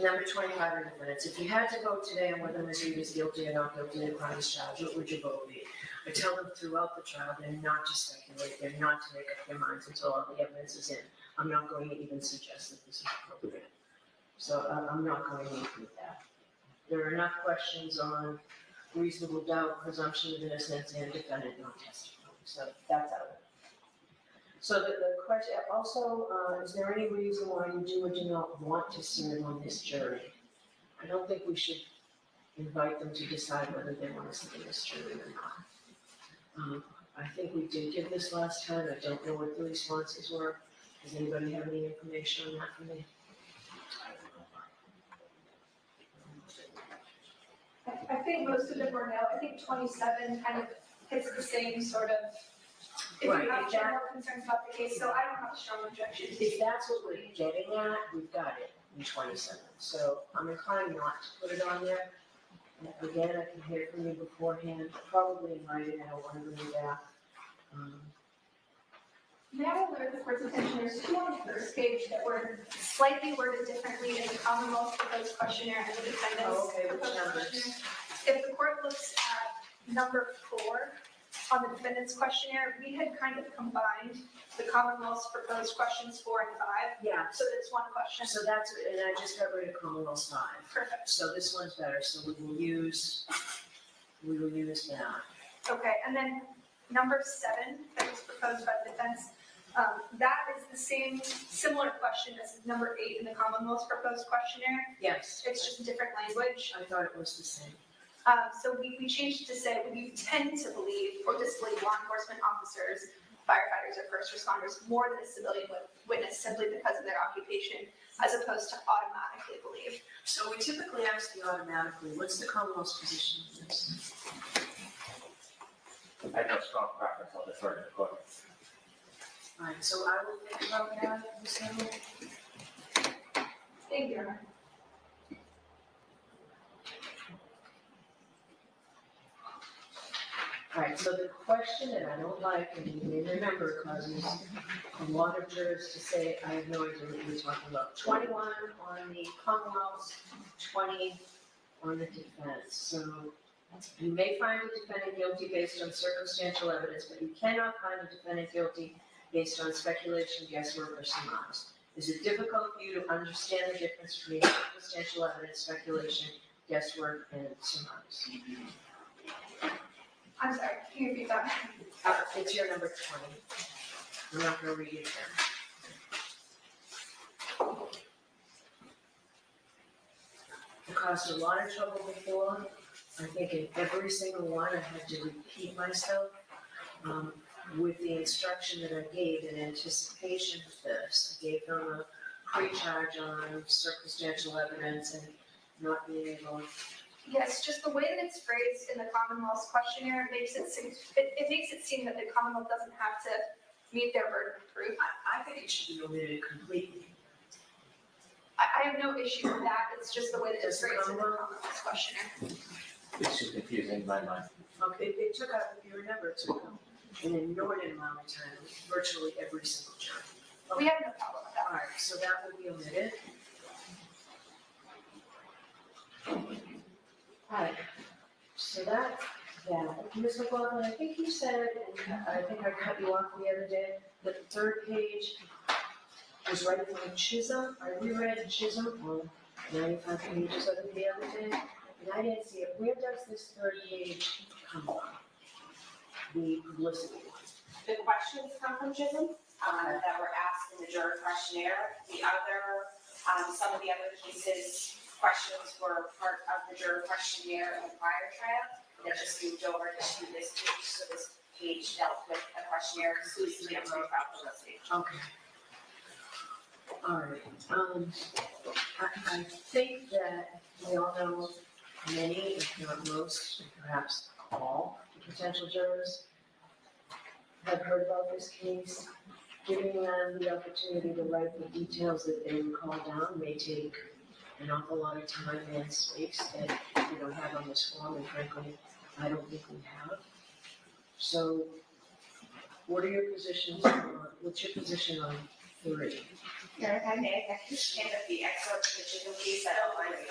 Number 25 in defendants. If you had to vote today on whether Ms. Reed is guilty or not guilty of the crimes charged, what would your vote be? I tell them throughout the trial, they're not to speculate, they're not to make up their minds until all the evidence is in. I'm not going to even suggest that this is appropriate. So I'm not going to include that. There are enough questions on reasonable doubt, presumption of innocence, and defendant not testifying. So that's out of it. So the question, also, is there any reason why you do or do not want to serve on this jury? I don't think we should invite them to decide whether they want to sit in this jury or not. I think we did give this last time. I don't know what the responses were. Does anybody have any information on that for me? I think most of them were no. I think 27 kind of hits the same sort of, if Right, you have if that- more concerns about the case, so I don't have a strong objection. If that's what we're getting at, we've got it in 27. So I'm inclined not to put it on there. And again, I can hear from you beforehand, probably in writing, I don't want to bring it back. May I alert the court's attention, there's two on the first page that were slightly worded differently in the Commonwealth's proposed questionnaire and the defendant's Oh, okay, which proposed numbers? questionnaire. If the court looks at number 4 on the defendant's questionnaire, we had kind of combined the Commonwealth's proposed questions 4 and 5, Yeah, so it's one question. so that's, and I just got rid of Commonwealth 5. Perfect. So this one's better, so we will use that. Okay, and then number 7 that was proposed by the defense, that is the same, similar question as number 8 in the Commonwealth's proposed questionnaire. Yes, It's just different language. I thought it was the same. So we changed it to say, when you tend to believe or disbelieve law enforcement officers, firefighters, or first responders more than a civilian witness simply because of their occupation, as opposed to automatically believe. So we typically ask the automatically, what's the Commonwealth's position on this? I have no strong preference, I'll defer to the court. All right, so I will think about that, Ms. Hamel. Thank you, Your Honor. All right, so the question that I don't like, and you may remember, causes a lot of jurors to say, I have no idea what you're talking about. 21 on the Commonwealth's, 20 on the defense. So you may find the defendant guilty based on circumstantial evidence, but you cannot find the defendant guilty based on speculation, guesswork, or surmise. Is it difficult for you to understand the difference between circumstantial evidence, speculation, guesswork, and surmise? I'm sorry, can you repeat that? It's your number 20. I'm not gonna read it again. It caused a lot of trouble before. I think in every single one, I had to repeat myself with the instruction that I gave in anticipation of this. I gave them a pre-charge on circumstantial evidence and not being able. Yes, just the way that it's phrased in the Commonwealth's questionnaire makes it seem that the Commonwealth doesn't have to meet their burden of proof. I think it should be omitted completely. I have no issue with that, it's just the way that it's phrased in the Commonwealth's questionnaire. It's too confusing in my mind. Okay, they took out, if you remember, it took out an inordinate amount of time, virtually every single jury. We have no problem with that. All right, so that will be omitted. All right, so that. Ms. McLaughlin, I think you said, and I think I cut you off the other day, that the third page was right from Chisholm. I reread Chisholm on 95 pages of it the other day, and I didn't see it. Where does this third page come from? The publicity one. The questions come from Chisholm that were asked in the juror questionnaire. The other, some of the other cases, questions were part of the juror questionnaire in the prior trial that just moved over to this page. So this page dealt with a questionnaire exclusively of profile publicity. Okay. All right. I think that we all know many, if not most, perhaps all potential jurors have heard about this case. Giving them the opportunity to write the details that they would call down may take an awful lot of time and space that we don't have on this form, and frankly, I don't think we have. So What are your positions on, what's your position on 3? Here, if I may, I can stand up the excerpt from the Jiggle case that outlines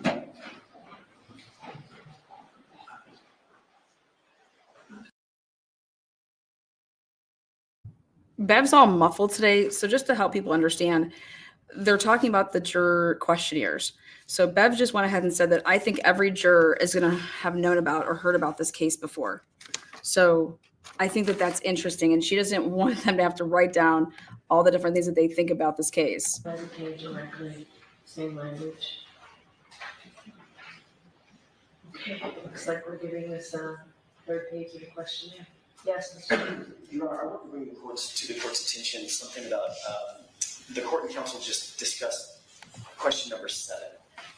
the. Bev's all muffled today, so just to help people understand, they're talking about the juror questionnaires. So Bev just went ahead and said that I think every juror is going to have known about or heard about this case before. So I think that that's interesting, and she doesn't want them to have to write down all the different things that they think about this case. Directly, same language. Okay, looks like we're giving this third page of the questionnaire. Yes, Mr. Chairman. Your Honor, I want to bring the court's attention something about the court and counsel just discussed question number 7.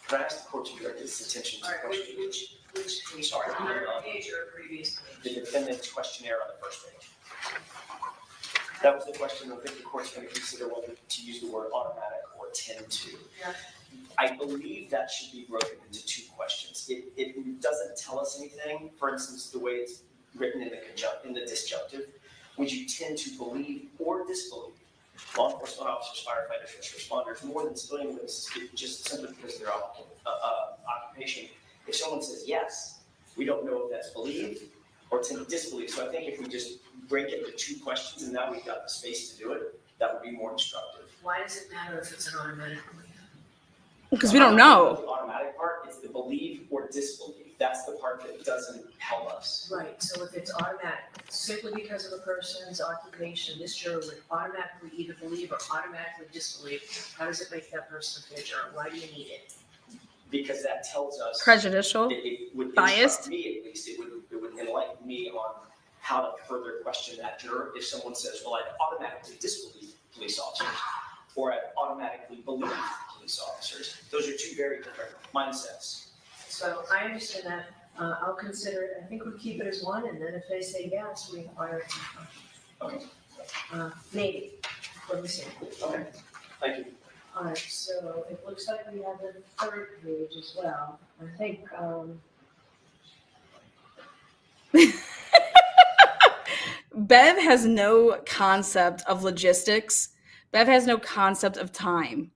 Can I ask the court to direct its attention to question? Which page? Sorry, Third page or previous page? the defendant's questionnaire on the first page. That was the question. I think the court's going to consider whether to use the word automatic or tend to. Yeah. I believe that should be broken into 2 questions. It doesn't tell us anything. For instance, the way it's written in the disjunctive, would you tend to believe or disbelieve law enforcement officers, firefighters, first responders more than civilian witnesses, just simply because of their occupation? If someone says yes, we don't know if that's believed or tend to disbelieve. So I think if we just break it into 2 questions and now we've got the space to do it, that would be more instructive. Why does it matter if it's an automatic belief? Because we don't know. The automatic part is the believe or disbelieve. That's the part that doesn't help us. Right, so if it's automatic, simply because of a person's occupation, this juror would automatically either believe or automatically disbelieve. How does it make that person a fair juror? Why do you need it? Because that tells us Prejudicial, it would biased. instruct me at least. It would enlighten me on how to further question that juror. If someone says, well, I'd automatically disbelieve police officers, or I'd automatically believe police officers. Those are 2 very different mindsets. So I understand that. I'll consider it. I think we keep it as 1, and then if they say yes, we inquire it. Okay. Maybe. Let me see. Okay. Thank you. All right, so it looks like we have the 3rd page as well. I think, Bev has no concept of logistics. Bev has no concept of time.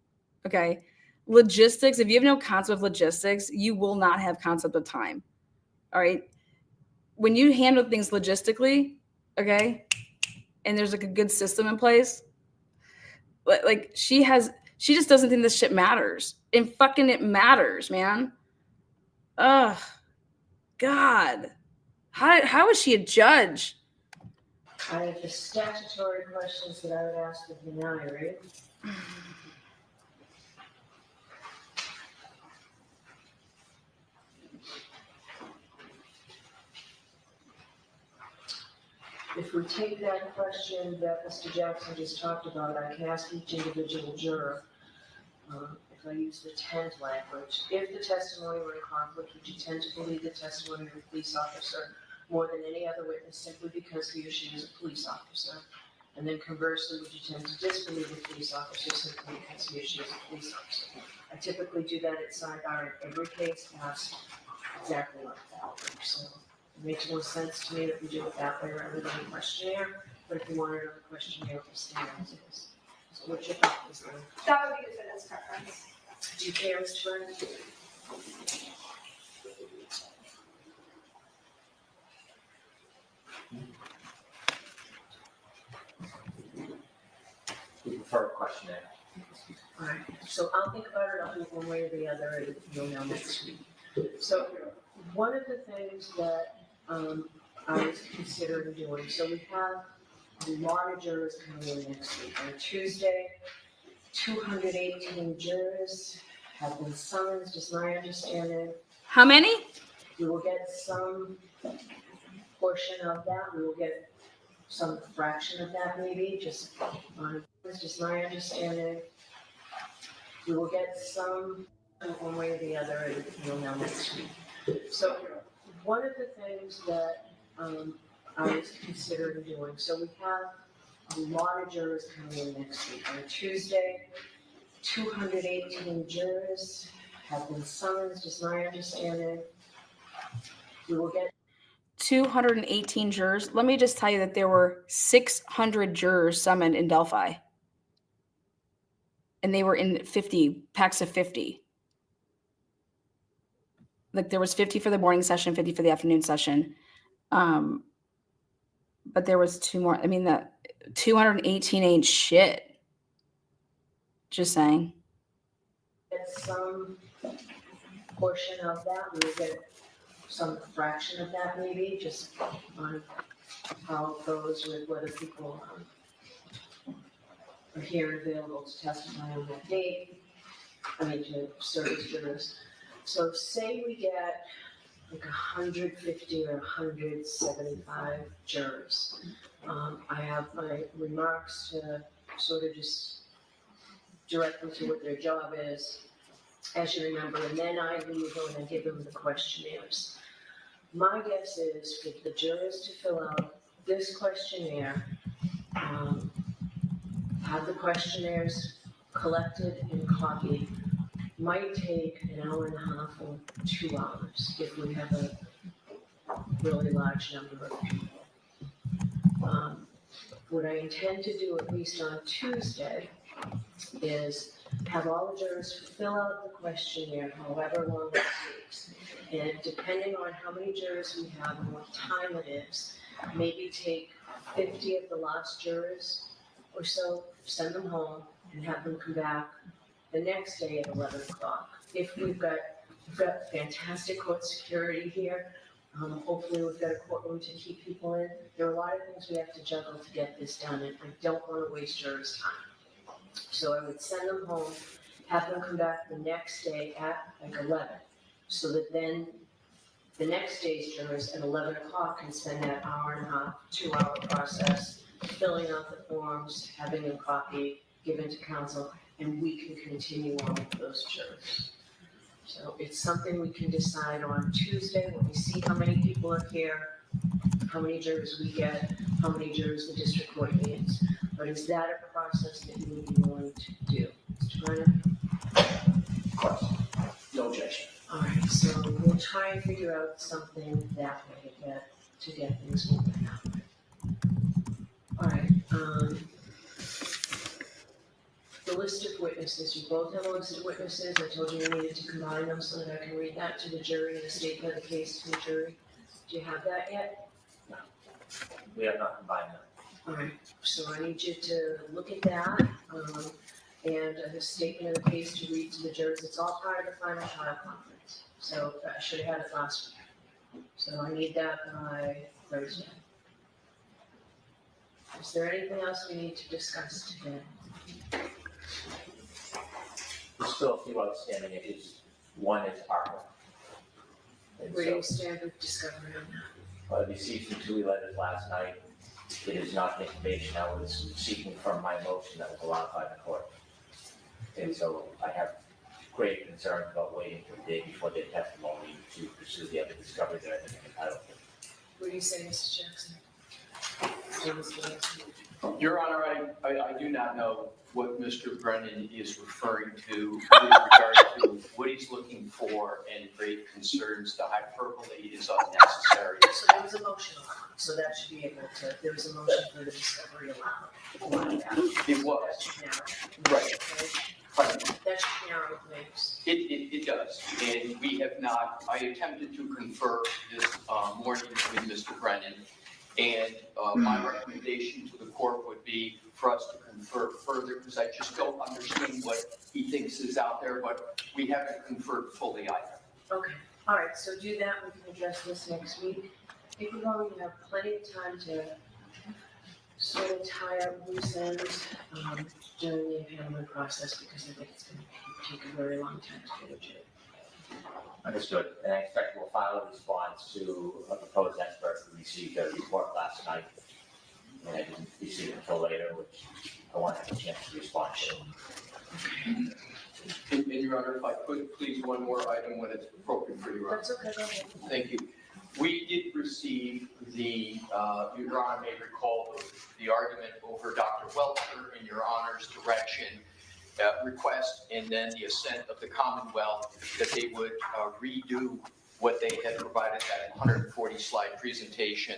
Okay. Logistics, if you have no concept of logistics, you will not have concept of time. All right. When you handle things logistically, okay, and there's like a good system in place, like she just doesn't think this shit matters. And fucking it matters, man. Ugh. God. How is she a judge? I have the statutory questions that I would ask of Vinay, right? If we take that question that Mr. Jackson just talked about, I can ask each individual juror, if I use the tend language, if the testimony were in conflict, would you tend to believe the testimony of a police officer more than any other witness simply because he or she is a police officer? And then conversely, would you tend to disbelieve the police officer simply because he or she is a police officer? I typically do that at sidebar in every case, asked exactly like that. So it makes more sense to me that we do it that way rather than a questionnaire. But if you wanted a questionnaire, we'll stand as is. So what's your thought, Ms. Lynn? That would be the fitness preference. Do you care, Mr. Byrne? We prefer a questionnaire. All right, so I'll think about it, I'll do it one way or the other, and you'll know next week. So one of the things that I was considering doing, so we have a lot of jurors coming in next week. On Tuesday, 218 jurors have been summoned, is my understanding. How many? We will get some portion of that, we will get some fraction of that maybe, just my understanding. We will get some one way or the other, and you'll know next week. So one of the things that I was considering doing, so we have a lot of jurors coming in next week. On Tuesday, 218 jurors have been summoned, is my understanding. We will get 218 jurors. Let me just tell you that there were 600 jurors summoned in Delphi. And they were in 50 packs of 50. Like there was 50 for the morning session, 50 for the afternoon session. But there was 2 more. I mean, the 218 ain't shit. Just saying. Get some portion of that, we get some fraction of that maybe, just on how it goes with whether people are here and available to testify on that date. I mean, to serve as jurors. So say we get like 150 or 175 jurors. I have my remarks to sort of just direct them to what their job is, as you remember, and then I leave them and I give them the questionnaires. My guess is for the jurors to fill out this questionnaire, have the questionnaires collected and copied, might take an hour and a half or 2 hours if we have a really large number of people. What I intend to do, at least on Tuesday, is have all the jurors fill out the questionnaire, however long it takes. And depending on how many jurors we have and what time it is, maybe take 50 of the last jurors or so, send them home, and have them come back the next day at 11 o'clock. If we've got fantastic court security here, hopefully we've got a courtroom to keep people in. There are a lot of things we have to juggle to get this done, and I don't want to waste jurors' time. So I would send them home, have them come back the next day at like 11, so that then the next day's jurors at 11 o'clock can spend that hour and a half, 2-hour process, filling out the forms, having them copied, given to counsel, and we can continue on with those jurors. So it's something we can decide on Tuesday when we see how many people are here, how many jurors we get, how many jurors the district court needs. But is that a process that you would be willing to do? Mr. Brennan? Of course. No objection. All right, so we'll try and figure out something that way to get things moving that way. All right, the list of witnesses, you both have a list of witnesses. I told you we needed to combine them so that I can read that to the jury and the statement of the case to the jury. Do you have that yet? No. We have not combined them. All right, so I need you to look at that, and a statement of the case to read to the jurors. It's all part of the final trial conference. So I should have had it last week. So I need that by Thursday. Is there anything else we need to discuss today? There's still a few outstanding issues. One is ARPA. Where do you stand with discovery on that? I received some 2 letters last night. It is not the information I was seeking from my motion that was allowed by the court. And so I have great concerns about waiting for the day before their testimony to pursue the other discovery that I think is entitled to. What do you say, Mr. Jackson? Your Honor, I do not know what Mr. Brennan is referring to with regard to what he's looking for and great concerns. The hyperbole is unnecessary. So there was a motion allowed, so that should be able to, there was a motion for the discovery allowed. It was. Right. That should narrow things. It does, and we have not, I attempted to confer this morning with Mr. Brennan, and my recommendation to the court would be for us to confer further, because I just don't understand what he thinks is out there, but we haven't conferred fully either. Okay, all right, so do that, we can address this next week. I think we're going to have plenty of time to sort of tie up loose ends during the impanelment process, because I think it's going to take a very long time to get a jury. Understood. And I expect we'll file a response to a proposed expert who received a report last night. And I didn't receive it until later, which I want to have a chance to respond to. And Your Honor, if I could, please, one more item when it's appropriate for Your Honor. That's okay, go ahead. Thank you. We did receive the, Your Honor may recall, the argument over Dr. Welcher in Your Honor's direction, request, and then the assent of the Commonwealth that they would redo what they had provided, that 140 slide presentation.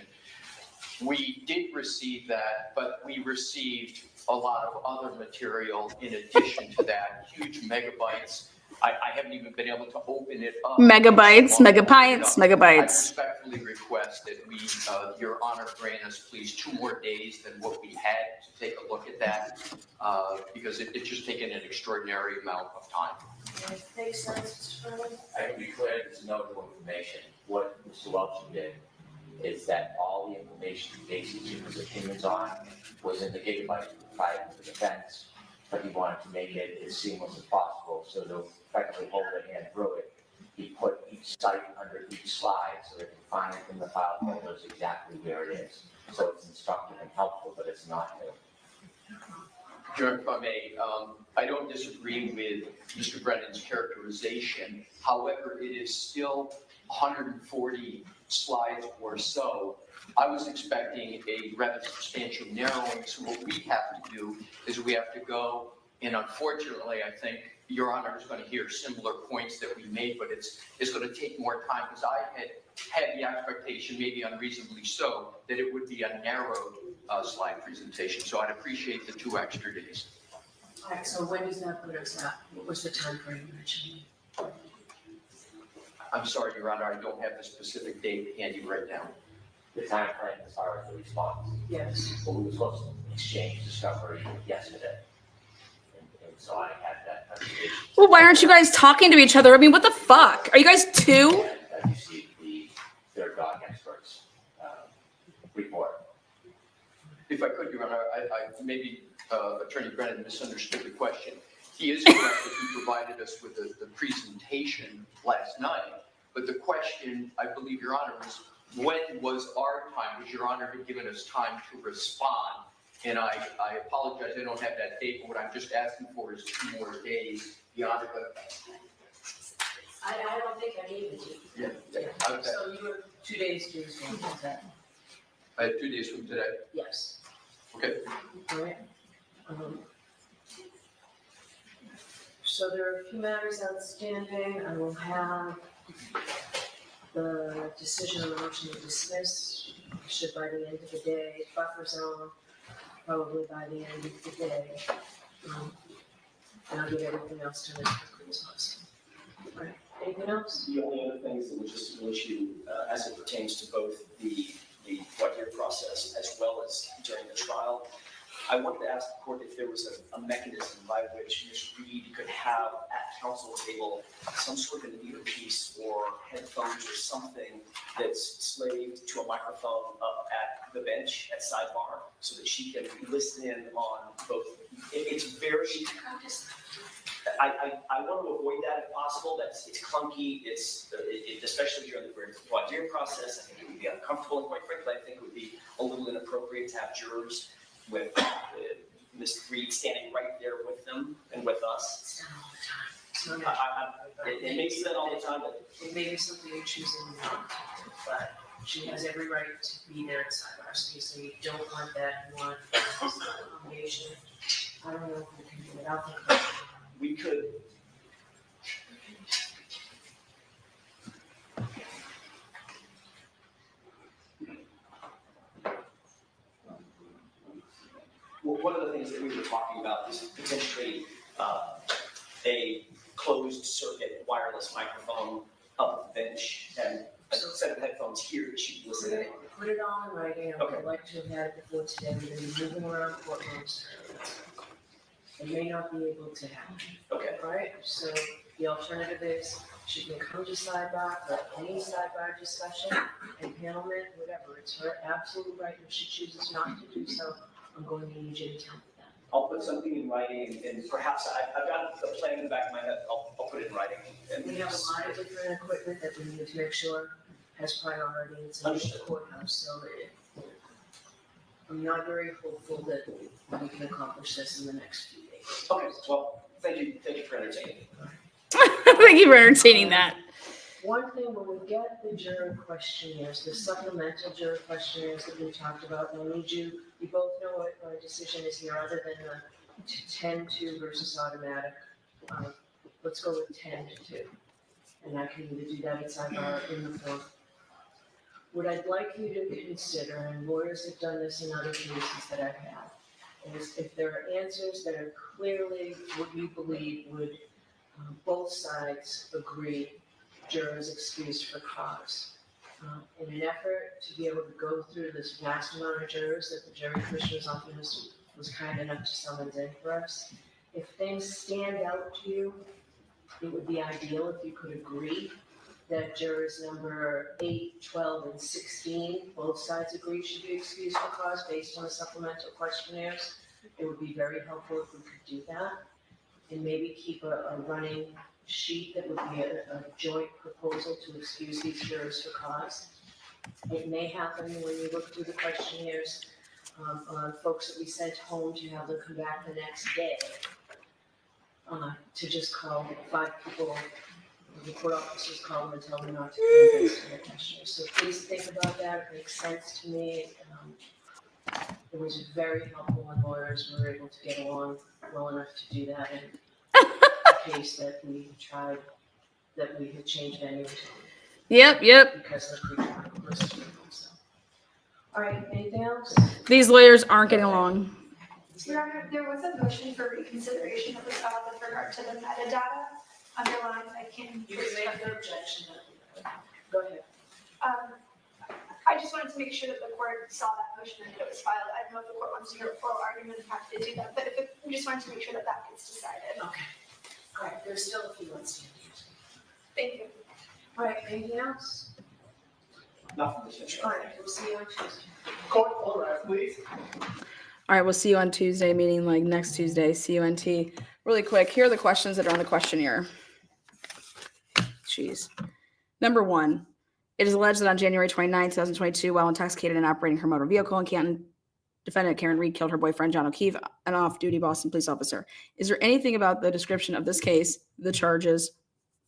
We did receive that, but we received a lot of other material in addition to that, huge megabytes. I haven't even been able to open it up. Megabytes, So megabytes, I megabytes. respectfully request that we, Your Honor, grant us please 2 more days than what we had to take a look at that, because it's just taken an extraordinary amount of time. Makes sense, Mr. Berman? I can be clear, there's no new information. What Mr. Welch did is that all the information he based his opinions on was in the gigabyte prior to the defense, but he wanted to make it as seamless as possible, so to effectively hold their hand through it, he put each site under each slide so they can find it in the file folders exactly where it is. So it's instructive and helpful, but it's not new. Your Honor, if I may, I don't disagree with Mr. Brennan's characterization. However, it is still 140 slides or so. I was expecting a rather substantial narrowing, so what we have to do is we have to go, and unfortunately, I think Your Honor is going to hear similar points that we made, but it's going to take more time, because I had the expectation, maybe unreasonably so, that it would be a narrowed slide presentation, so I'd appreciate the 2 extra days. All right, so when does that put us at? What was the time frame you mentioned? I'm sorry, Your Honor, I don't have the specific date handy right now. The time frame as far as the response. Yes. Well, we were supposed to exchange discovery yesterday. And so I had that conversation. Well, why aren't you guys talking to each other? I mean, what the fuck? Are you guys 2? I received the third dog experts report. If I could, Your Honor, I maybe Attorney Brennan misunderstood the question. He is correct that he provided us with the presentation last night, but the question, I believe, Your Honor, was when was our time? Was Your Honor had given us time to respond? And I apologize, I don't have that date, but what I'm just asking for is 2 more days. Your Honor, but I don't think I needed to. yeah, okay. So you were 2 days to respond to that? I have 2 days from today. Yes. Okay. All right. So there are a few matters outstanding. I will have the decision on the motion to dismiss, should by the end of the day, buffer zone, probably by the end of the day. And I'll get everything else done as quickly as possible. All right, anything else? The only other thing is the logistical issue as it pertains to both the voir dire process as well as during the trial. I wanted to ask the court if there was a mechanism by which Ms. Reed could have at counsel table some sort of an earpiece or headphones or something that's slaved to a microphone up at the bench at sidebar so that she can listen in on both. It's very, I want to avoid that if possible. It's clunky. Especially during the voir dire process. I think it would be uncomfortable, and quite frankly, I think it would be a little inappropriate to have jurors with Ms. Reed standing right there with them and with us. It's done all the time. It makes sense all the time, but It may be something you're choosing not to do, but she has every right to be there at sidebar. So you don't want that. You want accommodation. I don't know if we can do it. I'll think about it. we could. Well, one of the things that we were talking about is potentially a closed circuit wireless microphone up the bench and a set of headphones here that she can listen in. Put it all in writing. I would like to have had it before today. We're going to be moving around courtrooms. It may not be able to happen. Okay. All right, so the alternative is she can come to sidebar for any sidebar discussion, impanelment, whatever. It's her absolute right. If she chooses not to do so, I'm going to need you to tell me that. I'll put something in writing and perhaps I've got a plan in the back of my head. I'll put it in writing. And We have a lot of different equipment that we need to make sure has priority. It's in the courthouse, so I'm not very hopeful that we can accomplish this in the next few days. Okay, well, thank you for entertaining me. Thank you for entertaining that. One thing, when we get the juror questionnaires, the supplemental juror questionnaires that we talked about, I need you both know what our decision is here, other than the 10-2 versus automatic. Let's go with 10-2. and I can either do that at sidebar or in the form. What I'd like you to consider, and lawyers have done this in other cases that I've had, is if there are answers that are clearly what you believe would both sides agree jurors excused for cause. In an effort to be able to go through this vast amount of jurors that the jury commissioner's office was kind enough to summons in for us, if things stand out to you, it would be ideal if you could agree that jurors number 8, 12, and 16, both sides agree should be excused for cause based on the supplemental questionnaires. It would be very helpful if we could do that, and maybe keep a running sheet that would be a joint proposal to excuse these jurors for cause. It may happen when you look through the questionnaires on folks that we sent home to have them come back the next day, to just call 5 people, the court officers call them and tell them not to come based on their questionnaires. So please think about that. It makes sense to me. It was very helpful when lawyers were able to get along well enough to do that. And the case that we tried, that we had changed venue to. Yep. Because of the pre-trial proceeding. So. All right, anything else? These lawyers aren't getting along. Your Honor, there was a motion for reconsideration that was filed with regard to the metadata underlying. I can. You can make an objection. Go ahead. I just wanted to make sure that the court saw that motion and that it was filed. I don't know if the court wants to hear a full argument, I'm happy to do that, but we just wanted to make sure that that gets decided. Okay. All right, there's still a few outstanding. Thank you. All right, anything else? Nothing to say. All right, we'll see you on Tuesday. Court, all right, please. All right, we'll see you on Tuesday, meaning like next Tuesday, CUNT. Really quick, here are the questions that are on the questionnaire. Jeez. Number 1, it is alleged that on January 29, 2022, while intoxicated and operating her motor vehicle in Canton, defendant Karen Reed killed her boyfriend, John O'Keefe, an off-duty Boston police officer. Is there anything about the description of this case, the charges,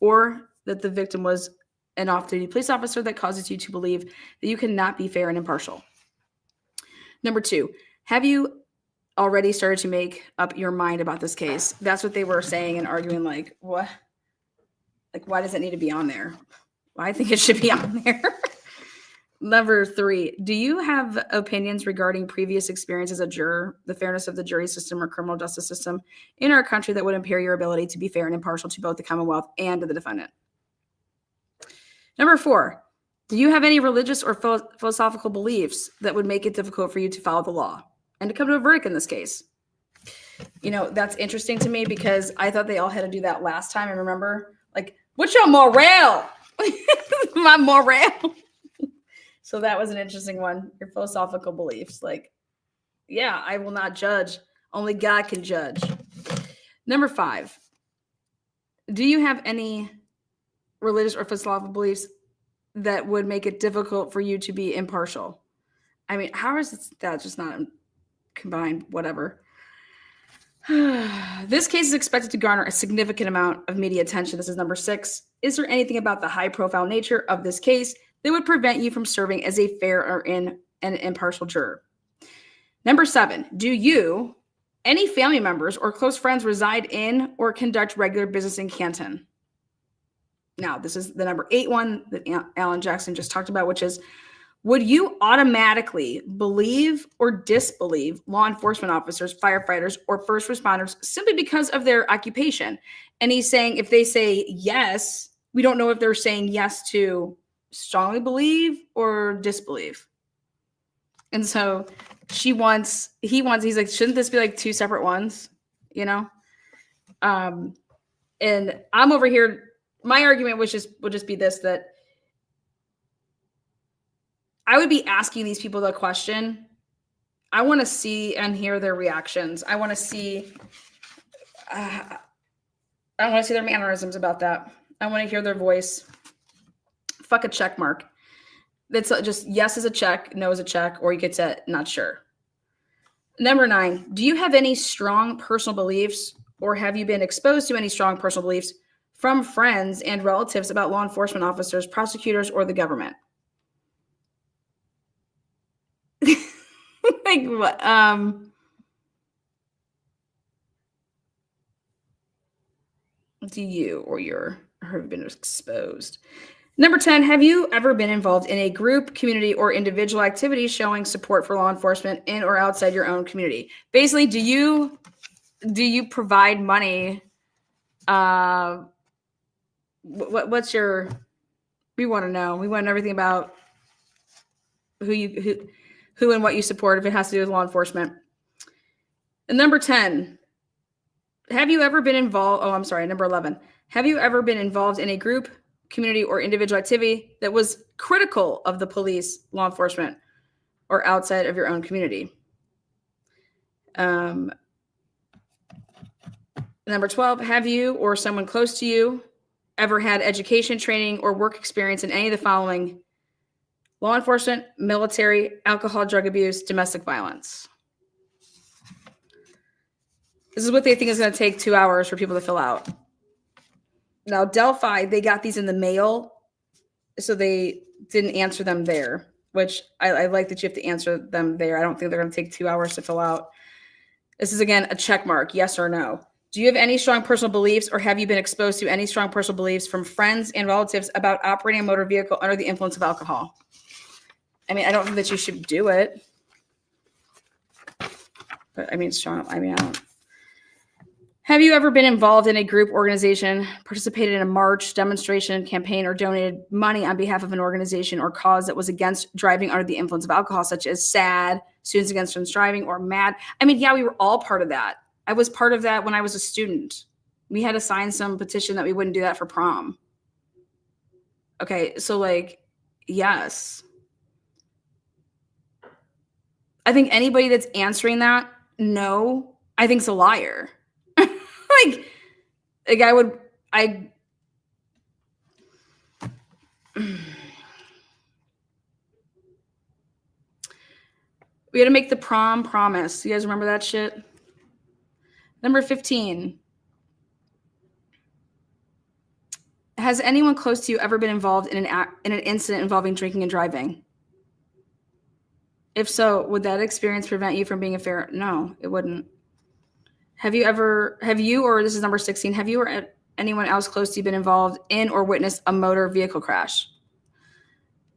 or that the victim was an off-duty police officer that causes you to believe that you cannot be fair and impartial? Number 2, have you already started to make up your mind about this case? That's what they were saying and arguing, like, what? Like, why does it need to be on there? Well, I think it should be on there. Number 3, do you have opinions regarding previous experience as a juror, the fairness of the jury system or criminal justice system in our country that would impair your ability to be fair and impartial to both the Commonwealth and to the defendant? Number 4, do you have any religious or philosophical beliefs that would make it difficult for you to follow the law and to come to a verdict in this case? You know, that's interesting to me because I thought they all had to do that last time. And remember, like, what's your morale? My morale. So that was an interesting one. Your philosophical beliefs. Like, yeah, I will not judge. Only God can judge. Number 5, do you have any religious or philosophical beliefs that would make it difficult for you to be impartial? I mean, how is that just not combined? Whatever. This case is expected to garner a significant amount of media attention. This is number 6. Is there anything about the high-profile nature of this case that would prevent you from serving as a fair or an impartial juror? Number 7, do you, any family members or close friends reside in or conduct regular business in Canton? Now, this is the number 8 one that Alan Jackson just talked about, which is, would you automatically believe or disbelieve law enforcement officers, firefighters, or first responders simply because of their occupation? And he's saying if they say yes, we don't know if they're saying yes to strongly believe or disbelieve. And so he's like, shouldn't this be like 2 separate ones? You know? And I'm over here. My argument would just be this, that I would be asking these people the question. I want to see and hear their reactions. I want to see their mannerisms about that. I want to hear their voice. Fuck a check mark. That's just yes is a check, no is a check, or you could say not sure. Number 9, do you have any strong personal beliefs, or have you been exposed to any strong personal beliefs from friends and relatives about law enforcement officers, prosecutors, or the government? Like what? Do you or your or have been exposed. Number 10, have you ever been involved in a group, community, or individual activity showing support for law enforcement in or outside your own community? Basically, do you provide money? What's your? We want to know. We want everything about who and what you support if it has to do with law enforcement. And number 10, have you ever been involved? Oh, I'm sorry. Number 11, have you ever been involved in a group, community, or individual activity that was critical of the police, law enforcement, or outside of your own community? Number 12, have you or someone close to you ever had education, training, or work experience in any of the following: law enforcement, military, alcohol, drug abuse, domestic violence? This is what they think is going to take 2 hours for people to fill out. Now, Delphi, they got these in the mail, so they didn't answer them there, which I like that you have to answer them there. I don't think they're going to take 2 hours to fill out. This is, again, a check mark, yes or no. Do you have any strong personal beliefs, or have you been exposed to any strong personal beliefs from friends and relatives about operating a motor vehicle under the influence of alcohol? I mean, I don't think that you should do it. But I mean, strong, I don't. Have you ever been involved in a group, organization, participated in a march, demonstration, campaign, or donated money on behalf of an organization or cause that was against driving under the influence of alcohol, such as SAD, Students Against Drunk Driving, or MAD? I mean, yeah, we were all part of that. I was part of that when I was a student. We had to sign some petition that we wouldn't do that for prom. Okay, so like, yes. I think anybody that's answering that, no, I think's a liar. We had to make the prom promise. You guys remember that shit? Number 15. Has anyone close to you ever been involved in an incident involving drinking and driving? If so, would that experience prevent you from being a fair? No, it wouldn't. Have you, or this is number 16, have you or anyone else close to you been involved in or witnessed a motor vehicle crash?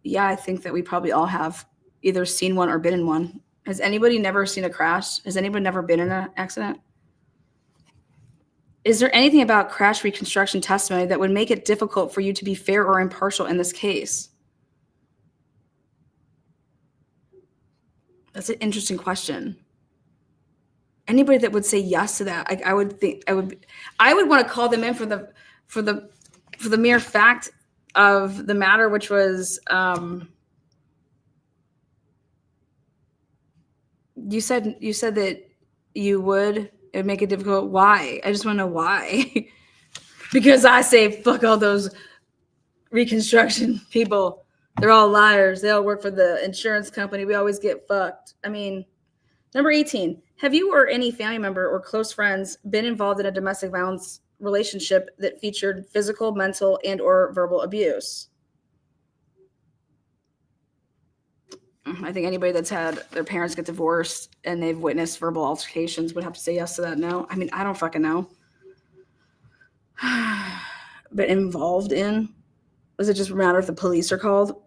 Yeah, I think that we probably all have either seen one or been in one. Has anybody never seen a crash? Has anyone never been in an accident? Is there anything about crash reconstruction testimony that would make it difficult for you to be fair or impartial in this case? That's an interesting question. Anybody that would say yes to that, I would want to call them in for the mere fact of the matter, which was you said that you would. It would make it difficult. Why? I just want to know why. Because I say fuck all those reconstruction people. They're all liars. They all work for the insurance company. We always get fucked. I mean, number 18. Have you or any family member or close friends been involved in a domestic violence relationship that featured physical, mental, and or verbal abuse? I think anybody that's had their parents get divorced and they've witnessed verbal altercations would have to say yes to that. No, I mean, I don't fucking know. But involved in? Does it just matter if the police are called?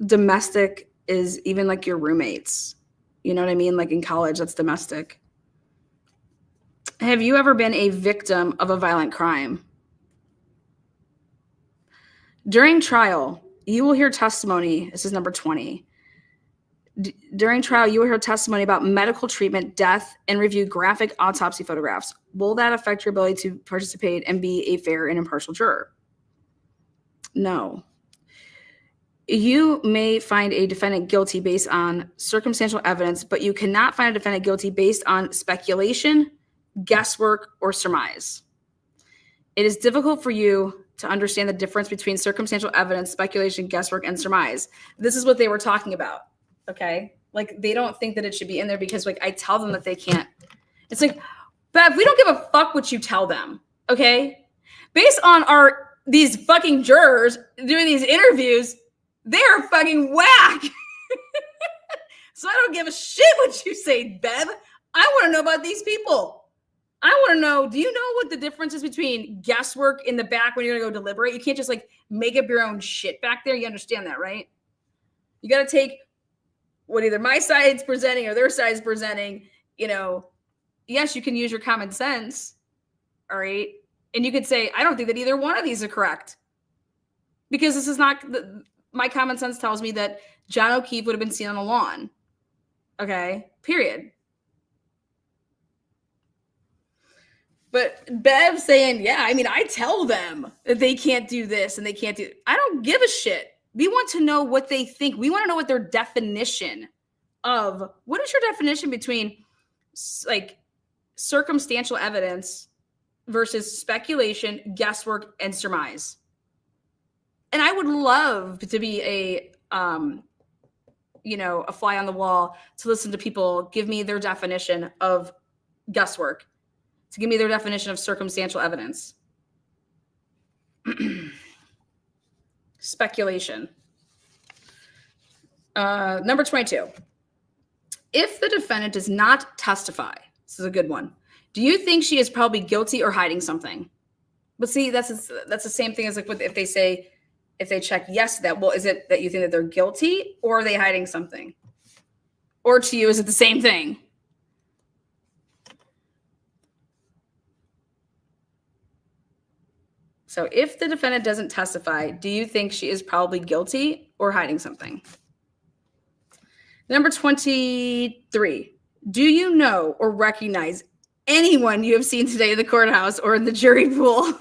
Domestic is even like your roommates. You know what I mean? Like in college, that's domestic. Have you ever been a victim of a violent crime? During trial, you will hear testimony. This is number 20. During trial, you will hear testimony about medical treatment, death, and review graphic autopsy photographs. Will that affect your ability to participate and be a fair and impartial juror? No. You may find a defendant guilty based on circumstantial evidence, but you cannot find a defendant guilty based on speculation, guesswork, or surmise. It is difficult for you to understand the difference between circumstantial evidence, speculation, guesswork, and surmise. This is what they were talking about, okay? Like, they don't think that it should be in there because, like, I tell them that they can't. It's like, Bev, we don't give a fuck what you tell them, okay? Based on these fucking jurors doing these interviews, they're fucking whack. So I don't give a shit what you say, Bev. I want to know about these people. I want to know, do you know what the difference is between guesswork in the back when you're going to go deliberate? You can't just like make up your own shit back there. You understand that, right? You got to take what either my side's presenting or their side's presenting. Yes, you can use your common sense. All right. And you could say, I don't think that either one of these are correct. Because this is not, my common sense tells me that John O'Keefe would have been seen on the lawn. Okay. Period. But Bev saying, yeah, I mean, I tell them that they can't do this and they can't do I don't give a shit. We want to know what they think. We want to know what their definition of, what is your definition between like circumstantial evidence versus speculation, guesswork, and surmise? And I would love to be a fly on the wall to listen to people give me their definition of guesswork, to give me their definition of circumstantial evidence. Speculation. Number 22. If the defendant does not testify, this is a good one. Do you think she is probably guilty or hiding something? But see, that's the same thing as like if they check yes to that. Well, is it that you think that they're guilty or are they hiding something? Or to you, is it the same thing? So if the defendant doesn't testify, do you think she is probably guilty or hiding something? Number 23. Do you know or recognize anyone you have seen today in the courthouse or in the jury pool?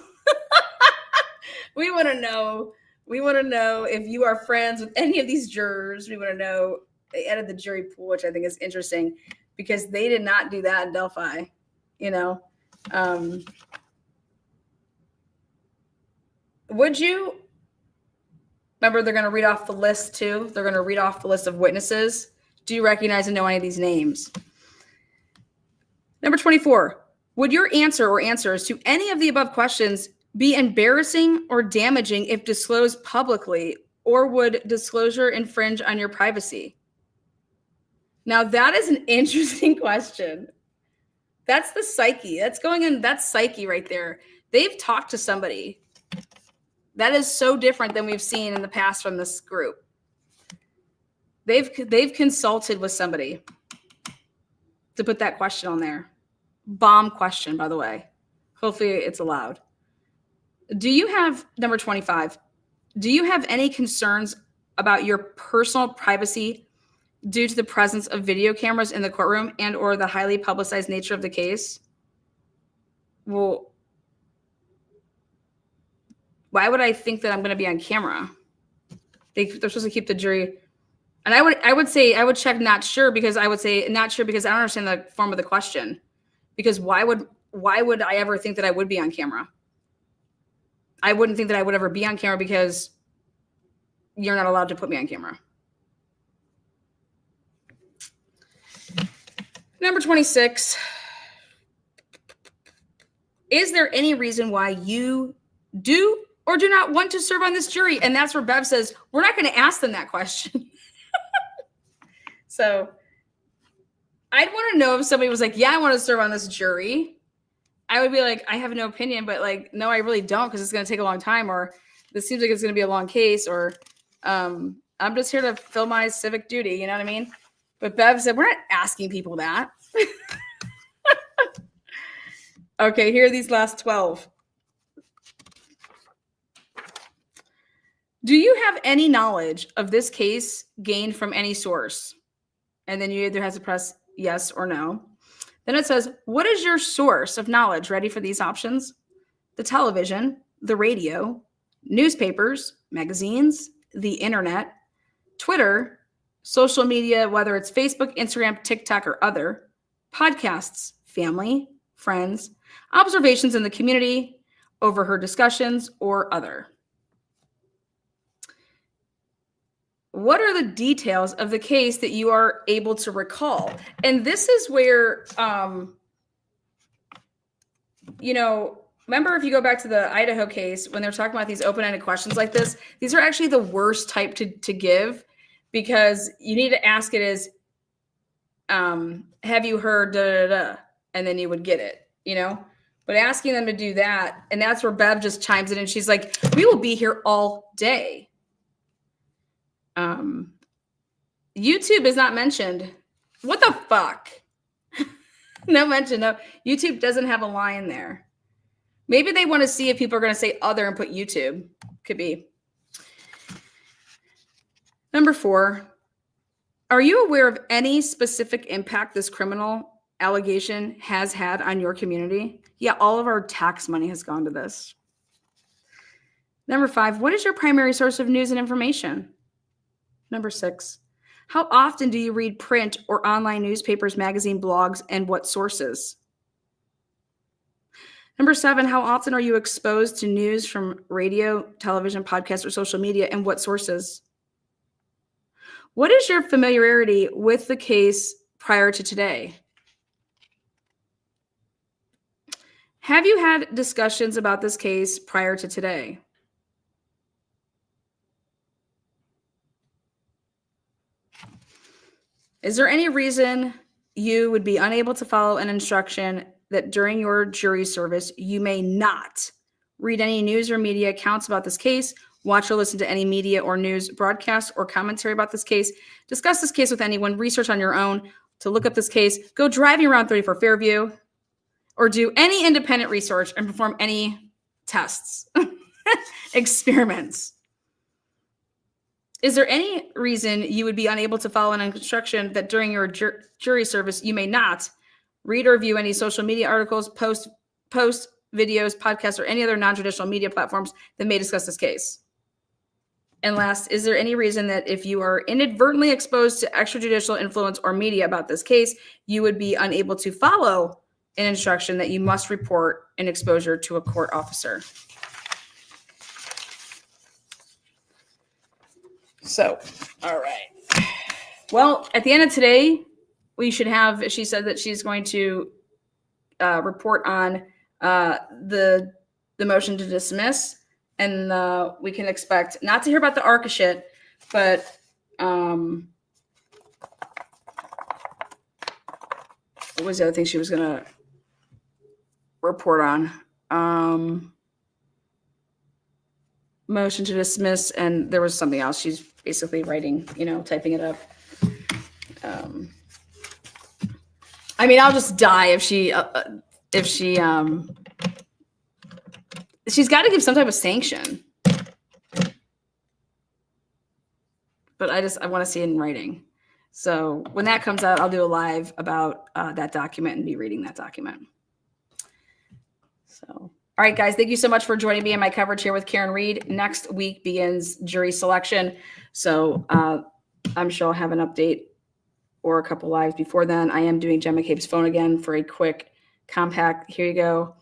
We want to know. We want to know if you are friends with any of these jurors. We want to know. They added the jury pool, which I think is interesting because they did not do that in Delphi. Would you? Remember, they're going to read off the list too. They're going to read off the list of witnesses. Do you recognize and know any of these names? Number 24. Would your answer or answers to any of the above questions be embarrassing or damaging if disclosed publicly, or would disclosure infringe on your privacy? Now, that is an interesting question. That's the psyche. That's going in. That's psyche right there. They've talked to somebody. That is so different than we've seen in the past from this group. They've consulted with somebody to put that question on there. Bomb question, by the way. Hopefully it's allowed. Do you have, number 25, do you have any concerns about your personal privacy due to the presence of video cameras in the courtroom and or the highly publicized nature of the case? Well, why would I think that I'm going to be on camera? They're supposed to keep the jury. And I would say, I would check not sure, because I would say not sure because I don't understand the form of the question. Because why would I ever think that I would be on camera? I wouldn't think that I would ever be on camera because you're not allowed to put me on camera. Number 26. Is there any reason why you do or do not want to serve on this jury? And that's where Bev says, we're not going to ask them that question. So I'd want to know if somebody was like, yeah, I want to serve on this jury. I would be like, I have no opinion, but like, no, I really don't, because it's going to take a long time, or this seems like it's going to be a long case, or I'm just here to fill my civic duty. You know what I mean? But Bev said, we're not asking people that. Okay, here are these last 12. Do you have any knowledge of this case gained from any source? And then you either have to press yes or no. Then it says, what is your source of knowledge? Ready for these options? The television, the radio, newspapers, magazines, the internet, Twitter, social media, whether it's Facebook, Instagram, TikTok, or other, podcasts, family, friends, observations in the community, overheard discussions, or other. What are the details of the case that you are able to recall? And this is where, remember if you go back to the Idaho case, when they're talking about these open-ended questions like this, these are actually the worst type to give, because you need to ask it as, have you heard da, da, da, and then you would get it. you know, but asking them to do that. And that's where Bev just chimes in and she's like, we will be here all day. YouTube is not mentioned. What the fuck? No mention. No, YouTube doesn't have a line there. Maybe they want to see if people are going to say other and put YouTube. Could be. Number 4, are you aware of any specific impact this criminal allegation has had on your community? Yeah, all of our tax money has gone to this. Number 5, what is your primary source of news and information? Number 6, how often do you read print or online newspapers, magazine, blogs, and what sources? Number 7, how often are you exposed to news from radio, television, podcasts, or social media, and what sources? What is your familiarity with the case prior to today? Have you had discussions about this case prior to today? Is there any reason you would be unable to follow an instruction that during your jury service, you may not read any news or media accounts about this case, watch or listen to any media or news broadcast or commentary about this case, discuss this case with anyone, research on your own to look up this case, go driving around 34 Fairview, or do any independent research and perform any tests, experiments? Is there any reason you would be unable to follow an instruction that during your jury service, you may not read or view any social media articles, post videos, podcasts, or any other non-traditional media platforms that may discuss this case? And last, is there any reason that if you are inadvertently exposed to extrajudicial influence or media about this case, you would be unable to follow an instruction that you must report an exposure to a court officer? So, all right. Well, at the end of today, we should have, she said that she's going to report on the motion to dismiss, and we can expect not to hear about the ARCA shit, but what was the other thing she was going to report on? Motion to dismiss, and there was something else. She's basically writing, typing it up. I mean, I'll just die if she's got to give some type of sanction. But I want to see it in writing. So when that comes out, I'll do a live about that document and be reading that document. So, all right, guys, thank you so much for joining me in my coverage here with Karen Reed. Next week begins jury selection. So I'm sure I'll have an update or a couple lives before then. I am doing Jen McCabe's phone again for a quick compact. Here you go.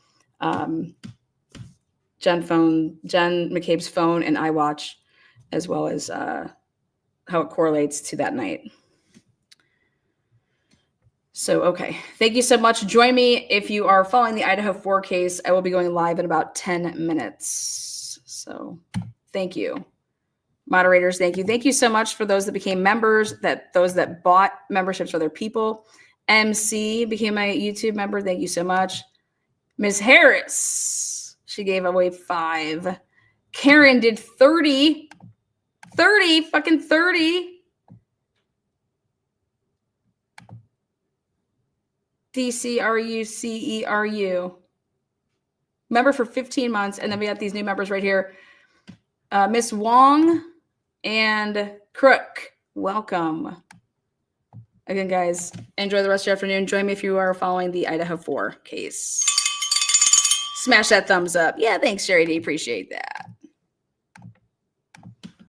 Jen McCabe's phone and iWatch, as well as how it correlates to that night. So, okay. Thank you so much. Join me if you are following the Idaho 4 case. I will be going live in about 10 minutes. So thank you. Moderators, thank you. Thank you so much for those that became members, those that bought memberships for other people. MC became a YouTube member. Thank you so much. Ms. Harris, she gave away 5. Karen did 30. 30. DCRUCERU. Member for 15 months. And then we got these new members right here. Miss Wong and Crook. Welcome. Again, guys, enjoy the rest of your afternoon. Join me if you are following the Idaho 4 case. Smash that thumbs up. Yeah, thanks, Sherry D. Appreciate that.